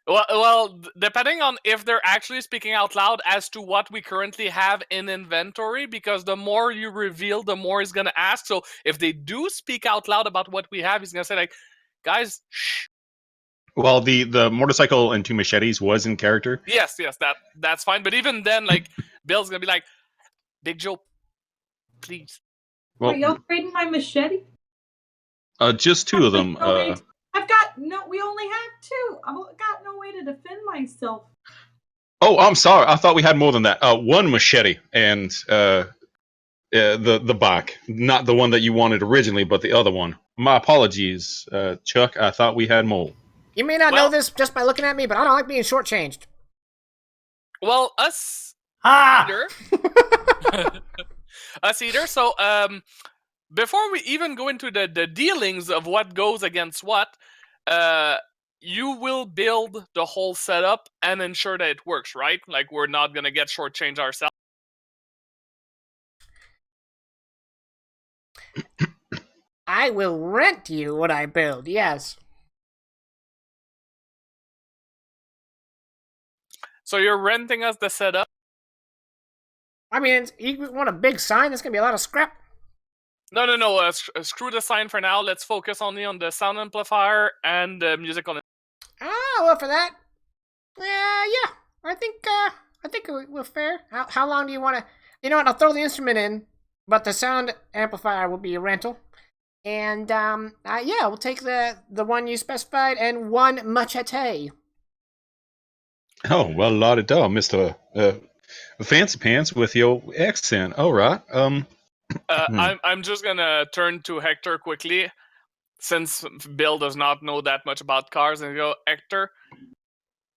Well, depending on if they're actually speaking out loud as to what we currently have in inventory, because the more you reveal, the more he's gonna ask. So if they do speak out loud about what we have, he's gonna say like, "Guys, shh." Well, the motorcycle and 2 machetes was in character. Yes, that's fine. But even then, like, Bill's gonna be like, "Big Joe, please." Well, Are y'all trading my machete? just 2 of them. We only have 2. I've got no way to defend myself. Oh, I'm sorry. I thought we had more than that. 1 machete and the bike, not the one that you wanted originally, but the other one. My apologies, Chuck. I thought we had more. You may not Well- know this just by looking at me, but I don't like being shortchanged. Well, us Ah! either. So, before we even go into the dealings of what goes against what, you will build the whole setup and ensure that it works, right? Like, we're not gonna get shortchanged ourselves. I will rent you what I build, yes. So you're renting us the setup. I mean, you want a big sign? There's gonna be a lot of scrap. No. Screw the sign for now. Let's focus only on the sound amplifier and the musical. Ah, well, for that, yeah. I think we're fair. How long do you want to? You know what? I'll throw the instrument in, but the sound amplifier will be a rental. And yeah, we'll take the one you specified and 1 machete. Oh, well, la-di-da, Mr. Fancy Pants with your accent. All right. I'm just gonna turn to Hector quickly, since Bill does not know that much about cars, and go, Hector,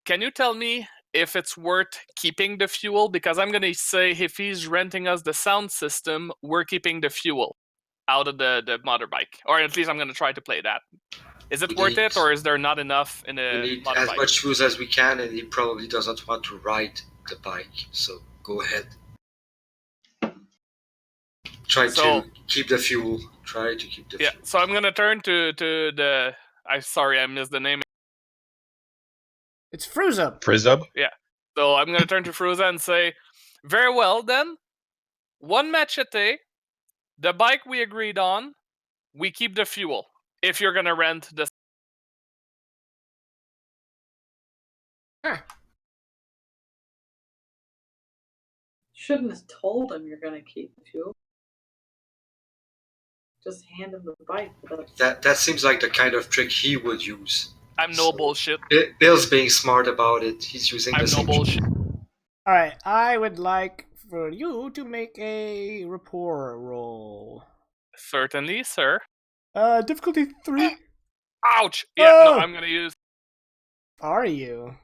can you tell me if it's worth keeping the fuel? Because I'm gonna say if he's renting us the sound system, we're keeping the fuel out of the motorbike, or at least I'm gonna try to play that. Is it We worth need- it, or is there not enough in We a need as motorbike? much fuel as we can, and he probably doesn't want to ride the bike. So go ahead. Try So- to keep the fuel. Try to keep the Yeah, fuel. so I'm gonna turn to the. Sorry, I missed the name. It's Fruza. Frizzub? So I'm gonna turn to Fruza and say, very well then. One machete, the bike we agreed on, we keep the fuel. If you're gonna rent the. Huh. Shouldn't have told him you're gonna keep the fuel. Just hand him the bike. That seems like the kind of trick he would use. I'm no So- bullshit. Bill's being smart about it. He's using I'm the no same bullshit. All right, I would like for you to make a rapport roll. Certainly, sir. Difficulty 3. Ouch! Yeah, no, Oh! I'm gonna use. Are you?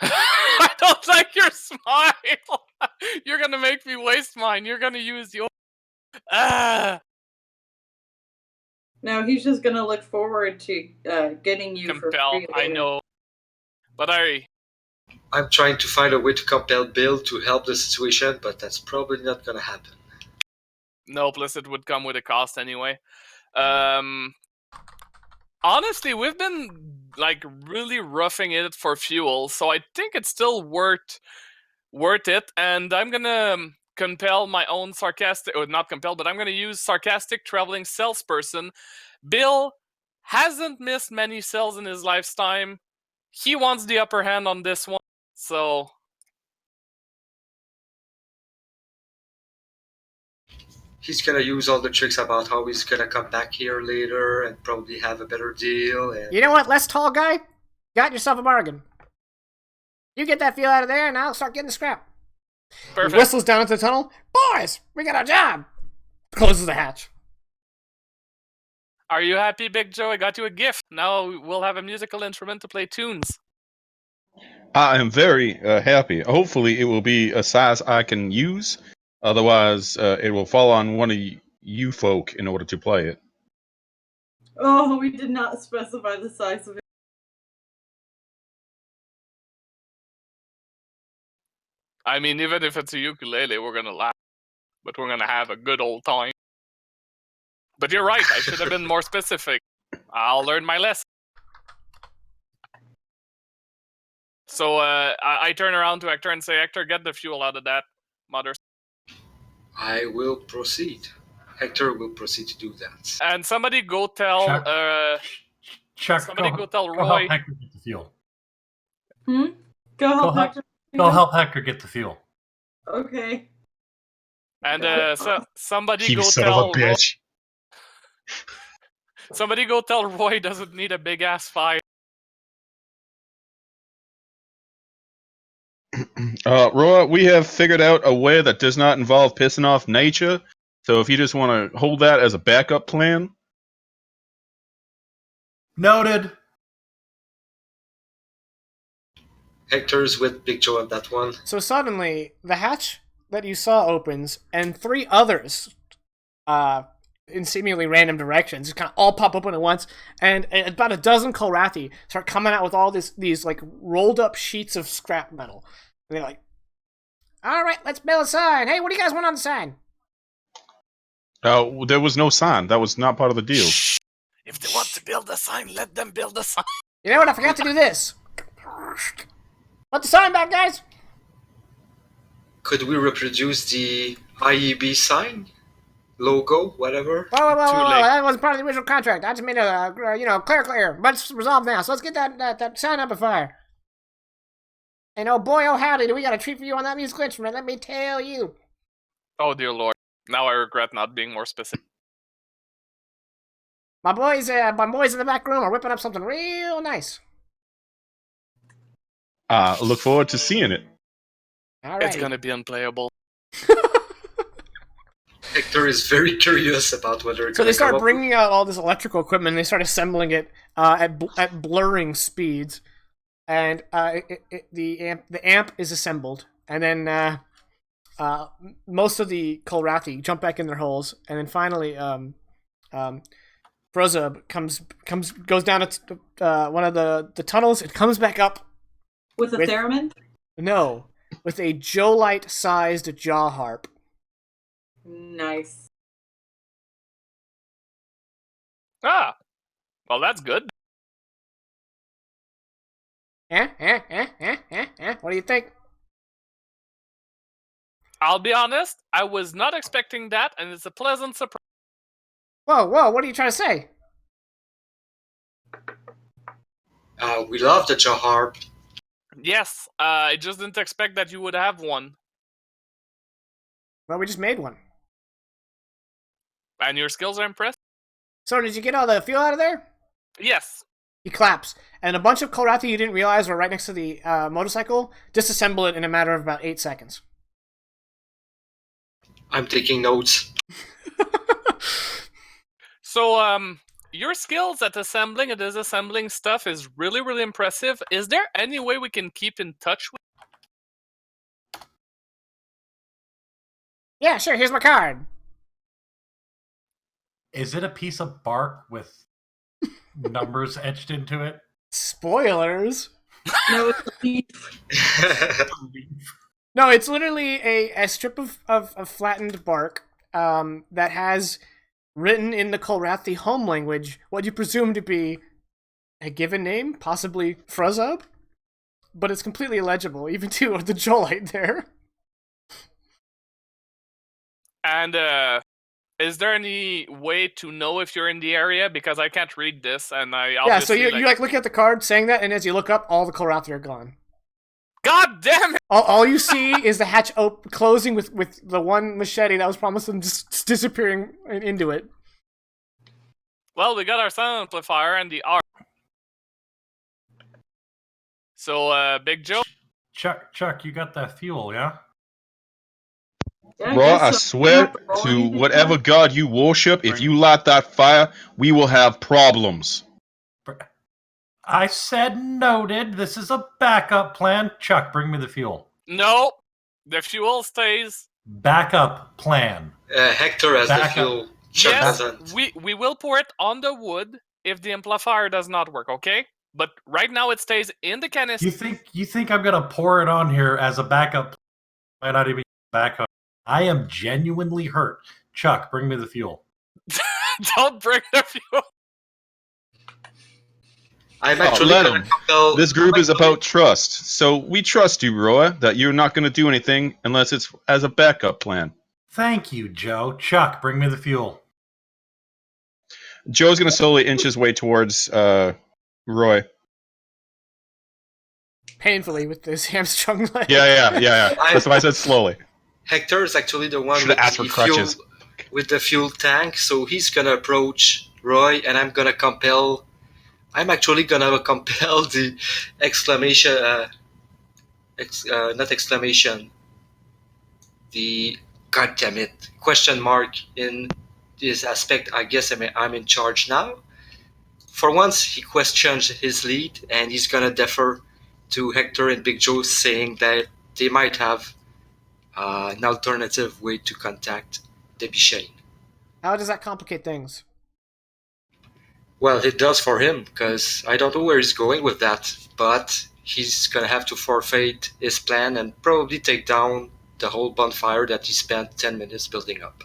I don't like your smile. You're gonna make me waste mine. You're gonna use your. Ah, No, he's just gonna look forward to getting you for compel. free. I later. know, but I'm trying to find a way to compel Bill to help the situation, but that's probably not gonna happen. no. Plus, it would come with a cost anyway. Honestly, we've been like really roughing it for fuel, so I think it's still worth it. And I'm gonna compel my own sarcastic, or not compel, but I'm gonna use sarcastic traveling salesperson. Bill hasn't missed many sales in his lifetime. He wants the upper hand on this one, so He's gonna use all the tricks about how he's gonna come back here later and probably have a better deal. And You know what, less tall guy? Got yourself a bargain. You get that fuel out of there, and I'll start getting the scrap. He perfect. whistles down into the tunnel. Boys, we got a job. Closes the hatch. Are you happy, Big Joe? I got you a gift. Now we'll have a musical instrument to play tunes. I am very happy. Hopefully, it will be a size I can use. Otherwise, it will fall on one of you folk in order to play it. Oh, we did not specify the size of it. I mean, even if it's a ukulele, we're gonna laugh, but we're gonna have a good old time. But you're right. I should have been more specific. I'll learn my lesson. So I turn around to Hector and say, Hector, get the fuel out of that mother. I will proceed. Hector will proceed to do that. And somebody go tell Chuck, somebody go tell Go Roy. help Hector get the fuel. Go help Hector. Go help Hector get the fuel. Okay. And somebody You go son tell of a bitch. somebody go tell Roy doesn't need a big ass fire. Roy, we have figured out a way that does not involve pissing off nature. So if you just want to hold that as a backup plan. Noted. Hector's with Big Joe on that one. So suddenly, the hatch that you saw opens, and 3 others, in seemingly random directions, just kind of all pop open at once, and about a dozen Kolrathi start coming out with all these like rolled up sheets of scrap metal. And they're like, "All right, let's build a sign. Hey, what do you guys want on the sign?" There was no sign. That was not part of the deal. Shh. If they want to build a sign, let them build a sign. You know what? I forgot to do this. Want the sign back, guys? Could we reproduce the IEB sign? Logo? Whatever? Whoa, Too late. that wasn't part of the original contract. I just made a, clear. But it's resolved now, so let's get that sign up and fire. And oh boy, oh howdy, do we got a treat for you on that musical instrument, let me tell you. Oh dear lord. Now I regret not being more specific. My boys in the back room are whipping up something real nice. Look forward to seeing it. All right. It's gonna be unplayable. Hector is very curious about whether it's So they gonna come start up bringing out all this electrical equipment, and they start assembling it at blurring speeds. And the amp is assembled, and then most of the Kolrathi jump back in their holes, and then finally Frozub goes down one of the tunnels and comes back up. With a theremin? No, with a Joe-Light sized jaw harp. Nice. Ah, well, that's good. What do you think? I'll be honest, I was not expecting that, and it's a pleasant surprise. Whoa, what are you trying to say? We love the Jahar. Yes, I just didn't expect that you would have one. Well, we just made one. And your skills are impressive? So, did you get all the fuel out of there? Yes. He claps, and a bunch of Kolrathi you didn't realize were right next to the motorcycle disassemble it in a matter of about 8 seconds. I'm taking notes. So, your skills at assembling and disassembling stuff is really, really impressive. Is there any way we can keep in touch with? Yeah, sure, here's my card. Is it a piece of bark with numbers etched into it? Spoilers. No, it's a leaf. No, it's literally a strip of flattened bark that has written in the Kolrathi home language what you presume to be a given name, possibly Fruzub, but it's completely illegible, even to the Jolite there. And is there any way to know if you're in the area? Because I can't read this, and I obviously... Yeah, so you look at the card saying that, and as you look up, all the Kolrathi are gone. God damn it! All you see is the hatch closing with the one machete that was promised and just disappearing into it. Well, we got our sound amplifier and the R. So, Big Joe? Chuck, you got that fuel, yeah? Yeah, Bro, I guess so. swear Roll to anything whatever else? god you worship, if you light that fire, we will have problems. I said noted. This is a backup plan. Chuck, bring me the fuel. No, the fuel stays. Backup plan. Hector has the Back up. fuel. Chuck Yes, doesn't. we will pour it on the wood if the amplifier does not work, okay? But right now it stays in the canister. You think I'm gonna pour it on here as a backup plan? Not even backup. I am genuinely hurt. Chuck, bring me the fuel. Don't bring the fuel. I'm Oh, actually let gonna him. compel. This group is about trust, so we trust you, Roa, that you're not going to do anything unless it's as a backup plan. Thank you, Joe. Chuck, bring me the fuel. Joe's going to slowly inch his way towards Roy. Painfully with this hamstrung leg. Yeah. That's why I said slowly. Hector is actually the one Should've asked for crutches. with the fuel tank, so he's gonna approach Roy, and I'm actually gonna compel the exclamation, not exclamation, the goddammit question mark in this aspect. I guess I'm in charge now. For once, he questions his lead, and he's gonna defer to Hector and Big Joe, saying that they might have an alternative way to contact Debbie Shane. How does that complicate things? Well, it does for him, because I don't know where he's going with that, but he's gonna have to forfeit his plan and probably take down the whole bonfire that he spent 10 minutes building up.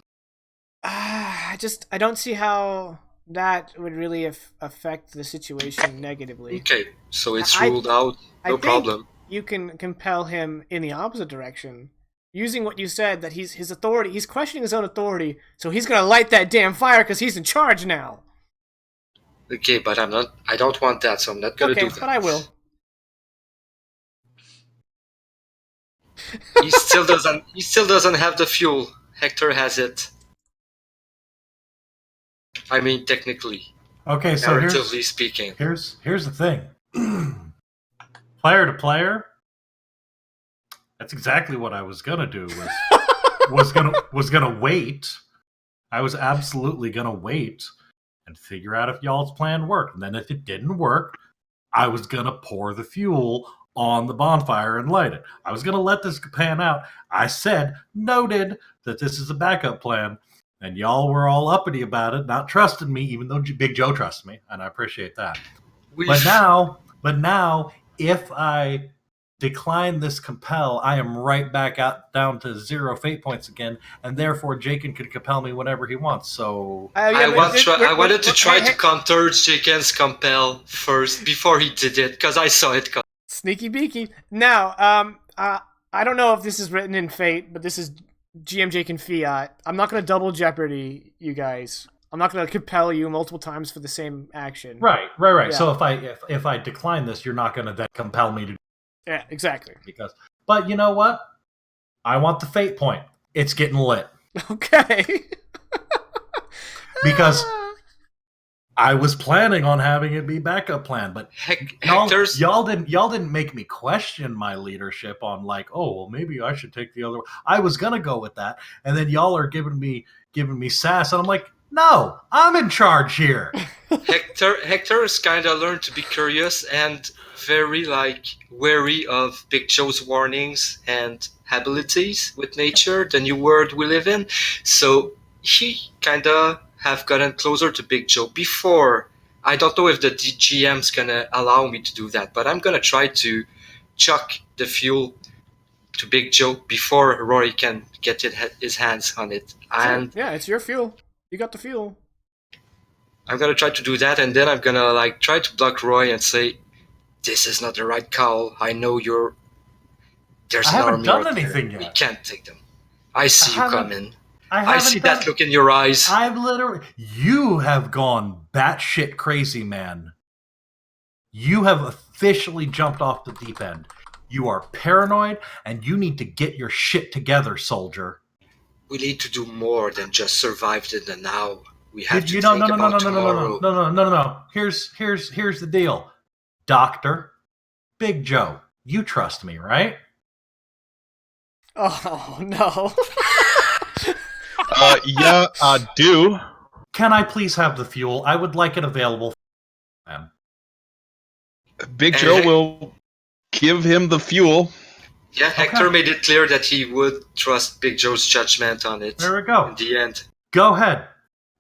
I don't see how that would really affect the situation negatively. Okay, so it's I- ruled out, I no think problem. You can compel him in the opposite direction. Using what you said, that his authority, he's questioning his own authority, so he's gonna light that damn fire because he's in charge now. Okay, but I don't want that, so I'm not gonna Okay, do that. but I will. He still doesn't have the fuel. Hector has it. I mean, technically, Okay, so narratively speaking. here's the thing. Player to player, that's exactly what I was gonna do. Was gonna wait. I was absolutely gonna wait and figure out if y'all's plan worked. And then if it didn't work, I was gonna pour the fuel on the bonfire and light it. I was gonna let this pan out. I said, noted, that this is a backup plan. And y'all were all uppity about it, not trusting me, even though Big Joe trusts me, and I appreciate that. But now, if I decline this compel, I am right back out down to 0 fate points again, and therefore Jaken can compel me whenever he wants. So I wanted to try to counter Jaken's compel first before he did it because I saw it come. Sneaky beaky. Now, I don't know if this is written in fate, but this is GM Jaken Fiat. I'm not going to double jeopardy you guys. I'm not going to compel you multiple times for the same action. Right. Yeah. So if I decline this, you're not going to then compel me to. Yeah, exactly. But you know what? I want the fate point. It's getting lit. Okay. Because I was planning on having it be backup plan, but y'all didn't make me question my leadership on like, oh well, maybe I should take the other. I was gonna go with that, and then y'all are giving me sass, and I'm like, no, I'm in charge here. Hector has kind of learned to be curious and very wary of Big Joe's warnings and abilities with nature, the new world we live in. So he kind of have gotten closer to Big Joe before. I don't know if the GM's gonna allow me to do that, but I'm gonna try to chuck the fuel to Big Joe before Rory can get his hands on it. And yeah, it's your fuel. You got the fuel. I'm gonna try to do that, and then I'm gonna try to block Roy and say, "This is not the right call. I know there's an army out there. I haven't done anything yet. We can't take them. I see you coming. I see that look in your eyes." You have gone batshit crazy, man. You have officially jumped off the deep end. You are paranoid, and you need to get your shit together, soldier. We need to do more than just survive in the now. We have to think about tomorrow. No. Here's the deal. Doctor, Big Joe, you trust me, right? Oh, no. Yeah, I do. Can I please have the fuel? I would like it available. Big Joe will give him the fuel. Yeah, Hector made it clear that he would trust Big Joe's judgment on it. There we go. In the end. Go ahead.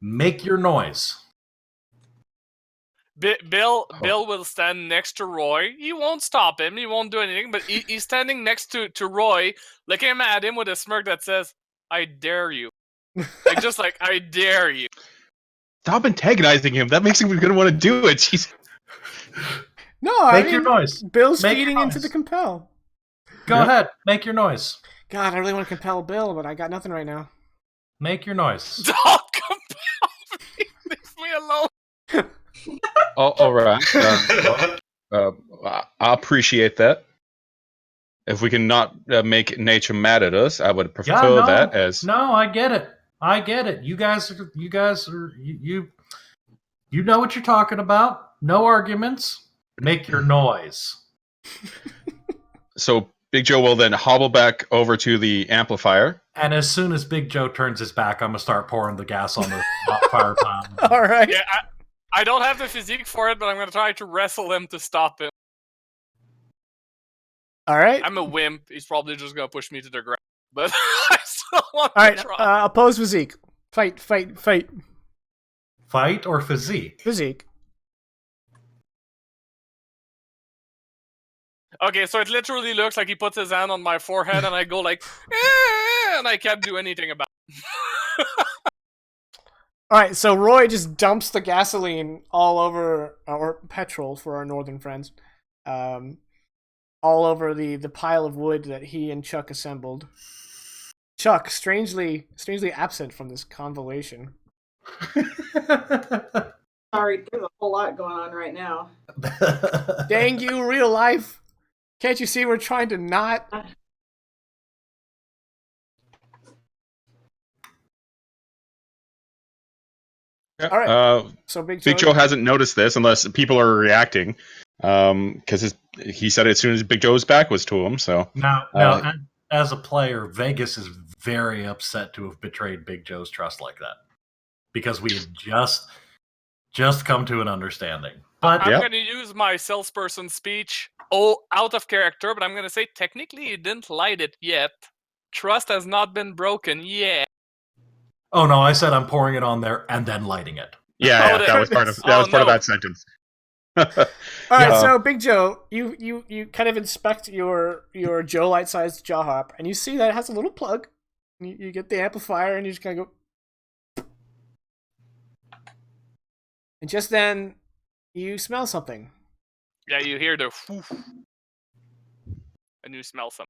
Make your noise. Bill will stand next to Roy. He won't stop him. He won't do anything. But he's standing next to Roy, looking at him with a smirk that says, "I dare you." I dare you. Stop antagonizing him. That makes him going to want to do it. Jeez. No, Make your noise. Bill's feeding into the compel. Go ahead. Make your noise. God, I really want to compel Bill, but I got nothing right now. Make your noise. Don't compel me. Leave me alone. All right. I appreciate that. If we can not make nature mad at us, I would prefer that as. No, I get it. You guys are you know what you're talking about. No arguments. Make your noise. So Big Joe will then hobble back over to the amplifier. And as soon as Big Joe turns his back, I'm gonna start pouring the gas on the fire pile. All right. Yeah, I don't have the physique for it, but I'm gonna try to wrestle him to stop him. All right. I'm a wimp. He's probably just gonna push me to the ground. But I still want to try. All right. Oppose physique. Fight. Fight or physique? Physique. Okay, so it literally looks like he puts his hand on my forehead and I go like, and I can't do anything about it. Alright, so Roy just dumps the gasoline all over, or petrol for our northern friends, all over the pile of wood that he and Chuck assembled. Chuck, strangely absent from this convolution. Sorry, there's a whole lot going on right now. Dang you, real life! Can't you see we're trying to not? All right. So Big Joe hasn't noticed this unless people are reacting, because he said it as soon as Big Joe's back was to him. So now, as a player, Vegas is very upset to have betrayed Big Joe's trust like that, because we had just come to an understanding. But I'm going to use my salesperson speech, out of character, but I'm going to say technically he didn't light it yet. Trust has not been broken yet. Oh no, I said I'm pouring it on there and then lighting it. Yeah, that was part of that sentence. All right, Yeah. so Big Joe, you kind of inspect your Joe light-sized jaw harp, and you see that it has a little plug. You get the amplifier, and you just kind of go. And just then, you smell something. Yeah, you hear the whoof, and you smell something.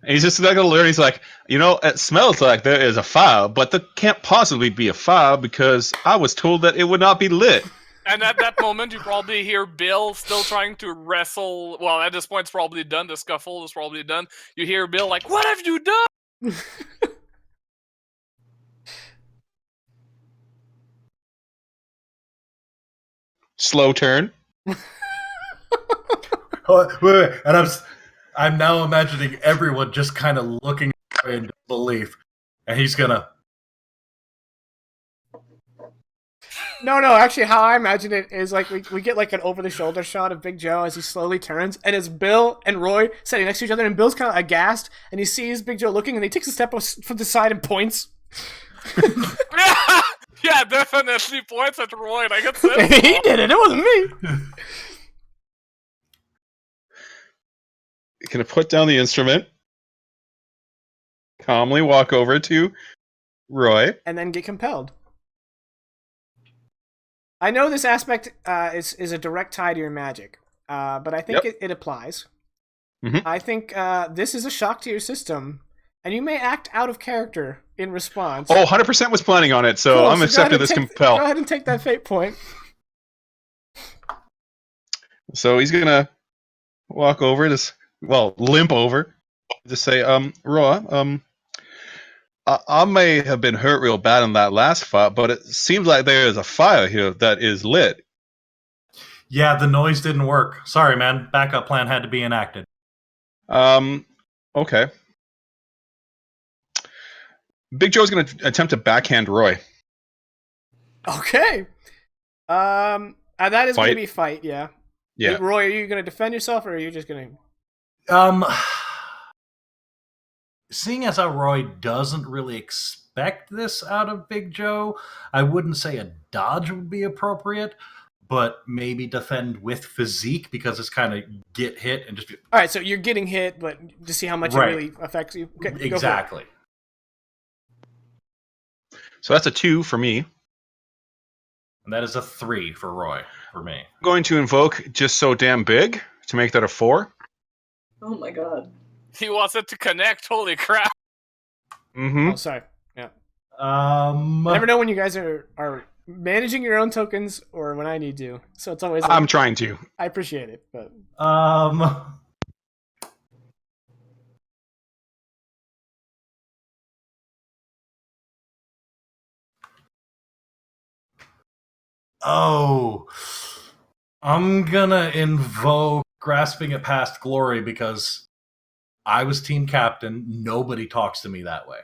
And he's just not gonna learn. He's like, it smells like there is a fire, but there can't possibly be a fire because I was told that it would not be lit. And at that moment, you probably hear Bill still trying to wrestle. Well, at this point, it's probably done. The scuffle is probably done. You hear Bill like, "What have you done?" Slow turn. Oh, wait. And I'm now imagining everyone just kind of looking in disbelief, and he's gonna. No, actually, how I imagine it is like we get like an over-the-shoulder shot of Big Joe as he slowly turns, and it's Bill and Roy sitting next to each other, and Bill's kind of aghast, and he sees Big Joe looking, and he takes a step from the side and points. Yeah, definitely points at Roy. And I get sense. He did it. It wasn't me. Gonna put down the instrument. Calmly walk over to Roy. And then get compelled. I know this aspect is a direct tie to your magic, but I think it applies. Mhm. I think this is a shock to your system, and you may act out of character in response. Oh, 100% was planning on it, so Cool, I'm go accepting ahead this and compel. Go ahead and take that fate point. So he's gonna walk over, limp over, just say, Roy, I may have been hurt real bad in that last fight, but it seems like there is a fire here that is lit. Yeah, the noise didn't work. Sorry, man. Backup plan had to be enacted. Okay. Big Joe's gonna attempt to backhand Roy. Okay. That is going to Fight? be fight, yeah. Yeah. Roy, are you going to defend yourself, or are you just going Um, seeing as how Roy doesn't really expect this out of Big Joe, I wouldn't say a dodge would be appropriate, but maybe defend with physique because it's kind of get hit and just be... All right, so you're getting hit, but to see how much Right. it really affects you. Okay, go for it. Exactly. So that's a 2 for me. And that is a 3 for Roy, for me. I'm going to invoke Just So Damn Big to make that a 4. Oh my god. He wants it to connect. Holy crap! Mm-hmm. Oh, sorry. Yeah. Um, I never know when you guys are managing your own tokens or when I need to. So it's always. I'm trying to. I appreciate it, but Oh, I'm gonna invoke Grasping at Past Glory because I was team captain. Nobody talks to me that way.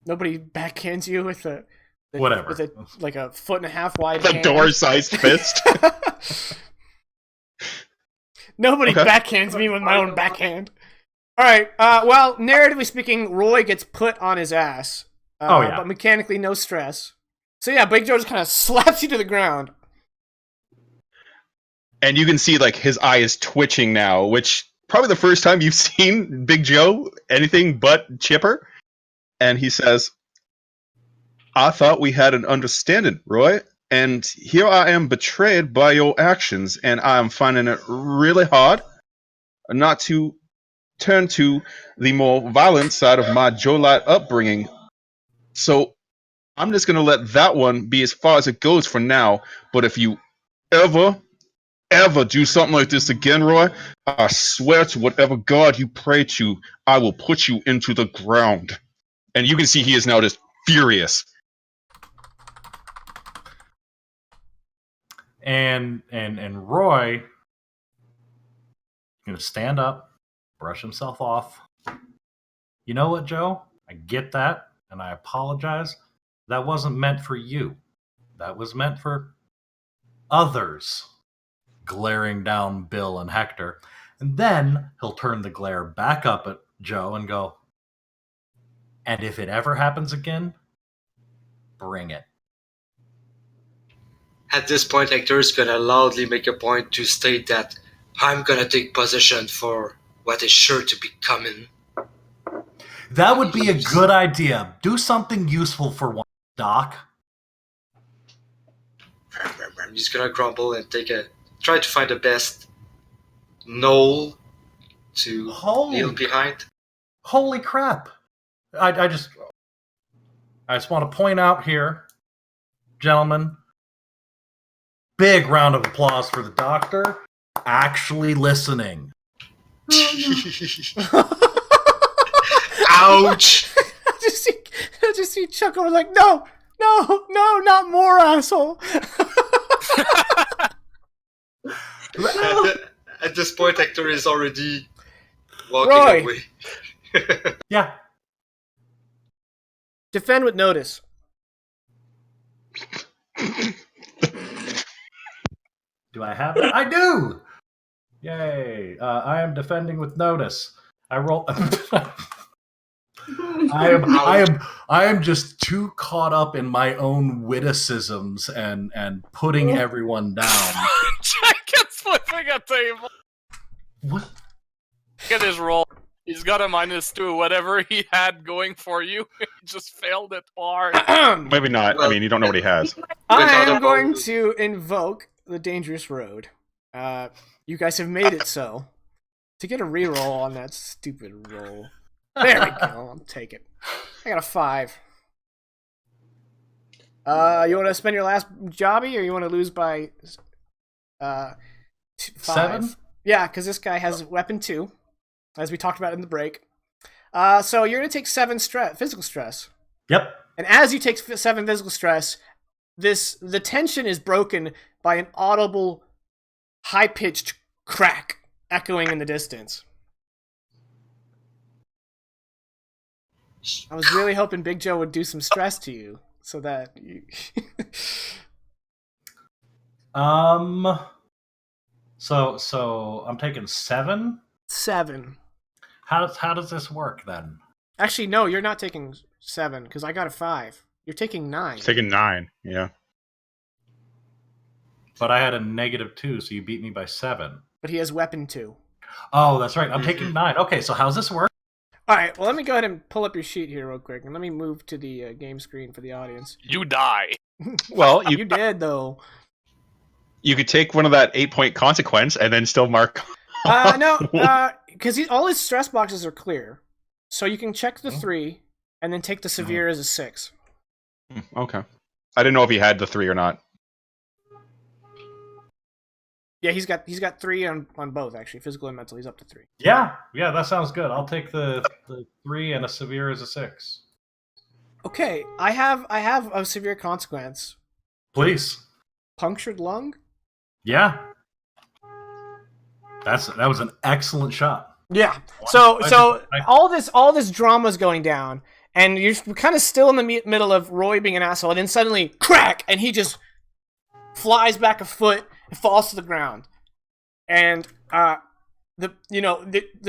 nobody backhands you with Whatever. with like a 1.5 wide The hand. door-sized fist. Nobody Okay. backhands me with my own backhand. All right. Well, narratively speaking, Roy gets put on his ass. Oh, yeah. But mechanically, no stress. So yeah, Big Joe just kind of slaps you to the ground. And you can see like his eye is twitching now, which probably the first time you've seen Big Joe anything but chipper. And he says, I thought we had an understanding, Roy, and here I am betrayed by your actions, and I am finding it really hard not to turn to the more violent side of my Jolite upbringing. So I'm just going to let that one be as far as it goes for now, but if you ever do something like this again, Roy, I swear to whatever god you pray to, I will put you into the ground. And you can see he is now just furious. And Roy gonna stand up, brush himself off. You know what, Joe? I get that, and I apologize. That wasn't meant for you. That was meant for others. Glaring down Bill and Hector. And then he'll turn the glare back up at Joe and go, and if it ever happens again, bring it. At this point, Hector is gonna loudly make a point to state that I'm gonna take possession for what is sure to be coming. That would be a good idea. Do something useful for one, Doc. I'm just gonna grumble and try to find the best knoll to kneel behind. Holy crap! I just want to point out here, gentlemen, big round of applause for the doctor actually listening. Ouch! I just see Chuck over like, no, not more, asshole. At this point, Hector is already walking Roy. away. Yeah. Defend with notice. Do I have that? I do! Yay. I am defending with notice. I roll... I am just too caught up in my own witticisms and putting everyone down. Jack gets flipping a table. What? Look at his roll. He's got a -2. Whatever he had going for you, he just failed it hard. Maybe not. I mean, you don't know what he has. I Without am a going bonus. to invoke the dangerous road. You guys have made it so. To get a reroll on that stupid roll. There we go. I'll take it. I got a 5. You want to spend your last jobby, or you want to lose by 5? 7? Yeah, because this guy has weapon 2, as we talked about in the break. So you're going to take 7 physical stress. Yep. And as you take 7 physical stress, the tension is broken by an audible, high-pitched crack echoing in the distance. I was really hoping Big Joe would do some stress to you, so that you... So I'm taking 7? 7. How does this work then? Actually, no, you're not taking 7, because I got a 5. You're taking 9. Taking 9. Yeah. But I had a -2, so you beat me by 7. But he has weapon 2. Oh, that's right. I'm taking 9. Okay, so how's this work? Alright, well, let me go ahead and pull up your sheet here real quick, and let me move to the game screen for the audience. You die. Well, You did, though. you could take one of that 8-point consequence and then still mark. No, because all his stress boxes are clear. So you can check the 3, and then take the severe as a 6. Okay. I didn't know if he had the 3 or not. Yeah, he's got 3 on both, actually. Physical and mental, he's up to 3. Yeah, that sounds good. I'll take the 3 and a severe as a 6. Okay, I have a severe consequence. Please. Punctured lung? Yeah. That was an excellent shot. Yeah. So all this drama's going down, and you're kind of still in the middle of Roy being an asshole, and then suddenly crack, and he just flies back a foot and falls to the ground. And the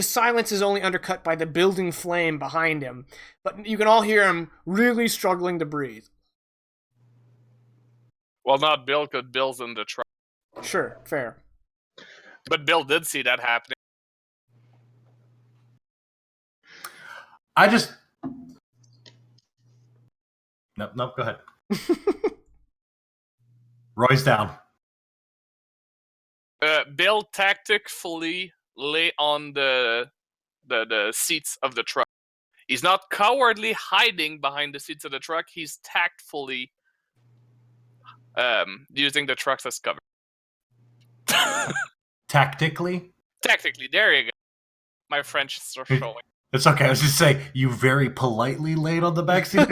silence is only undercut by the building flame behind him, but you can all hear him really struggling to breathe. Well, not Bill, because Bill's in the truck. Sure, fair. But Bill did see that happening. I just... Nope, go ahead. Roy's down. Bill tactfully lay on the seats of the truck. He's not cowardly hiding behind the seats of the truck. He's tactfully using the trucks as cover. Tactically? Tactically, there you go. My French is showing. It's okay. I was just saying, you very politely laid on the backseat.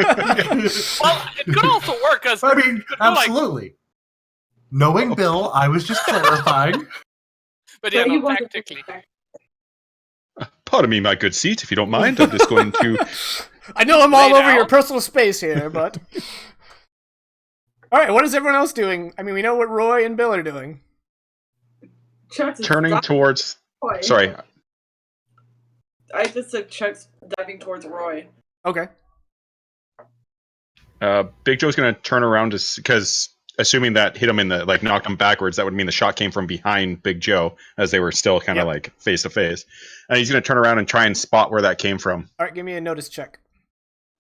Well, it could also work as... I mean, absolutely. Knowing Bill, I was just clarifying. But yeah, So he no, wasn't- tactically. Pardon me, my good seat, if you don't mind. I'm just going to... I know I'm all Lay over your down. personal space here, but... Alright, what is everyone else doing? I mean, we know what Roy and Bill are doing. Chuck's is Turning diving towards... Roy. Sorry. I just said Chuck's diving towards Roy. Okay. Big Joe's going to turn around because assuming that hit him in the like knocked him backwards, that would mean the shot came from behind Big Joe as they were still kind of Yep. like face to face. And he's going to turn around and try and spot where that came from. All right, give me a notice check.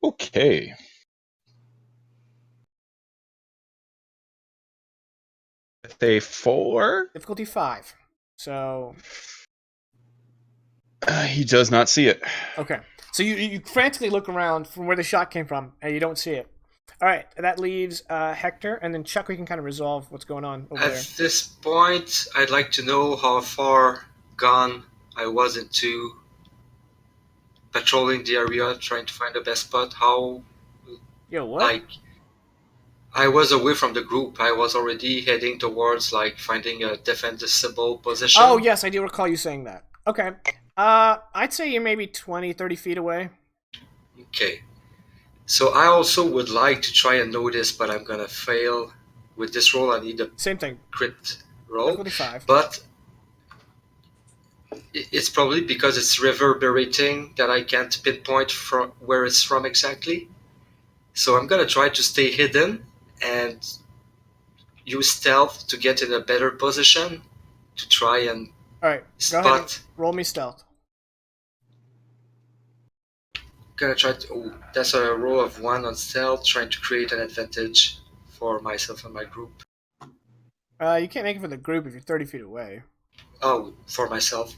Okay. With a 4, Difficulty 5. So he does not see it. okay. So you frantically look around from where the shot came from, and you don't see it. All right, that leaves Hector, and then Chuck. We can kind of resolve what's going on over there. At this point, I'd like to know how far gone I was into patrolling the area, trying to find the best spot. How, Yo, what? like, I was away from the group. I was already heading towards, like, finding a defensible position. Oh, yes, I do recall you saying that. Okay. I'd say you're maybe 20, 30 feet away. Okay. So I also would like to try and know this, but I'm gonna fail. With this roll, I need a Same thing. crit roll. Difficulty 5. But it's probably because it's reverberating that I can't pinpoint from where it's from exactly. So I'm gonna try to stay hidden and use stealth to get in a better position to try and All right, go ahead and spot. roll me stealth. Gonna try to. Oh, that's a roll of 1 on stealth, trying to create an advantage for myself and my group. You can't make it for the group if you're 30 feet away. Oh, for myself.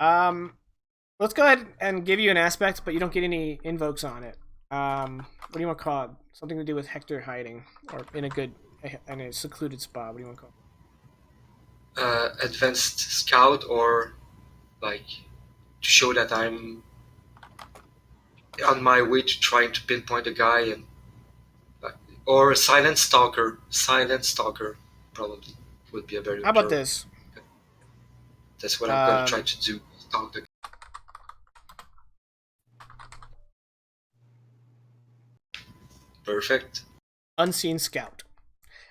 Let's go ahead and give you an aspect, but you don't get any invokes on it. What do you want to call it? Something to do with Hector hiding, or in a secluded spot. What do you want to call it? Advanced scout, or like to show that I'm on my way to trying to pinpoint a guy, and or a silent stalker. Silent stalker probably would be a better. How about term. this? That's what I'm gonna try to do. Stalk the. Perfect. Unseen scout.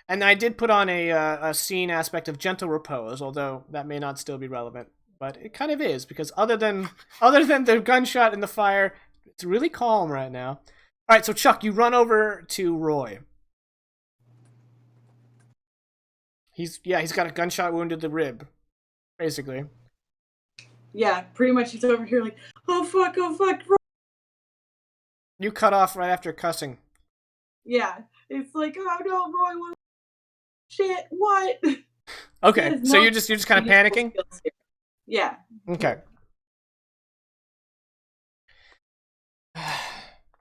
And I did put on a scene aspect of gentle repose, although that may not still be relevant, but it kind of is because other than the gunshot and the fire, it's really calm right now. All right, so Chuck, you run over to Roy. He's got a gunshot wound to the rib, basically. Yeah, pretty much he's over here like, oh fuck, You cut off right after cussing. yeah. It's like, oh no, Roy, what? Shit, what? Okay, There's so no you're just kind of panicking. skills here. Yeah. Okay.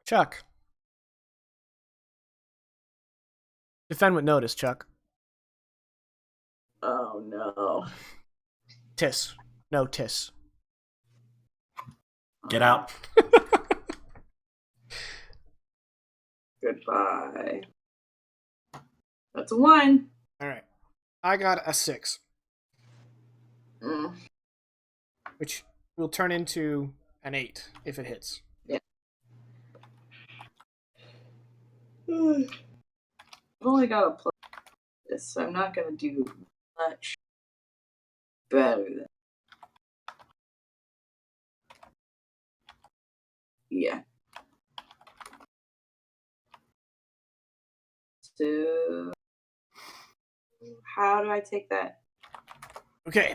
Chuck. Defend with notice, Chuck. Oh no. Tis. No tis. Get out. Goodbye. That's a 1. All right. I got a 6, Mm. which will turn into an 8 if it hits. Yeah. I've only got a plus this, so I'm not gonna do much better than. Yeah. So, how do I take that? Okay.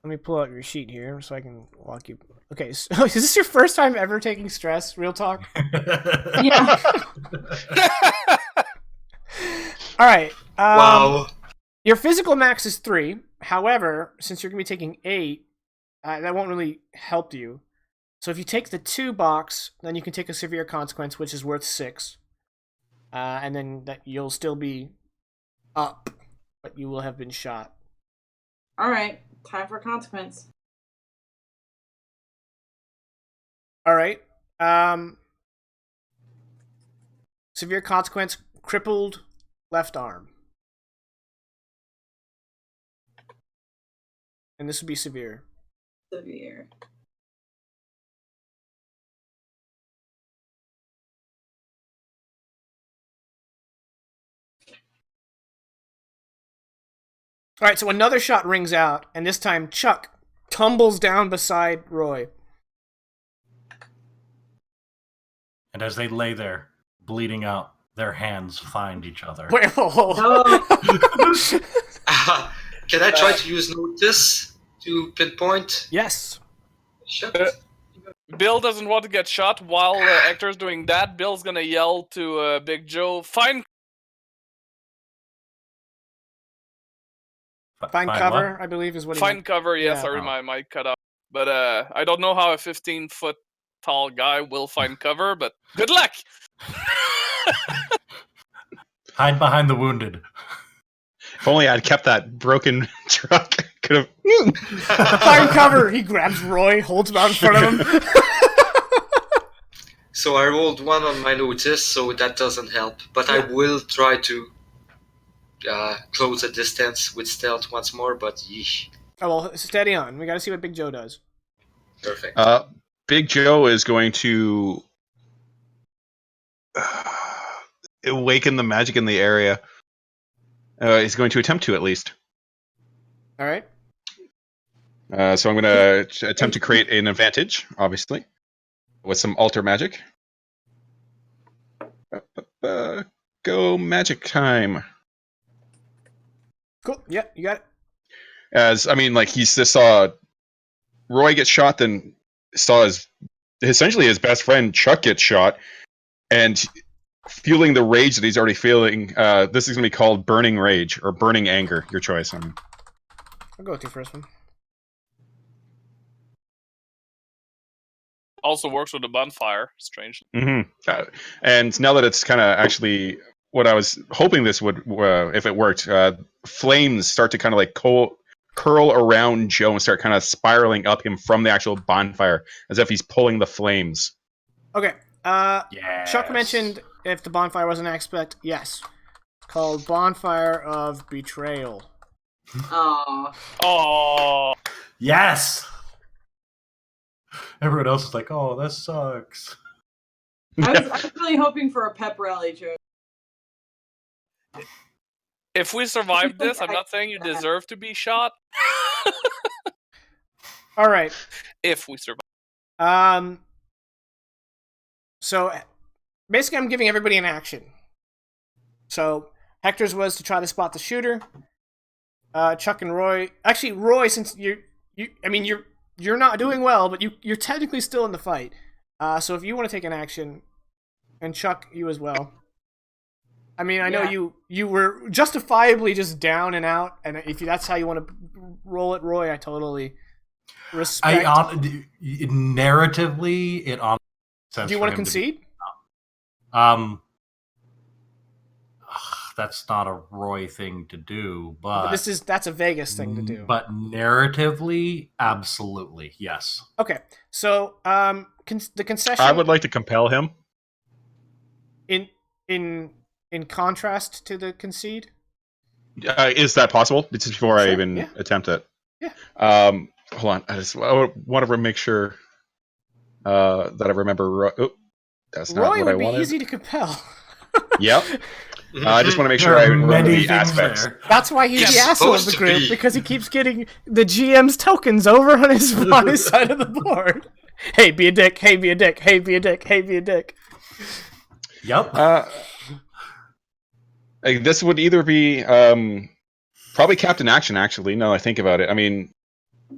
Let me pull out your sheet here so I can walk you. Okay. So, is this your first time ever taking stress? Real talk. Yeah. All right. Wow. Your physical max is 3. However, since you're gonna be taking 8, that won't really help you. So if you take the 2 box, then you can take a severe consequence, which is worth 6. And then that you'll still be up, but you will have been shot. All right. Time for consequence. All right. Severe consequence: crippled left arm, and this would be severe. Severe. All right. So another shot rings out, and this time Chuck tumbles down beside Roy. And as they lay there, bleeding out, their hands find each other. Wait, whoa. Can I try to use notice to pinpoint? Yes. Shit. Bill doesn't want to get shot. While Hector's doing that, Bill's gonna yell to Big Joe, Find cover, what? I believe is what he find meant. cover. Yeah, Yeah. sorry, my mic cut off. But I don't know how a 15-foot tall guy will find cover, but good luck! Hide behind the wounded. If only I'd kept that broken truck, could have. Find cover! He grabs Roy, holds him out in front of him. So I rolled 1 on my notice, so that doesn't help. But I will try to close the distance with stealth once more, but yeesh. Oh, well, steady on. We gotta see what Big Joe does. Perfect. Big Joe is going to awaken the magic in the area. He's going to attempt to, at least. All right. So I'm going to attempt to create an advantage, obviously, with some alter magic. Go magic time. Cool. Yeah, you got it. He just saw Roy get shot, then saw essentially his best friend Chuck get shot, and feeling the rage that he's already feeling. This is going to be called Burning Rage or Burning Anger. Your choice. I'll go with your first one. Also works with a bonfire, strange. Mm-hmm. And now that it's kind of actually what I was hoping this would, if it worked, flames start to kind of like curl around Joe and start kind of spiraling up him from the actual bonfire, as if he's pulling the flames. Okay. Yes. Chuck mentioned if the bonfire was an aspect. Yes. Called Bonfire of Betrayal. Aww. Oh, Yes! Everyone else is like, oh, that sucks. I was really hoping for a pep rally joke. if we survive this, I'm not saying you deserve to be shot. All right. If we survive. So basically, I'm giving everybody an action. So Hector's was to try to spot the shooter. Chuck and Roy. Actually, Roy, since you're not doing well, but you're technically still in the fight. So if you want to take an action, and Chuck, you as well. I mean, I know you were justifiably just down and out, and if that's how you want to roll it, Roy, I totally respect. Narratively, it on. Do you want to concede? That's not a Roy thing to do, but that's a Vegas thing to do. But narratively, absolutely, yes. Okay, so the concession. I would like to compel him. In contrast to the concede. Is that possible? It's just before I even attempt it. Yeah. Hold on. I want to make sure that I remember. That's not Roy what I would be wanted. easy to compel. Yep. I just want to make sure I remember the aspects. There. That's why he's the asshole of the group, because he keeps getting the GM's tokens over on his side of the board. Hey, be a dick. Hey, be a dick. Hey, be a dick. Hey, be a dick. Yep. This would either be probably Captain Action. Actually, now I think about it. I mean,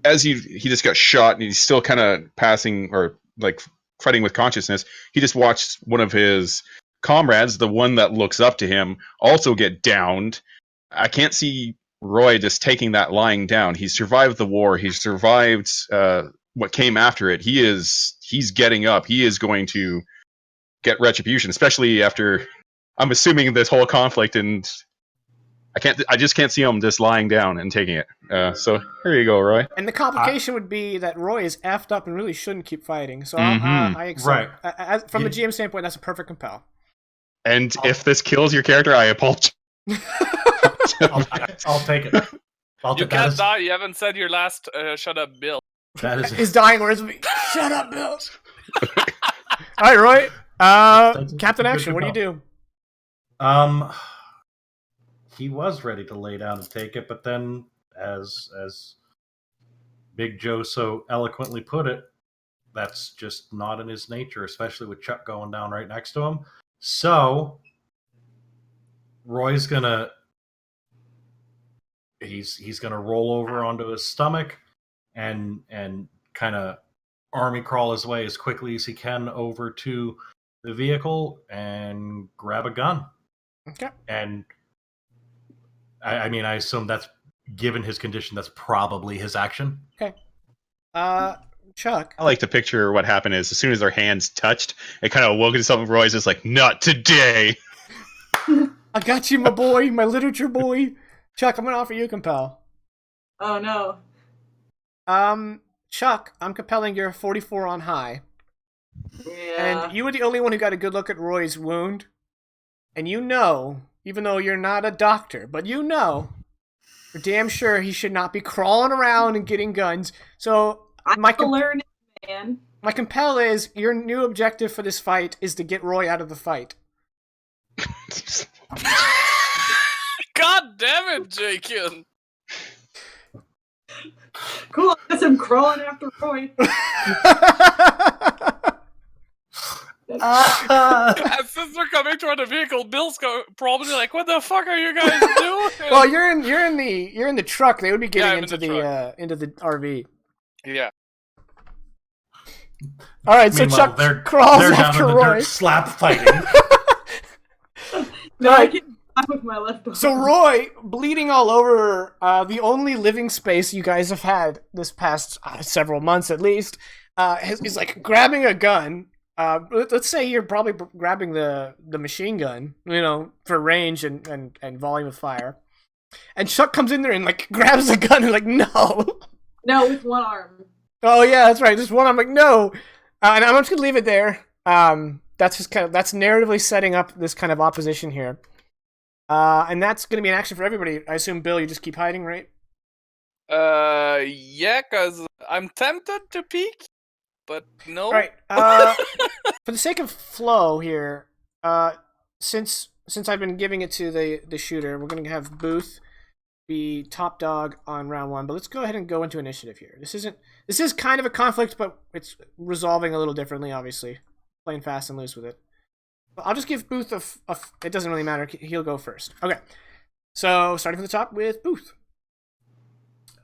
as he just got shot and he's still kind of passing or like fighting with consciousness. He just watched one of his comrades, the one that looks up to him, also get downed. I can't see Roy just taking that lying down. He survived the war. He survived what came after it. He's getting up. He is going to get retribution, especially after, I'm assuming, this whole conflict, and I just can't see him just lying down and taking it. So here you go, Roy. And the complication would be that Roy is effed up and really shouldn't keep fighting. So I accept. Right. From a GM standpoint, that's a perfect compel. And if this kills your character, I apologize. I'll take it. You can't die. You haven't said your last shut up, Bill. That is His dying words would be, shut up, Bill. All right, Roy. Captain Action, what do you do? He was ready to lay down and take it, but then, as Big Joe so eloquently put it, that's just not in his nature, especially with Chuck going down right next to him. So Roy's gonna he's gonna roll over onto his stomach and kind of army crawl his way as quickly as he can over to the vehicle and grab a gun. Okay. And I mean, I assume that's, given his condition, that's probably his action. Okay. Chuck. I like to picture what happened is as soon as their hands touched, it kind of woke into something. Roy's just like, not today. I got you, my boy, my literature boy. Chuck, I'm gonna offer you a compel. Oh no. Chuck, I'm compelling your 44 on high. Yeah. And you were the only one who got a good look at Roy's wound. And you know, even though you're not a doctor, but you know, you're damn sure he should not be crawling around and getting guns. So I'm learning, man. My compel is your new objective for this fight is to get Roy out of the fight. God damn it, Jakin! Cool, I guess I'm crawling after Roy. As since they're coming toward the vehicle, Bill's probably like, "What the fuck are you guys doing?" Well, you're in the truck. They would be getting I'm into in the RV. Yeah. All right, so Meanwhile, Chuck crawls they're down after in the Roy. dirt, slap fighting. No, I can't stop with my left arm. So Roy, bleeding all over, the only living space you guys have had this past several months at least, is like grabbing a gun. Let's say you're probably grabbing the machine gun, for range and volume of fire. And Chuck comes in there and like grabs the gun and like, no. No, with one arm. Oh yeah, that's right. Just one. I'm like, no. And I'm just gonna leave it there. That's just that's narratively setting up this kind of opposition here. And that's gonna be an action for everybody. I assume, Bill, you just keep hiding, right? Yeah, cause I'm tempted to peek, but no. All right. For the sake of flow here, since I've been giving it to the shooter, we're gonna have Booth be top dog on round 1. But let's go ahead and go into initiative here. This is kind of a conflict, but it's resolving a little differently. Obviously, playing fast and loose with it. But I'll just give Booth it doesn't really matter. He'll go first. Okay. So starting from the top with Booth.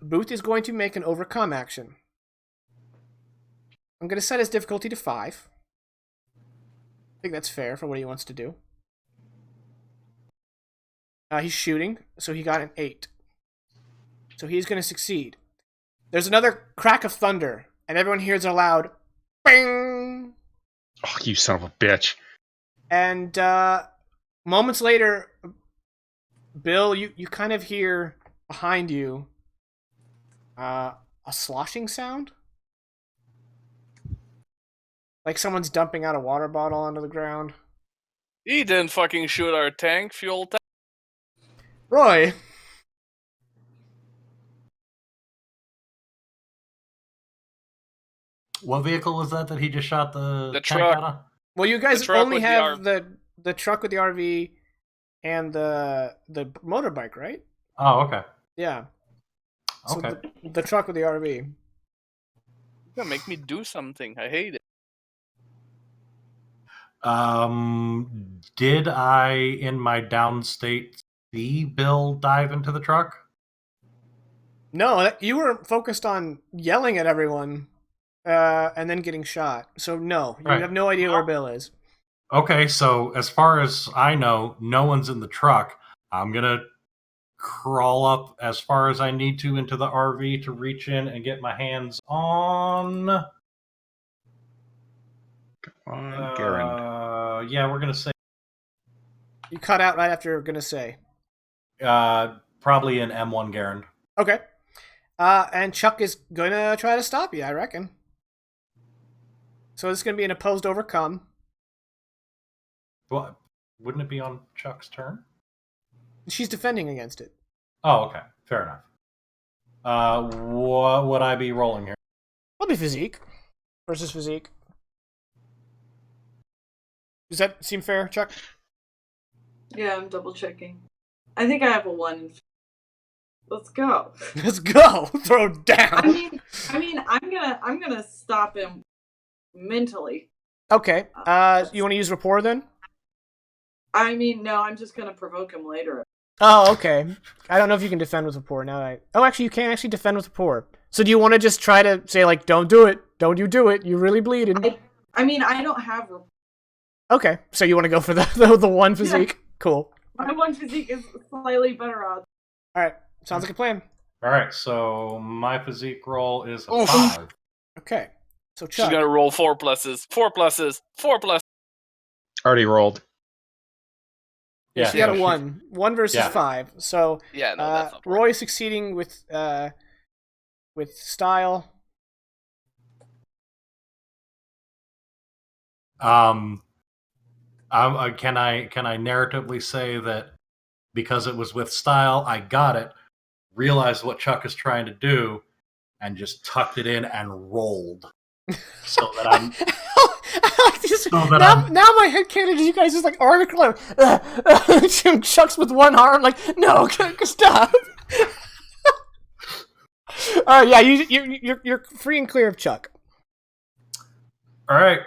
Booth is going to make an overcome action. I'm going to set his difficulty to 5. I think that's fair for what he wants to do. He's shooting, so he got an 8. So he's going to succeed. There's another crack of thunder, and everyone hears a loud bang! Oh, you son of a bitch. And moments later, Bill, you kind of hear behind you a sloshing sound. Like someone's dumping out a water bottle onto the ground. He didn't fucking shoot our fuel tank. Roy. What vehicle was that he just shot the tank truck. out of? Well, you guys truck only with have the truck with the RV and the motorbike, right? Oh, okay. Yeah. So Okay. the truck with the RV. You're gonna make me do something. I hate it. Did I, in my downstate, see Bill dive into the truck? No, you were focused on yelling at everyone and then getting shot. So no, you Right. have no idea where Bill is. Okay, so as far as I know, no one's in the truck. I'm gonna crawl up as far as I need to into the RV to reach in and get my hands on. Garand. Yeah, we're gonna say You cut out right after gonna say. probably an M1 Garand. Okay. And Chuck is gonna try to stop you, I reckon. So this is gonna be an opposed overcome. Well, wouldn't it be on Chuck's turn? She's defending against it. Oh, okay, fair enough. What would I be rolling here? Probably physique versus physique. Does that seem fair, Chuck? Yeah, I'm double checking. I think I have a 1. Let's go. Let's go. Throw down. I mean, I'm gonna stop him mentally. Okay. You want to use rapport then? I mean, no, I'm just gonna provoke him later. Oh, okay. I don't know if you can defend with rapport now. Oh, actually, you can't actually defend with rapport. So do you want to just try to say like, "Don't do it, don't you do it? You're really bleeding." I mean, I don't have. Okay, so you want to go for the the one physique? Yeah. Cool. My one physique is slightly better odds. All right, sounds like a plan. All right, so my physique roll is a 5. Okay, so Chuck. She's gonna roll 4 pluses, 4 pluses, 4 pluses. Already rolled. Yeah, she got a 1. 1 versus 5. So yeah, no, that's not Roy succeeding with style. Can I narratively say that because it was with style, I got it, realized what Chuck is trying to do, and just tucked it in and rolled, so that I'm. Now my headcanon is you guys just like arm Chuck's with one arm, like no, stop. Yeah, you're free and clear of Chuck. All right,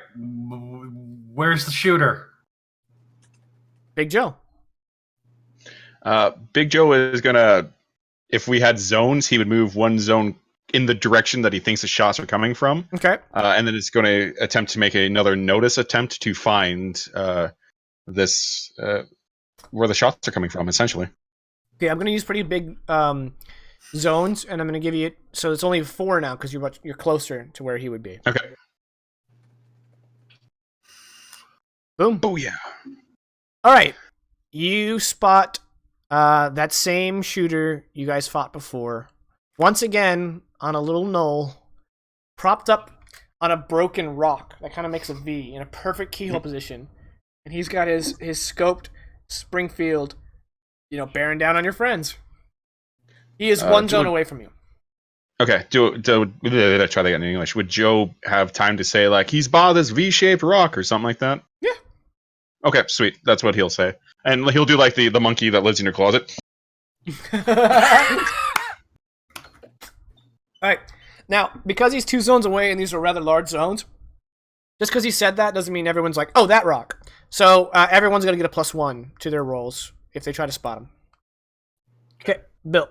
where's the shooter? Big Joe. Big Joe is gonna. If we had zones, he would move one zone in the direction that he thinks the shots are coming from. Okay. And then it's going to attempt to make another notice attempt to find this where the shots are coming from, essentially. Okay, I'm going to use pretty big zones, and I'm going to give you so it's only 4 now because you're closer to where he would be. Okay. Boom. Booyah. All right, you spot that same shooter you guys fought before. Once again, on a little knoll, propped up on a broken rock that kind of makes a V in a perfect keyhole position. And he's got his scoped Springfield, bearing down on your friends. He is one zone away from you. Okay, try that again in English. Would Joe have time to say, like, he's by this V-shaped rock or something like that? Yeah. Okay, sweet. That's what he'll say. And he'll do like the monkey that lives in your closet. Alright, now, because he's 2 zones away and these are rather large zones, just because he said that doesn't mean everyone's like, oh, that rock. So everyone's going to get a +1 to their rolls if they try to spot him. Okay, Bill.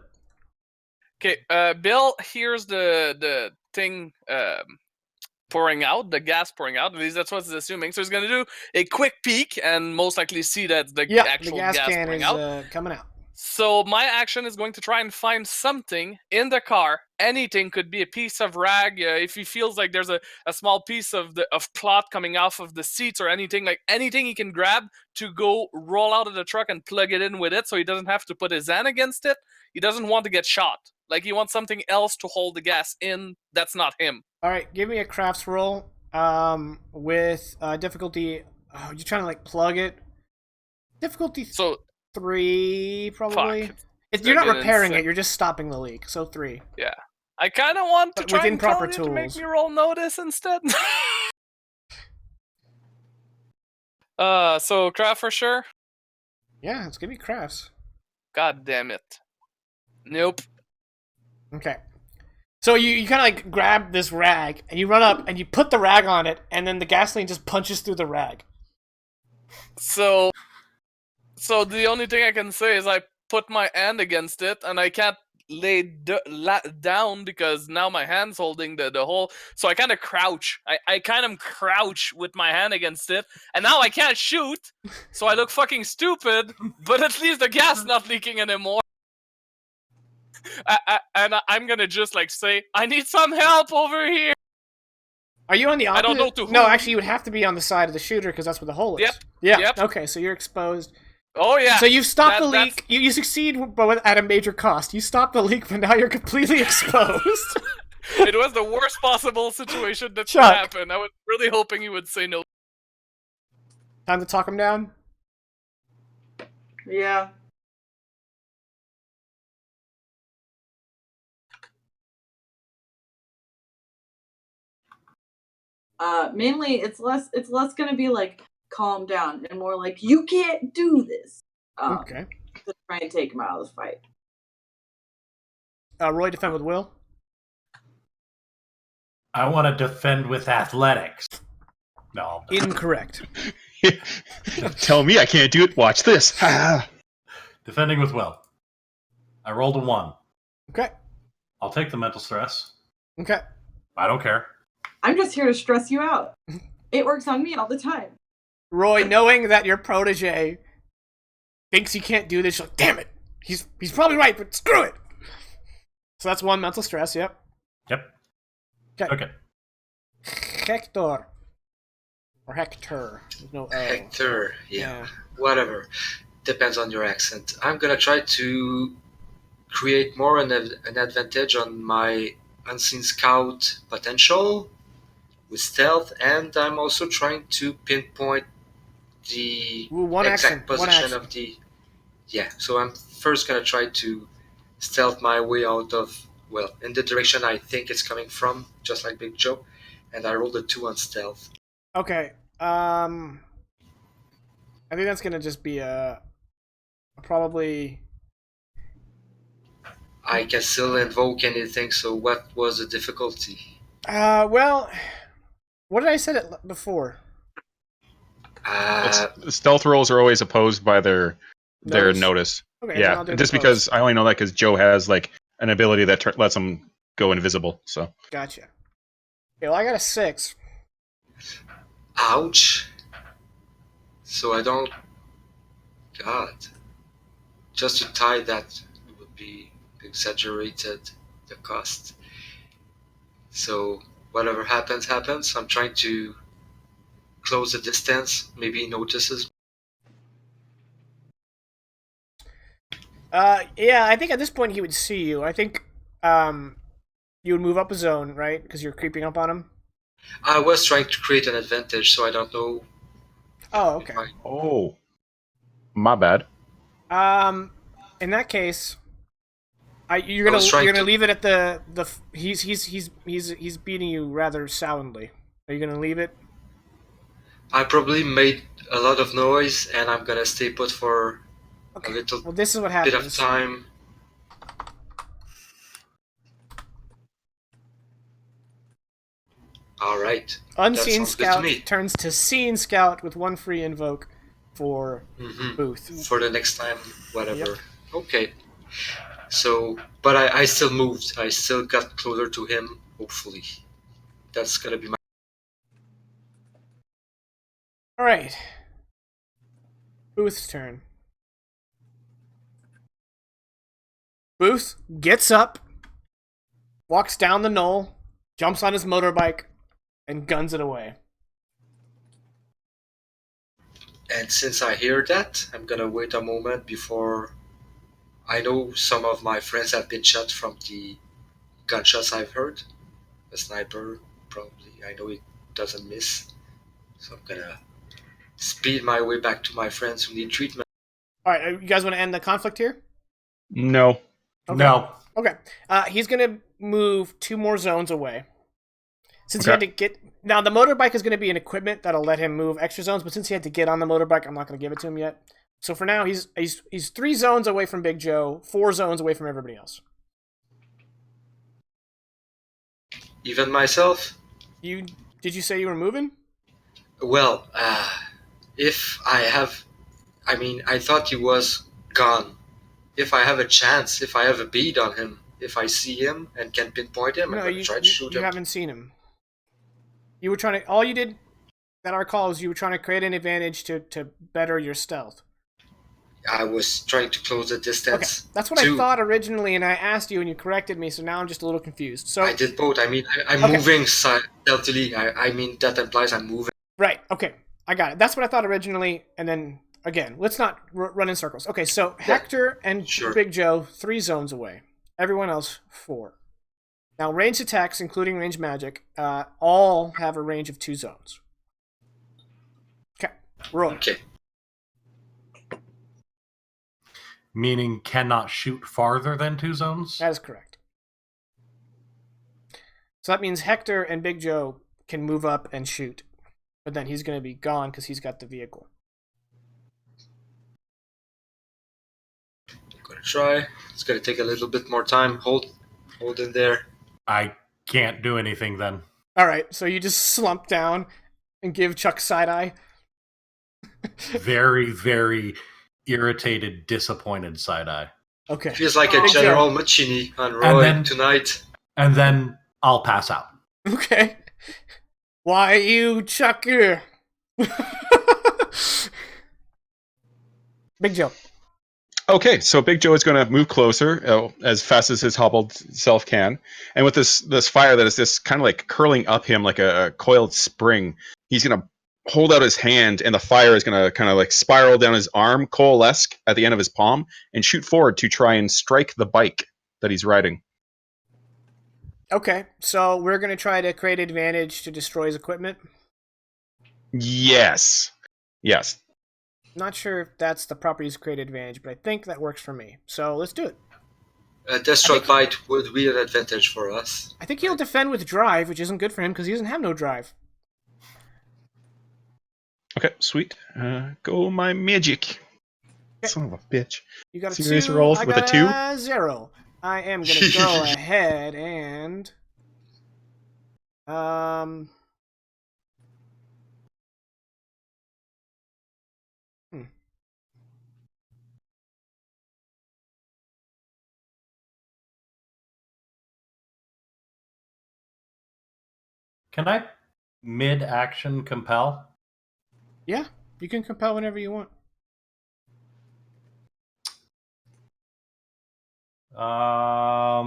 Okay, Bill hears the thing pouring out, the gas pouring out. At least that's what he's assuming. So he's going to do a quick peek and most likely see that the actual gas can pouring is out. Coming out. So my action is going to try and find something in the car. Anything, could be a piece of rag. If he feels like there's a small piece of cloth coming off of the seats or anything, like anything he can grab to go roll out of the truck and plug it in with it so he doesn't have to put his hand against it. He doesn't want to get shot. Like he wants something else to hold the gas in that's not him. All right, give me a crafts roll with difficulty. Oh, you're trying to like plug it. Difficulty 3 probably. You're not repairing it. You're just stopping the leak. So 3. Yeah, I kind of want to try within and proper tell you tools. to make me roll notice instead. So craft for sure. Yeah, let's give you crafts. God damn it. Nope. Okay. So you kind of like grab this rag and you run up and you put the rag on it and then the gasoline just punches through the rag. So the only thing I can say is I put my hand against it and I can't lay down because now my hand's holding the hole. So I kind of crouch. I kind of crouch with my hand against it and now I can't shoot. So I look fucking stupid, but at least the gas not leaking anymore. And I'm gonna just like say, I need some help over here. Are you on the opposite? I don't know to who. No, actually, you would have to be on the side of the shooter because that's where the hole is. Yep. Yeah. Yep. Okay, so you're exposed. Oh yeah. So you've stopped the leak. You succeed, but at a major cost. You stopped the leak, but now you're completely exposed. It was the worst possible situation that could Chuck. happen. I was really hoping he would say no. Time to talk him down. Yeah. Mainly it's less gonna be like calm down and more like you can't do this. Okay. To try and take him out of the fight. Roy, defend with will. I want to defend with athletics. No. Incorrect. Tell me I can't do it. Watch this. Defending with will. I rolled a 1. Okay. I'll take the mental stress. Okay. I don't care. I'm just here to stress you out. It works on me all the time. Roy, knowing that your protege thinks he can't do this, you're like, damn it. He's probably right, but screw it. So that's 1 mental stress, yep. Yep. Okay. Okay. Hector. Or Hector. There's no O. Hector, yeah, whatever. Depends on your accent. I'm gonna try to create more an advantage on my unseen scout potential with stealth, and I'm also trying to pinpoint the Ooh, one exact action. position of the. Yeah, so I'm first gonna try to stealth my way out of, well, in the direction I think it's coming from, just like Big Joe, and I rolled a 2 on stealth. Okay. I think that's gonna just be probably. I can still invoke anything, so what was the difficulty? Well, what did I said it before? Stealth rolls are always opposed by their notice. Okay, then Yeah, I'll do just the because post. I only know that because Joe has like an ability that lets him go invisible. So Gotcha. Okay, well, I got a 6. Ouch. So I don't. God. Just to tie that would be exaggerated, the cost. So whatever happens, happens. I'm trying to close the distance. Maybe he notices. Yeah, I think at this point he would see you. I think, you would move up a zone, right? Because you're creeping up on him. I was trying to create an advantage, so I don't know. Oh, okay. oh, my bad. In that case, you're I was trying gonna to- leave it at the he's beating you rather soundly. Are you gonna leave it? I probably made a lot of noise, and I'm gonna stay put for a little Well, this is what bit of happens. time. All right. Unseen sounds good to Scout me. turns to Seen Scout with 1 free invoke for Booth. For the next time, whatever. Okay. So, but I still moved. I still got closer to him. Hopefully, that's gonna be my. All right. Booth's turn. Booth gets up, walks down the knoll, jumps on his motorbike, and guns it away. And since I hear that, I'm gonna wait a moment before. I know some of my friends have been shot from the gunshots I've heard. A sniper, probably. I know it doesn't miss. So I'm gonna speed my way back to my friends who need treatment. All right, you guys want to end the conflict here? No. Okay. No. Okay. He's gonna move 2 more zones away. Since he Okay. had to get now, the motorbike is gonna be an equipment that'll let him move extra zones. But since he had to get on the motorbike, I'm not gonna give it to him yet. So for now, he's 3 zones away from Big Joe, 4 zones away from everybody else. Even myself. Did you say you were moving? Well, if I have, I mean, I thought he was gone. If I have a chance, if I have a bead on him, if I see him and can pinpoint him, I'm No, gonna try to shoot you him. haven't seen him. You were trying to. All you did that I recall is you were trying to create an advantage to better your stealth. I was trying to close the Okay, distance. that's what I thought originally, and I asked you, and you corrected me. So now I'm just a little confused. So I did both. I mean, I'm Okay. moving stealthily. I mean, that implies I'm moving. right, okay, I got it. That's what I thought originally, and then again, let's not run in circles. Okay, so Hector and Sure. Big Joe 3 zones away. Everyone else 4. Now, ranged attacks, including ranged magic, all have a range of 2 zones. Okay, roll. Okay. Meaning cannot shoot farther than 2 zones? That is correct. So that means Hector and Big Joe can move up and shoot, but then he's going to be gone because he's got the vehicle. I'm gonna try. It's gonna take a little bit more time. Hold in there. I can't do anything then. All right, so you just slump down and give Chuck side eye. very, very irritated, disappointed side eye. Okay. Feels like a Big Joe. General Machini on Roy then- tonight. And then I'll pass out. Okay. Why you chucker? Big Joe. Okay, so Big Joe is going to move closer as fast as his hobbled self can, and with this fire that is just kind of like curling up him like a coiled spring, he's going to hold out his hand, and the fire is going to kind of like spiral down his arm, coalesce at the end of his palm, and shoot forward to try and strike the bike that he's riding. Okay, so we're going to try to create advantage to destroy his equipment. Yes. Not sure if that's the proper use of create advantage, but I think that works for me. So let's do it. A destroyed bite would be an advantage for us. I think he'll defend with drive, which isn't good for him because he doesn't have no drive. Okay, sweet. Go my magic. Okay. Son of a bitch. You got a Serious 2. rolls I with a got 2? a 0. I am going to go ahead and... Can I mid-action compel? Yeah, you can compel whenever you want. I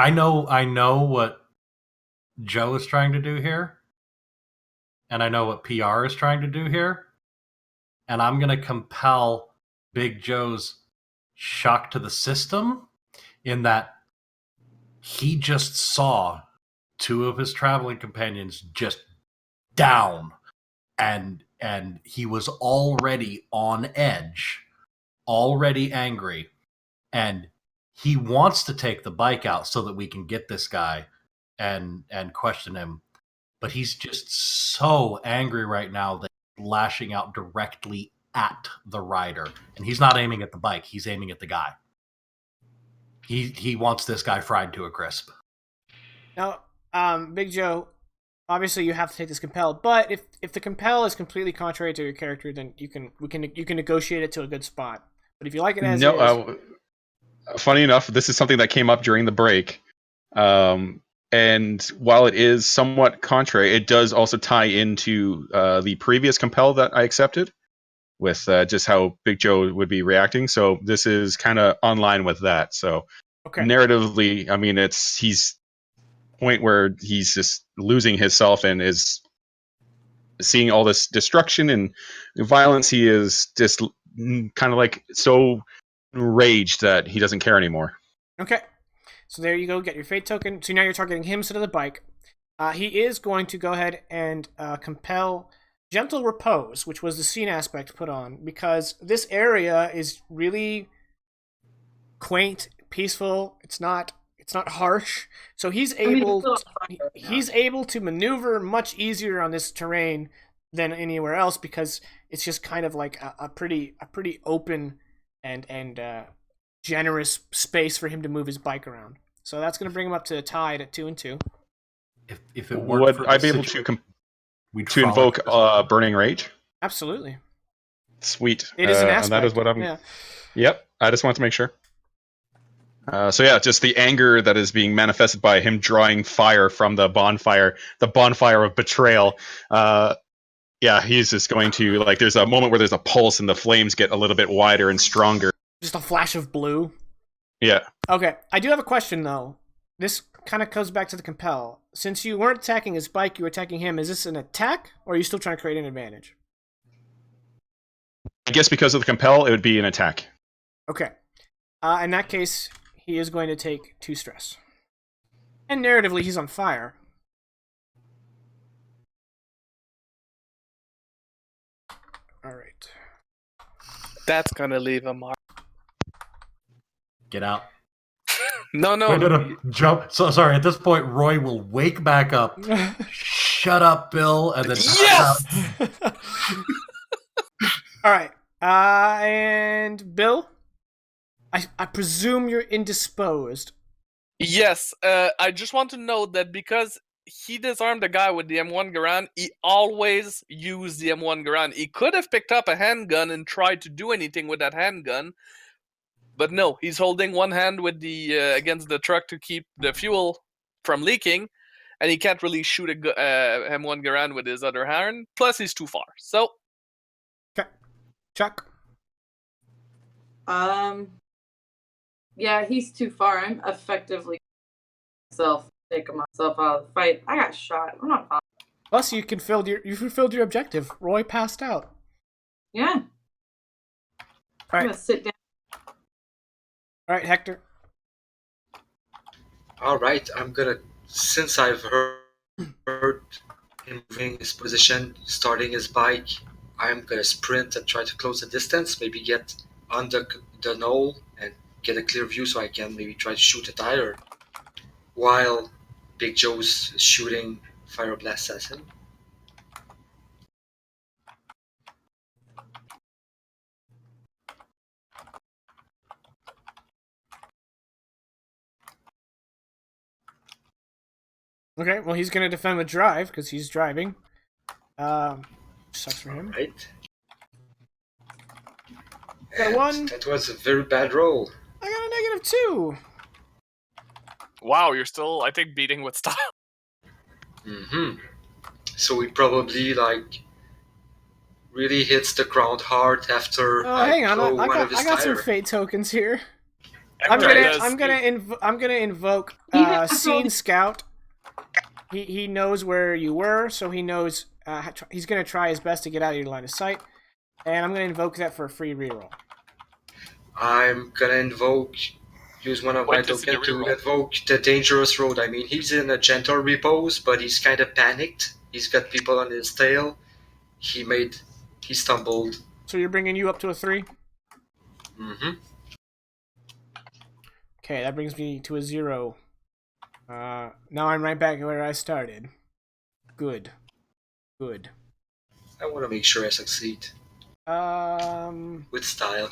know what Joe is trying to do here, and I know what PR is trying to do here, and I'm going to compel Big Joe's shock to the system in that he just saw 2 of his traveling companions just down, and he was already on edge, already angry, and he wants to take the bike out so that we can get this guy and question him, but he's just so angry right now that he's lashing out directly at the rider, and he's not aiming at the bike, he's aiming at the guy. He wants this guy fried to a crisp. Now, Big Joe, obviously you have to take this compel, but if the compel is completely contrary to your character, then you can negotiate it to a good spot. But if you like it as is, funny enough, this is something that came up during the break. And while it is somewhat contrary, it does also tie into the previous compel that I accepted with just how Big Joe would be reacting. So this is kind of online with that. So okay. narratively, I mean, he's point where he's just losing himself and is seeing all this destruction and violence. He is just kind of like so enraged that he doesn't care anymore. Okay. So there you go. Get your fate token. So now you're targeting him instead of the bike. He is going to go ahead and compel gentle repose, which was the scene aspect put on, because this area is really quaint, peaceful. It's not harsh. So he's able to maneuver much easier on this terrain than anywhere else because it's just kind of like a pretty open and generous space for him to move his bike around. So that's going to bring him up to a tied at 2 and 2. If it worked, would I be able to invoke Burning Rage? Absolutely. Sweet. It is an aspect. And that is what I'm. Yeah. Yep. I just want to make sure. So yeah, just the anger that is being manifested by him drawing fire from the bonfire of betrayal. Yeah, he's just going to like. There's a moment where there's a pulse and the flames get a little bit wider and stronger. Just a flash of blue. Yeah. Okay, I do have a question though. This kind of goes back to the compel. Since you weren't attacking his bike, you were attacking him. Is this an attack, or are you still trying to create an advantage? I guess because of the compel, it would be an attack. Okay. In that case, he is going to take 2 stress. And narratively, he's on fire. All right. That's gonna leave a mark. Get out. No. Wait, no. Jump. So sorry. At this point, Roy will wake back up. Shut up, Bill, and then Yes! All right. And Bill, I presume you're indisposed. Yes. I just want to note that because he disarmed the guy with the M1 Garand. He always used the M1 Garand. He could have picked up a handgun and tried to do anything with that handgun, but no, he's holding one hand with the against the truck to keep the fuel from leaking, and he can't really shoot a M1 Garand with his other hand. Plus, he's too far. So, Okay. Chuck. Yeah, he's too far. I'm effectively taking myself out of the fight. I got shot. I'm not fine. Plus, you fulfilled your objective. Roy passed out. Yeah. All I'm right, gonna sit down. all right, Hector. All right, I'm gonna, since I've heard him moving his position, starting his bike, I'm gonna sprint and try to close the distance, maybe get on the knoll and get a clear view so I can maybe try to shoot a tire while Big Joe's shooting fire blasts at him. Okay, well, he's going to defend with drive because he's driving. Sucks for him. Right. Got a And 1. that was a very bad roll. I got a -2. wow, you're still, I think, beating with style. So he probably really hits the ground hard after Hang on, blow one of his I got some tire. fate tokens here. Hector I'm gonna invoke Scene Scout. He knows where you were, so he knows he's gonna try his best to get out of your line of sight, and I'm gonna invoke that for a free reroll. I'm gonna use one of my tokens to invoke the dangerous road. I mean, he's in a gentle repose, but he's kind of panicked. He's got people on his tail. He stumbled. So you're bringing you up to a 3. Okay, that brings me to a 0. Now I'm right back where I started. Good. I want to make sure I succeed with style.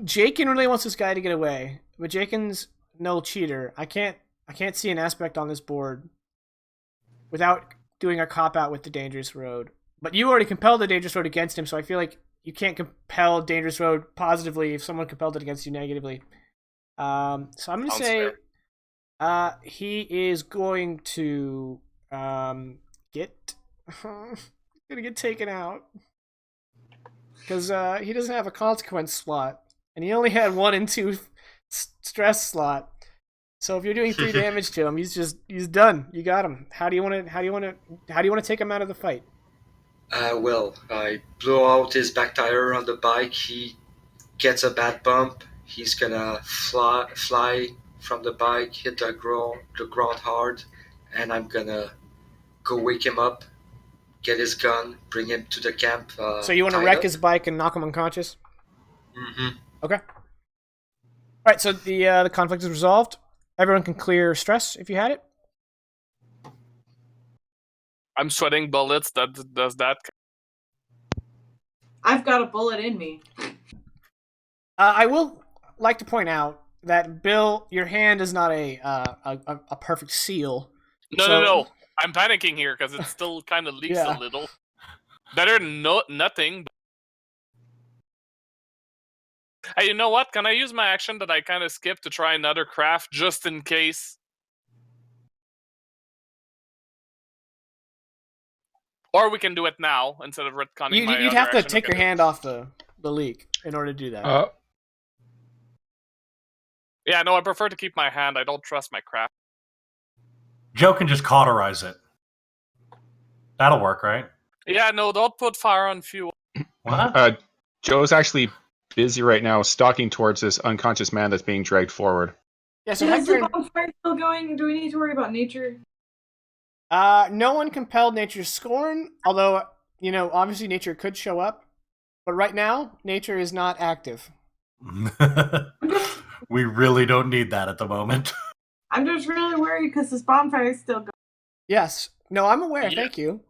Jakin really wants this guy to get away, but Jakin's no cheater. I can't see an aspect on this board without doing a cop out with the dangerous road. But you already compelled the dangerous road against him, so I feel like you can't compel dangerous road positively if someone compelled it against you negatively. So I'm gonna say he is going to get gonna get taken out because he doesn't have a consequence slot, and he only had 1 and 2 stress slot. So if you're doing 3 damage to him, he's done. You got him. How do you want to take him out of the fight? Well, I blow out his back tire on the bike. He gets a bad bump. He's gonna fly from the bike, hit the ground hard, and I'm gonna go wake him up, get his gun, bring him to the camp. So you want to wreck his bike and knock him unconscious? Okay. All right. So the conflict is resolved. Everyone can clear stress if you had it. I'm sweating bullets. That does that. I've got a bullet in me. I will like to point out that Bill, your hand is not a perfect seal. No. I'm panicking here because it still kind of leaks a little. Better than nothing. Hey, you know what? Can I use my action that I kind of skipped to try another craft just in case? Or we can do it now instead of retconning my You'd have to take your hand off the leak in order to do that. Yeah, no, I prefer to keep my hand. I don't trust my craft. Joe can just cauterize it. That'll work, right? Yeah, no, don't put fire on fuel. What? Joe's actually busy right now stalking towards this unconscious man that's being dragged forward. Yeah, so Is the bonfire still going? Do we need to worry about nature? No one compelled nature's scorn, although, obviously nature could show up. But right now, nature is not active. We really don't need that at the moment. I'm just really worried because this bonfire is still going. Yes. No, I'm aware. Yeah. Thank you.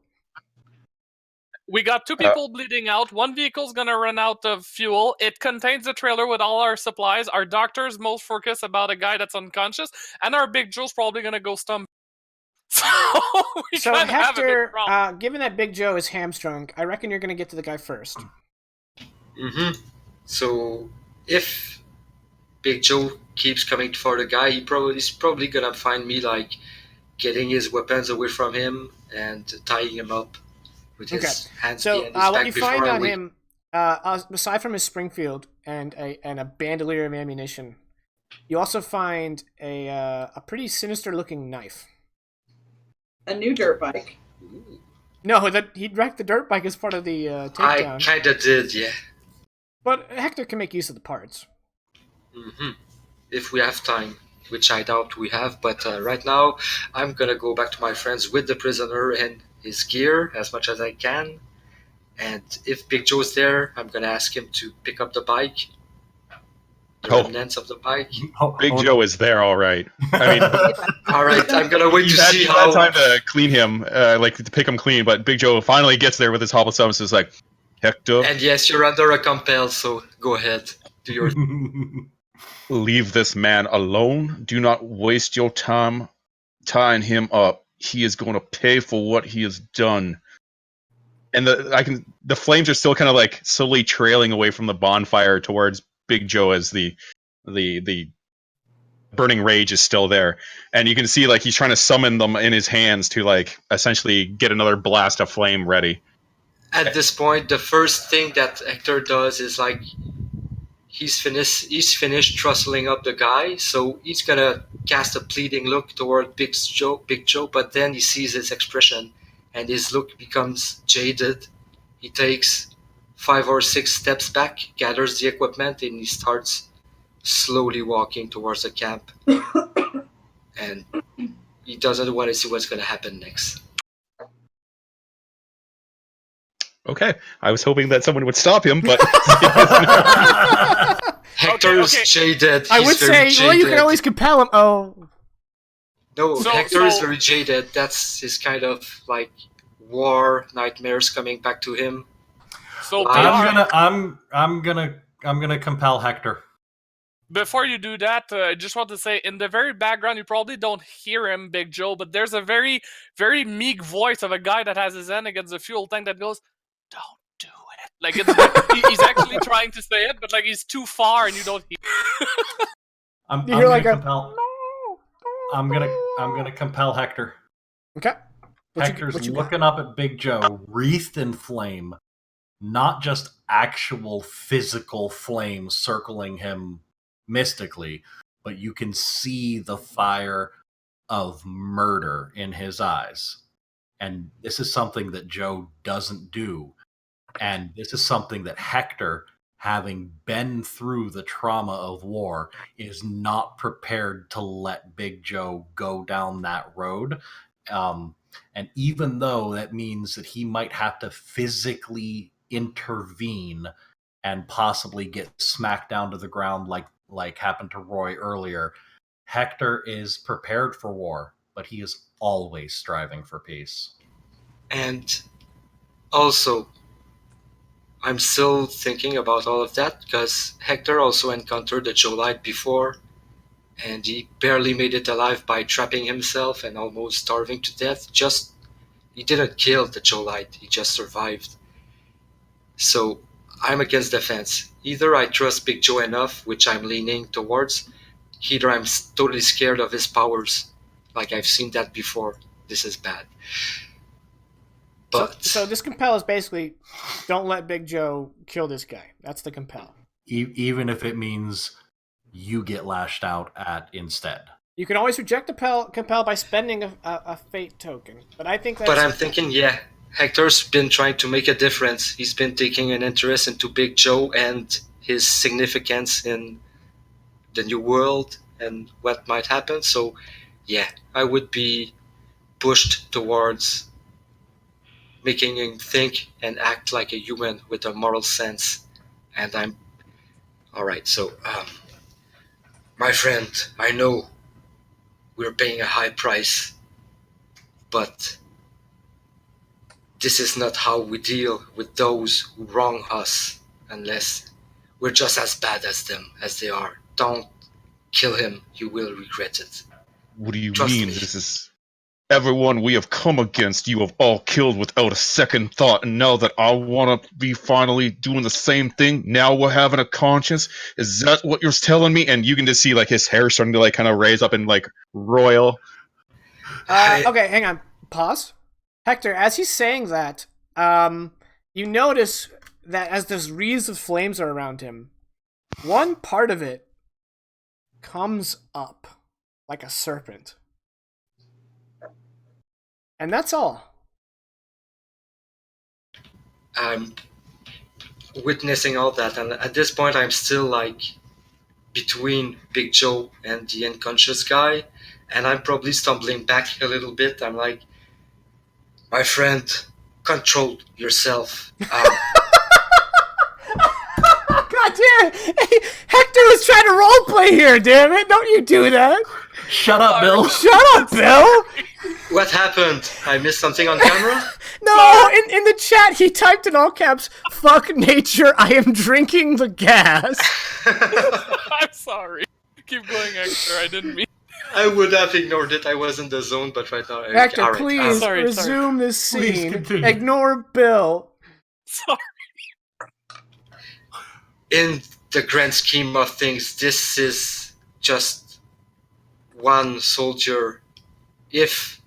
We got 2 people bleeding out. 1 vehicle's gonna run out of fuel. It contains the trailer with all our supplies. Our doctor's most focused about a guy that's unconscious, and our Big Joe's probably gonna go stump. So we So kind of have a big Hector, problem. given that Big Joe is hamstrung, I reckon you're going to get to the guy first. So if Big Joe keeps coming for the guy, he's probably gonna find me like getting his weapons away from him and tying him up with his hands So behind his what back you before find I on wait. him, aside from his Springfield and a bandolier of ammunition, you also find a pretty sinister-looking knife. A new dirt bike. Ooh. No, that he'd wrecked the dirt bike as part of the I takedown. kinda did, yeah. But Hector can make use of the parts. If we have time, which I doubt we have, but right now I'm gonna go back to my friends with the prisoner and his gear as much as I can. And if Big Joe's there, I'm gonna ask him to pick up the bike, the remnants of the bike. Big Joe is there, all right. I mean, All right, I'm gonna wait to you've had, see you've had how. time to clean him, like to pick him clean, but Big Joe finally gets there with his hobble and is like, Hector, And yes, you're under a compel, so go ahead, do your. leave this man alone. Do not waste your time tying him up. He is going to pay for what he has done. And the flames are still kind of like slowly trailing away from the bonfire towards Big Joe as the burning rage is still there. And you can see like he's trying to summon them in his hands to like essentially get another blast of flame ready. At this point, the first thing that Hector does is like he's finished throttling up the guy, so he's gonna cast a pleading look toward Big Joe, but then he sees his expression and his look becomes jaded. He takes 5 or 6 steps back, gathers the equipment, and he starts slowly walking towards the camp. And he doesn't want to see what's gonna happen next. Okay, I was hoping that someone would stop him, but Hector's okay. jaded. I He's would very say, jaded. well, you can always compel him. Oh, No, So- Hector is so- very jaded. That's his kind of like war nightmares coming back to him. So I'm PR, I'm gonna compel Hector. before you do that, I just want to say, in the very background, you probably don't hear him, Big Joe, but there's a very, very meek voice of a guy that has his hand against the fuel tank that goes, "Don't do it." Like he's actually trying to say it, but like he's too far and you don't hear. I'm you gonna hear like a compel. I'm gonna compel Hector. Okay. Hector's what you got? looking up at Big Joe, wreathed in flame, not just actual physical flame circling him mystically, but you can see the fire of murder in his eyes. And this is something that Joe doesn't do. And this is something that Hector, having been through the trauma of war, is not prepared to let Big Joe go down that road. And even though that means that he might have to physically intervene and possibly get smacked down to the ground like happened to Roy earlier, Hector is prepared for war, but he is always striving for peace. And also, I'm still thinking about all of that because Hector also encountered the Jolite before, and he barely made it alive by trapping himself and almost starving to death. He didn't kill the Jolite, he just survived. So I'm against the fence. Either I trust Big Joe enough, which I'm leaning towards, either I'm totally scared of his powers. Like I've seen that before. This is bad. But So this compel is basically, don't let Big Joe kill this guy. That's the compel. Even if it means you get lashed out at instead. You can always reject the compel by spending a fate token, but I think that's. But I'm thinking, yeah, Hector's been trying to make a difference. He's been taking an interest into Big Joe and his significance in the new world and what might happen. So, yeah, I would be pushed towards making him think and act like a human with a moral sense. And I'm all right. So, my friend, I know we're paying a high price, but this is not how we deal with those who wrong us, unless we're just as bad as them as they are. Don't kill him, you will regret it. What do you Trust mean? me. This is everyone we have come against. You have all killed without a second thought, and now that I want to be finally doing the same thing, now we're having a conscience. Is that what you're telling me? And you can just see like his hair starting to like kind of raise up and like royal. Okay, hang on. Pause. Hector, as he's saying that, you notice that as those wreaths of flames are around him, one part of it comes up like a serpent. And that's all. I'm witnessing all that, and at this point I'm still like between Big Joe and the unconscious guy, and I'm probably stumbling back a little bit. I'm like, my friend, control yourself. God damn it! Hey, Hector was trying to roleplay here, damn it! Don't you do that! Shut up, Bill. Shut up, Bill! What happened? I missed something on camera? No, in the chat he typed in all caps, "Fuck nature, I am drinking the gas." I'm sorry. Keep going, Hector. I didn't mean. I would have ignored it. I was in the zone, but right now... Hector, all right, please sorry. resume this Please scene. continue. Ignore Bill. Sorry. in the grand scheme of things, this is just one soldier. If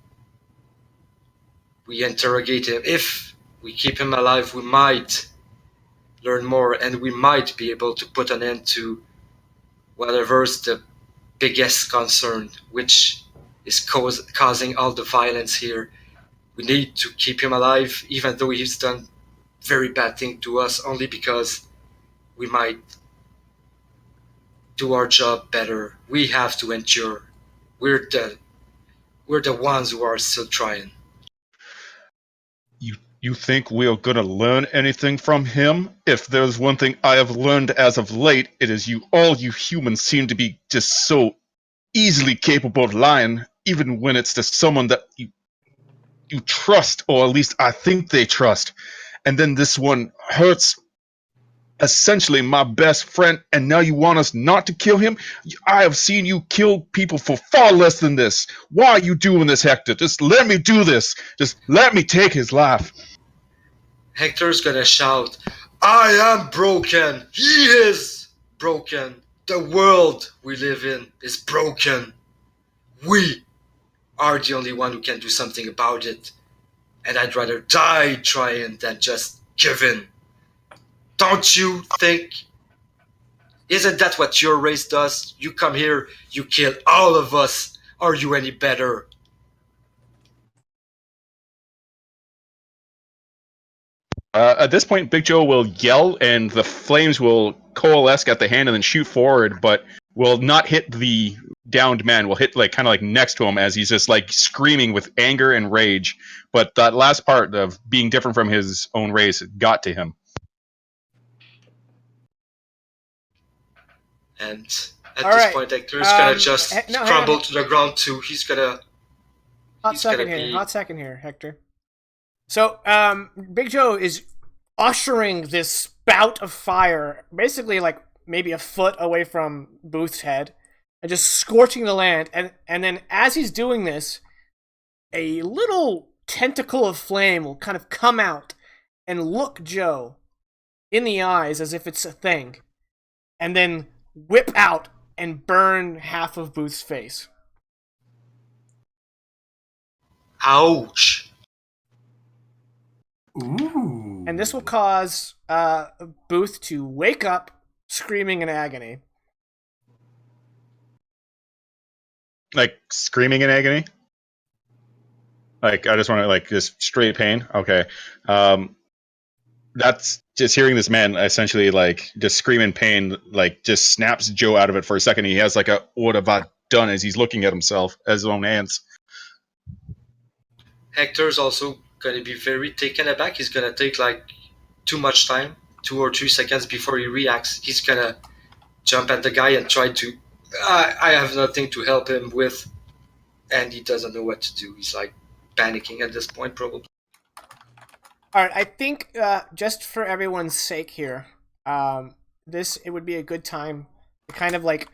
we interrogate him, if we keep him alive, we might learn more, and we might be able to put an end to whatever's the biggest concern, which is causing all the violence here. We need to keep him alive, even though he's done very bad thing to us, only because we might do our job better. We have to endure. We're the ones who are still trying. You think we are gonna learn anything from him? If there's one thing I have learned as of late, it is all you humans seem to be just so easily capable of lying, even when it's to someone that you trust, or at least I think they trust. And then this one hurts essentially my best friend, and now you want us not to kill him? I have seen you kill people for far less than this. Why are you doing this, Hector? Just let me do this. Just let me take his life. Hector's gonna shout, I am broken! He is broken! The world we live in is broken! We are the only one who can do something about it. And I'd rather die trying than just give in. Don't you think? Isn't that what your race does? You come here, you kill all of us. Are you any better? At this point, Big Joe will yell, and the flames will coalesce at the hand and then shoot forward, but will not hit the downed man. Will hit like kind of like next to him as he's just like screaming with anger and rage. But that last part of being different from his own race got to him. And at All this right. point, Hector's gonna just no, hang crumble on. to the ground too. He's gonna... Hot He's second gonna here. be- Hot second here, Hector. So, Big Joe is ushering this bout of fire, basically like maybe a foot away from Booth's head, and just scorching the land. And then as he's doing this, a little tentacle of flame will kind of come out and look Joe in the eyes as if it's a thing, and then whip out and burn half of Booth's face. Ouch! Ooh. And this will cause Booth to wake up screaming in agony. Like screaming in agony? Like, I just want to, like, just straight pain? Okay. That's just hearing this man essentially, like, just scream in pain, like, just snaps Joe out of it for a second. He has, like, a what have I done as he's looking at himself, at his own hands. Hector's also gonna be very taken aback. He's gonna take like too much time, 2 or 3 seconds before he reacts. He's gonna jump at the guy and try to... I have nothing to help him with, and he doesn't know what to do. He's like panicking at this point, probably. All right, I think just for everyone's sake here, it would be a good time to kind of like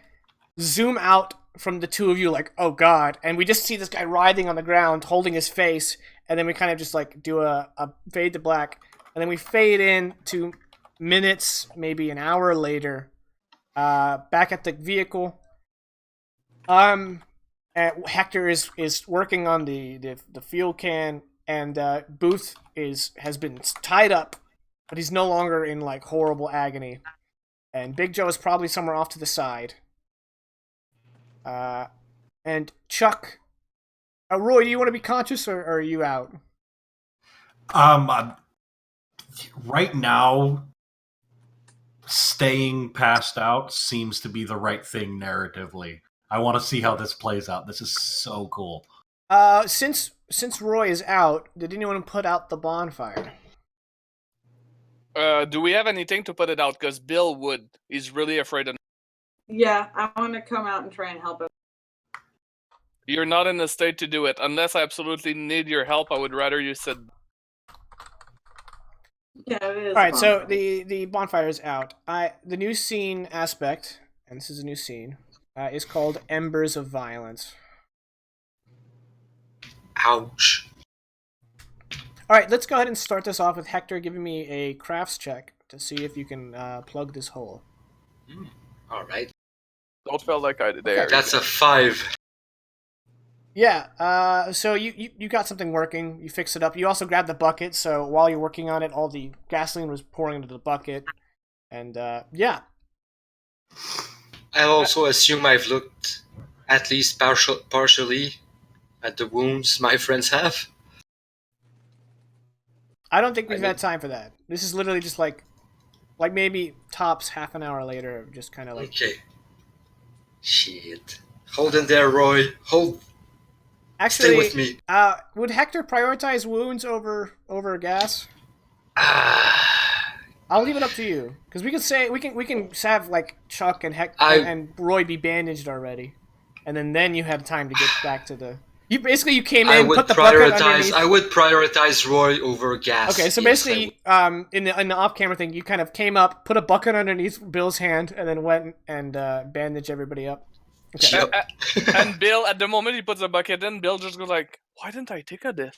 zoom out from the two of you, like, oh god, and we just see this guy writhing on the ground, holding his face, and then we kind of just like do a fade to black, and then we fade in to minutes, maybe an hour later, back at the vehicle. Hector is working on the fuel can, and Booth has been tied up, but he's no longer in like horrible agony, and Big Joe is probably somewhere off to the side. And Chuck, Roy, do you want to be conscious, or are you out? Right now, staying passed out seems to be the right thing narratively. I want to see how this plays out. This is so cool. Since Roy is out, did anyone put out the bonfire? Do we have anything to put it out? Because Bill would. He's really afraid of. Yeah, I want to come out and try and help him. You're not in a state to do it. Unless I absolutely need your help, I would rather you sit. Yeah, it is. All right, so the bonfire is out. The new scene aspect, and this is a new scene, is called Embers of Violence. Ouch. All right, let's go ahead and start this off with Hector giving me a crafts check to see if you can plug this hole. All right. Don't feel like I did there. That's a 5. Yeah, so you got something working. You fix it up. You also grabbed the bucket, so while you're working on it, all the gasoline was pouring into the bucket. And, yeah. I also assume I've looked at least partially at the wounds my friends have. I don't think we've had time for that. This is literally just like maybe tops half an hour later, just kind of like... Okay. Shit. Hold in there, Roy. Hold. Actually, Stay with me. Would Hector prioritize wounds over gas? I'll leave it up to you, because we can have like Chuck and and Roy be bandaged already, and then you had time to get back to the. You came in, put the bucket underneath. I would prioritize Roy over gas. Okay, so yes, basically, in the off-camera thing, you kind of came up, put a bucket underneath Bill's hand, and then went and bandaged everybody up. Okay. Yep. And Bill, at the moment he puts the bucket in, Bill just goes like, "Why didn't I take of this?"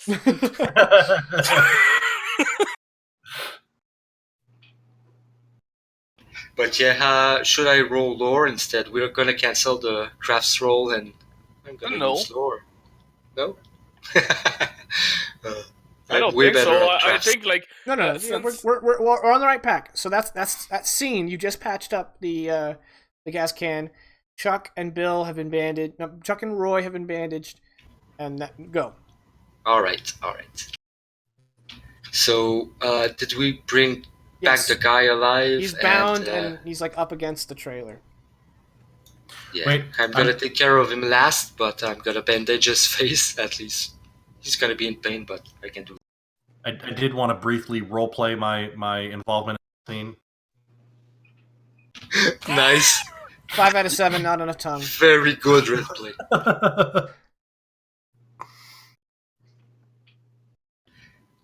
But yeah, should I roll lore instead? We're gonna cancel the crafts roll and I'm gonna use lore. No? I don't think so. I think like no. Yeah, we're on the right pack. So that's that scene. You just patched up the gas can. Chuck and Bill have been bandaged. No, Chuck and Roy have been bandaged, and go. All right. So, did we bring back the guy alive? He's bound and he's like up against the trailer. Yeah, wait, I'm gonna take care of him last, but I'm gonna bandage his face at least. He's gonna be in pain, but I can do it. I did want to briefly roleplay my involvement in the scene. Nice. 5 out of 7, not enough time. Very good roleplay.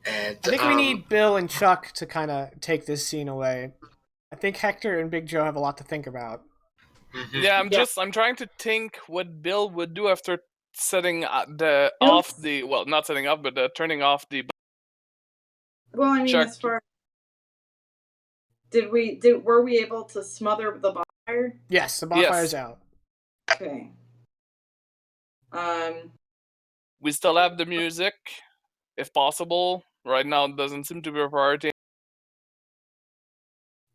I think we need Bill and Chuck to kind of take this scene away. I think Hector and Big Joe have a lot to think about. Mm-hmm. Yeah, I'm trying to think what Bill would do after setting not setting up, but turning off the. Well, I mean, Chuck. As far were we able to smother the bonfire? Yes, the bonfire's out. Okay. We still have the music, if possible. Right now, it doesn't seem to be a priority.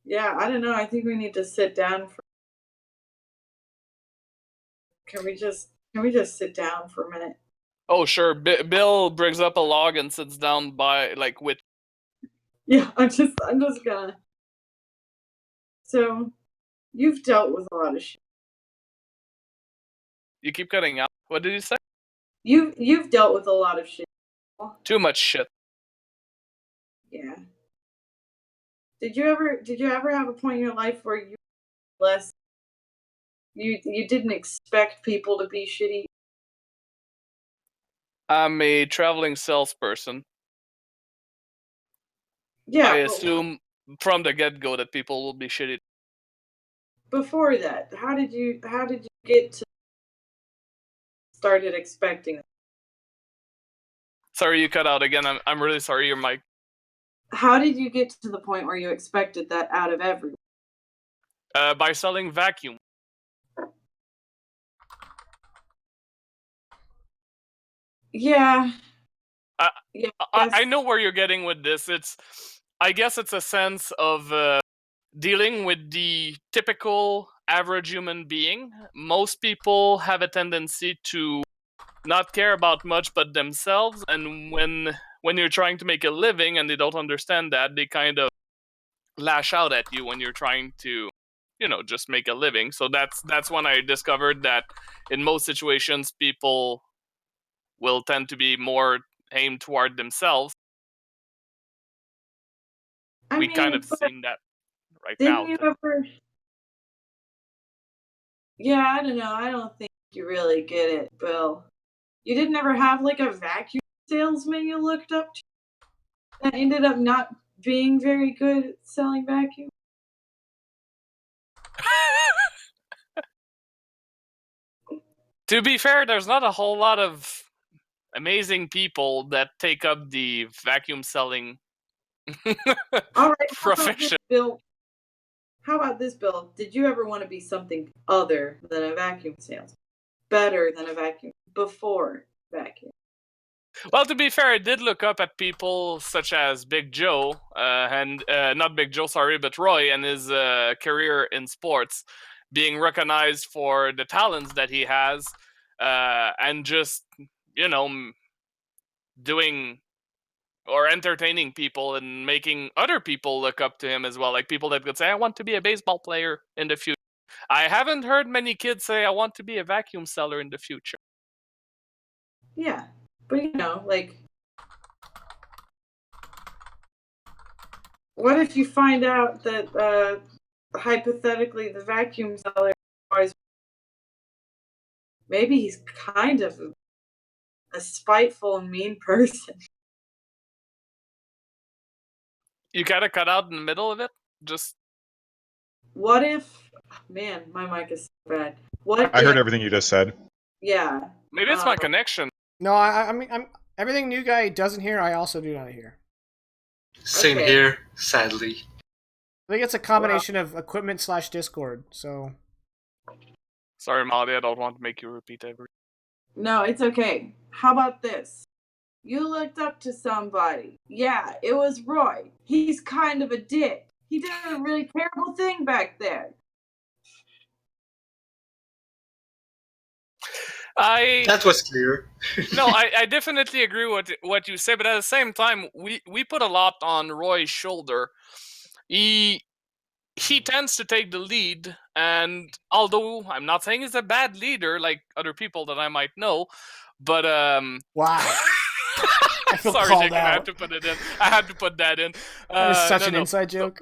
Yeah, I don't know. I think we need to sit down. Can we just sit down for a minute? Oh, sure. Bill brings up a log and sits down by with. Yeah, I'm just gonna. So, you've dealt with a lot of shit. You keep cutting out. What did you say? You've dealt with a lot of shit. Too much shit. Yeah. Did you ever have a point in your life where you didn't expect people to be shitty? I'm a traveling salesperson. Yeah, I but assume from the get-go that people will be shitty. before that, how did you get to started expecting? Sorry, you cut out again. I'm really sorry. Your mic. How did you get to the point where you expected that out of everyone? By selling vacuum. Yeah. I- Yeah. I know where you're getting with this. I guess it's a sense of dealing with the typical average human being. Most people have a tendency to not care about much but themselves, and when you're trying to make a living and they don't understand that, they kind of lash out at you when you're trying to, just make a living. So that's when I discovered that in most situations people will tend to be more aimed toward themselves. I We kind mean, of but seen that right didn't now. you ever? Yeah, I don't know. I don't think you really get it, Bill. You didn't ever have like a vacuum salesman you looked up to that ended up not being very good at selling vacuum? To be fair, there's not a whole lot of amazing people that take up the vacuum selling All right, how about this, profession. Bill? How about this, Bill? Did you ever want to be something other than a vacuum salesman? Better than a vacuum? Before vacuum? Well, to be fair, I did look up at people such as Big Joe, and not Big Joe, sorry, but Roy and his career in sports, being recognized for the talents that he has, and just, doing or entertaining people and making other people look up to him as well. Like people that could say, I want to be a baseball player in the future. I haven't heard many kids say, I want to be a vacuum seller in the future. Yeah, but like, what if you find out that hypothetically the vacuum seller is maybe he's kind of a spiteful and mean person? You gotta cut out in the middle of it. Just What if, man, my mic is so bad. What I if, heard everything you just said. yeah, maybe it's my connection. No, I mean, everything new guy doesn't hear. I also do not hear. Same Okay. here, sadly. I think it's a combination of equipment / Discord. So Sorry, Molly, I don't want to make you repeat everything. no, it's okay. How about this? You looked up to somebody. Yeah, it was Roy. He's kind of a dick. He did a really terrible thing back there. That was clear. No, I definitely agree with what you say, but at the same time, we put a lot on Roy's shoulder. He tends to take the lead, and although I'm not saying he's a bad leader like other people that I might know, but wow, I feel sorry, called Jacob, I had out. to put it in. I had to put that in. That is such an No. inside joke.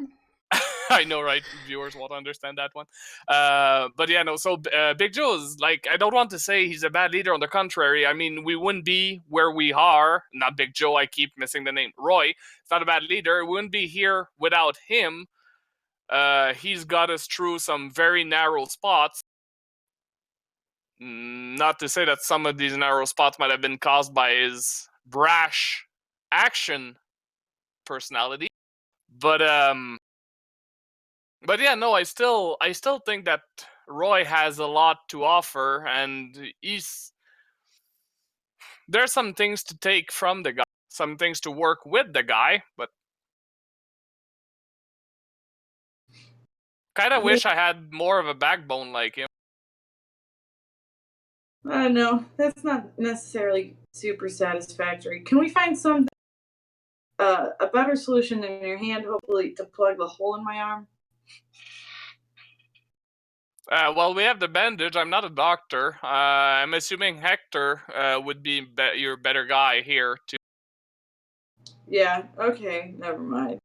I know, right? Viewers won't understand that one. But yeah, no. So Big Joe is like, I don't want to say he's a bad leader. On the contrary, I mean, we wouldn't be where we are. Not Big Joe. I keep missing the name. Roy. It's not a bad leader. We wouldn't be here without him. He's got us through some very narrow spots. Not to say that some of these narrow spots might have been caused by his brash action personality, but yeah, no, I still think that Roy has a lot to offer, and there's some things to take from the guy, some things to work with the guy, but kind of wish I had more of a backbone like him. I don't know. That's not necessarily super satisfactory. Can we find some a better solution than your hand, hopefully, to plug the hole in my arm? Well, we have the bandage. I'm not a doctor. I'm assuming Hector would be your better guy here to. Yeah. Okay. Never mind.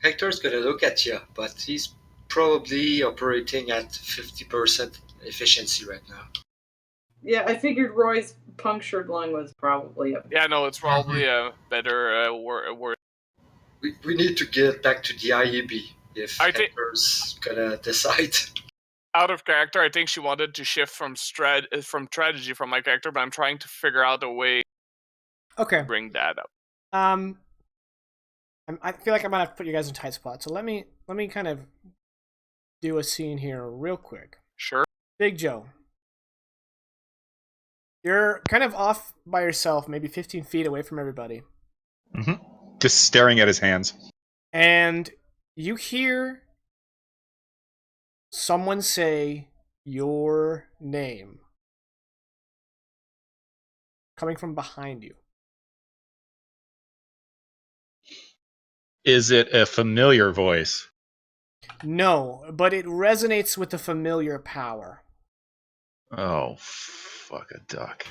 Hector's gonna look at you, but he's probably operating at 50% efficiency right now. Yeah, I figured Roy's punctured lung was probably a... Yeah, no, it's probably a better word. We need to get back to the IEB if I think- Hector's gonna decide. Out of character, I think she wanted to shift from strategy from my character, but I'm trying to figure out a way Okay. to bring that up. I feel like I'm gonna have to put you guys in tight spots. So let me kind of do a scene here real quick. Sure. Big Joe, you're kind of off by yourself, maybe 15 feet away from everybody, Just staring at his hands. and you hear someone say your name coming from behind you. Is it a familiar voice? No, but it resonates with the familiar power. Oh, fuck a duck.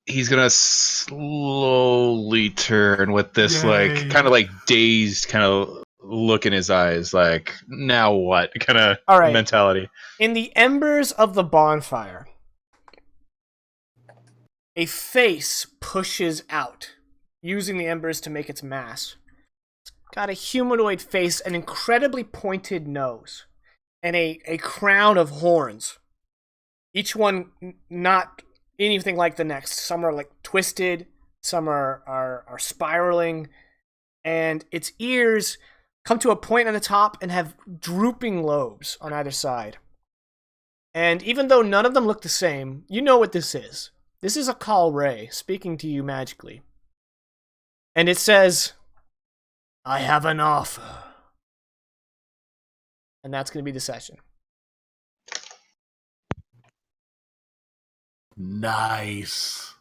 He's gonna slowly turn with this, Yay. kind of dazed kind of look in his eyes, like, now what kind of All right. mentality. In the embers of the bonfire, a face pushes out, using the embers to make its mass. It's got a humanoid face, an incredibly pointed nose, and a crown of horns. Each one not anything like the next. Some are twisted, some are spiraling, and its ears come to a point on the top and have drooping lobes on either side. And even though none of them look the same, you know what this is. This is a Call Ray speaking to you magically. And it says, I have an offer. And that's going to be the session. Nice.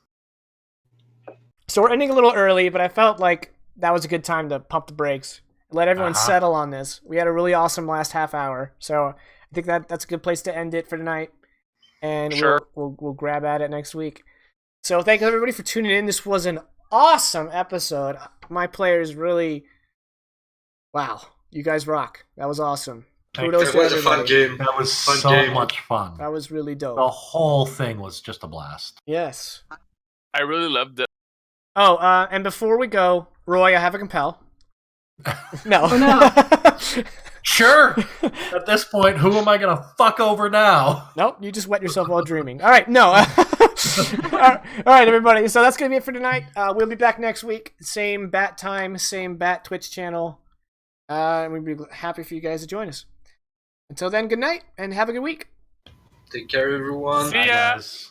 So we're ending a little early, but I felt like that was a good time to pump the brakes. Let everyone settle on this. We had a really awesome last half hour. So I think that's a good place to end it for tonight. And Sure. we'll grab at it next week. So thank everybody for tuning in. This was an awesome episode. My players really... Wow. You guys rock. That was awesome. Thank Kudos It to was a fun everybody. game. That was Fun so game. much fun. That was really dope. The whole thing was just a blast. Yes. I really loved it. Oh, and before we go, Roy, I have a compel. No. Oh, no. Sure. At this point, who am I going to fuck over now? Nope, you just wet yourself while dreaming. All right, no. All right, everybody. So that's going to be it for tonight. We'll be back next week. Same bat time, same bat Twitch channel. And we'd be happy for you guys to join us. Until then, good night and have a good week. Take care, everyone. See Bye, ya. guys.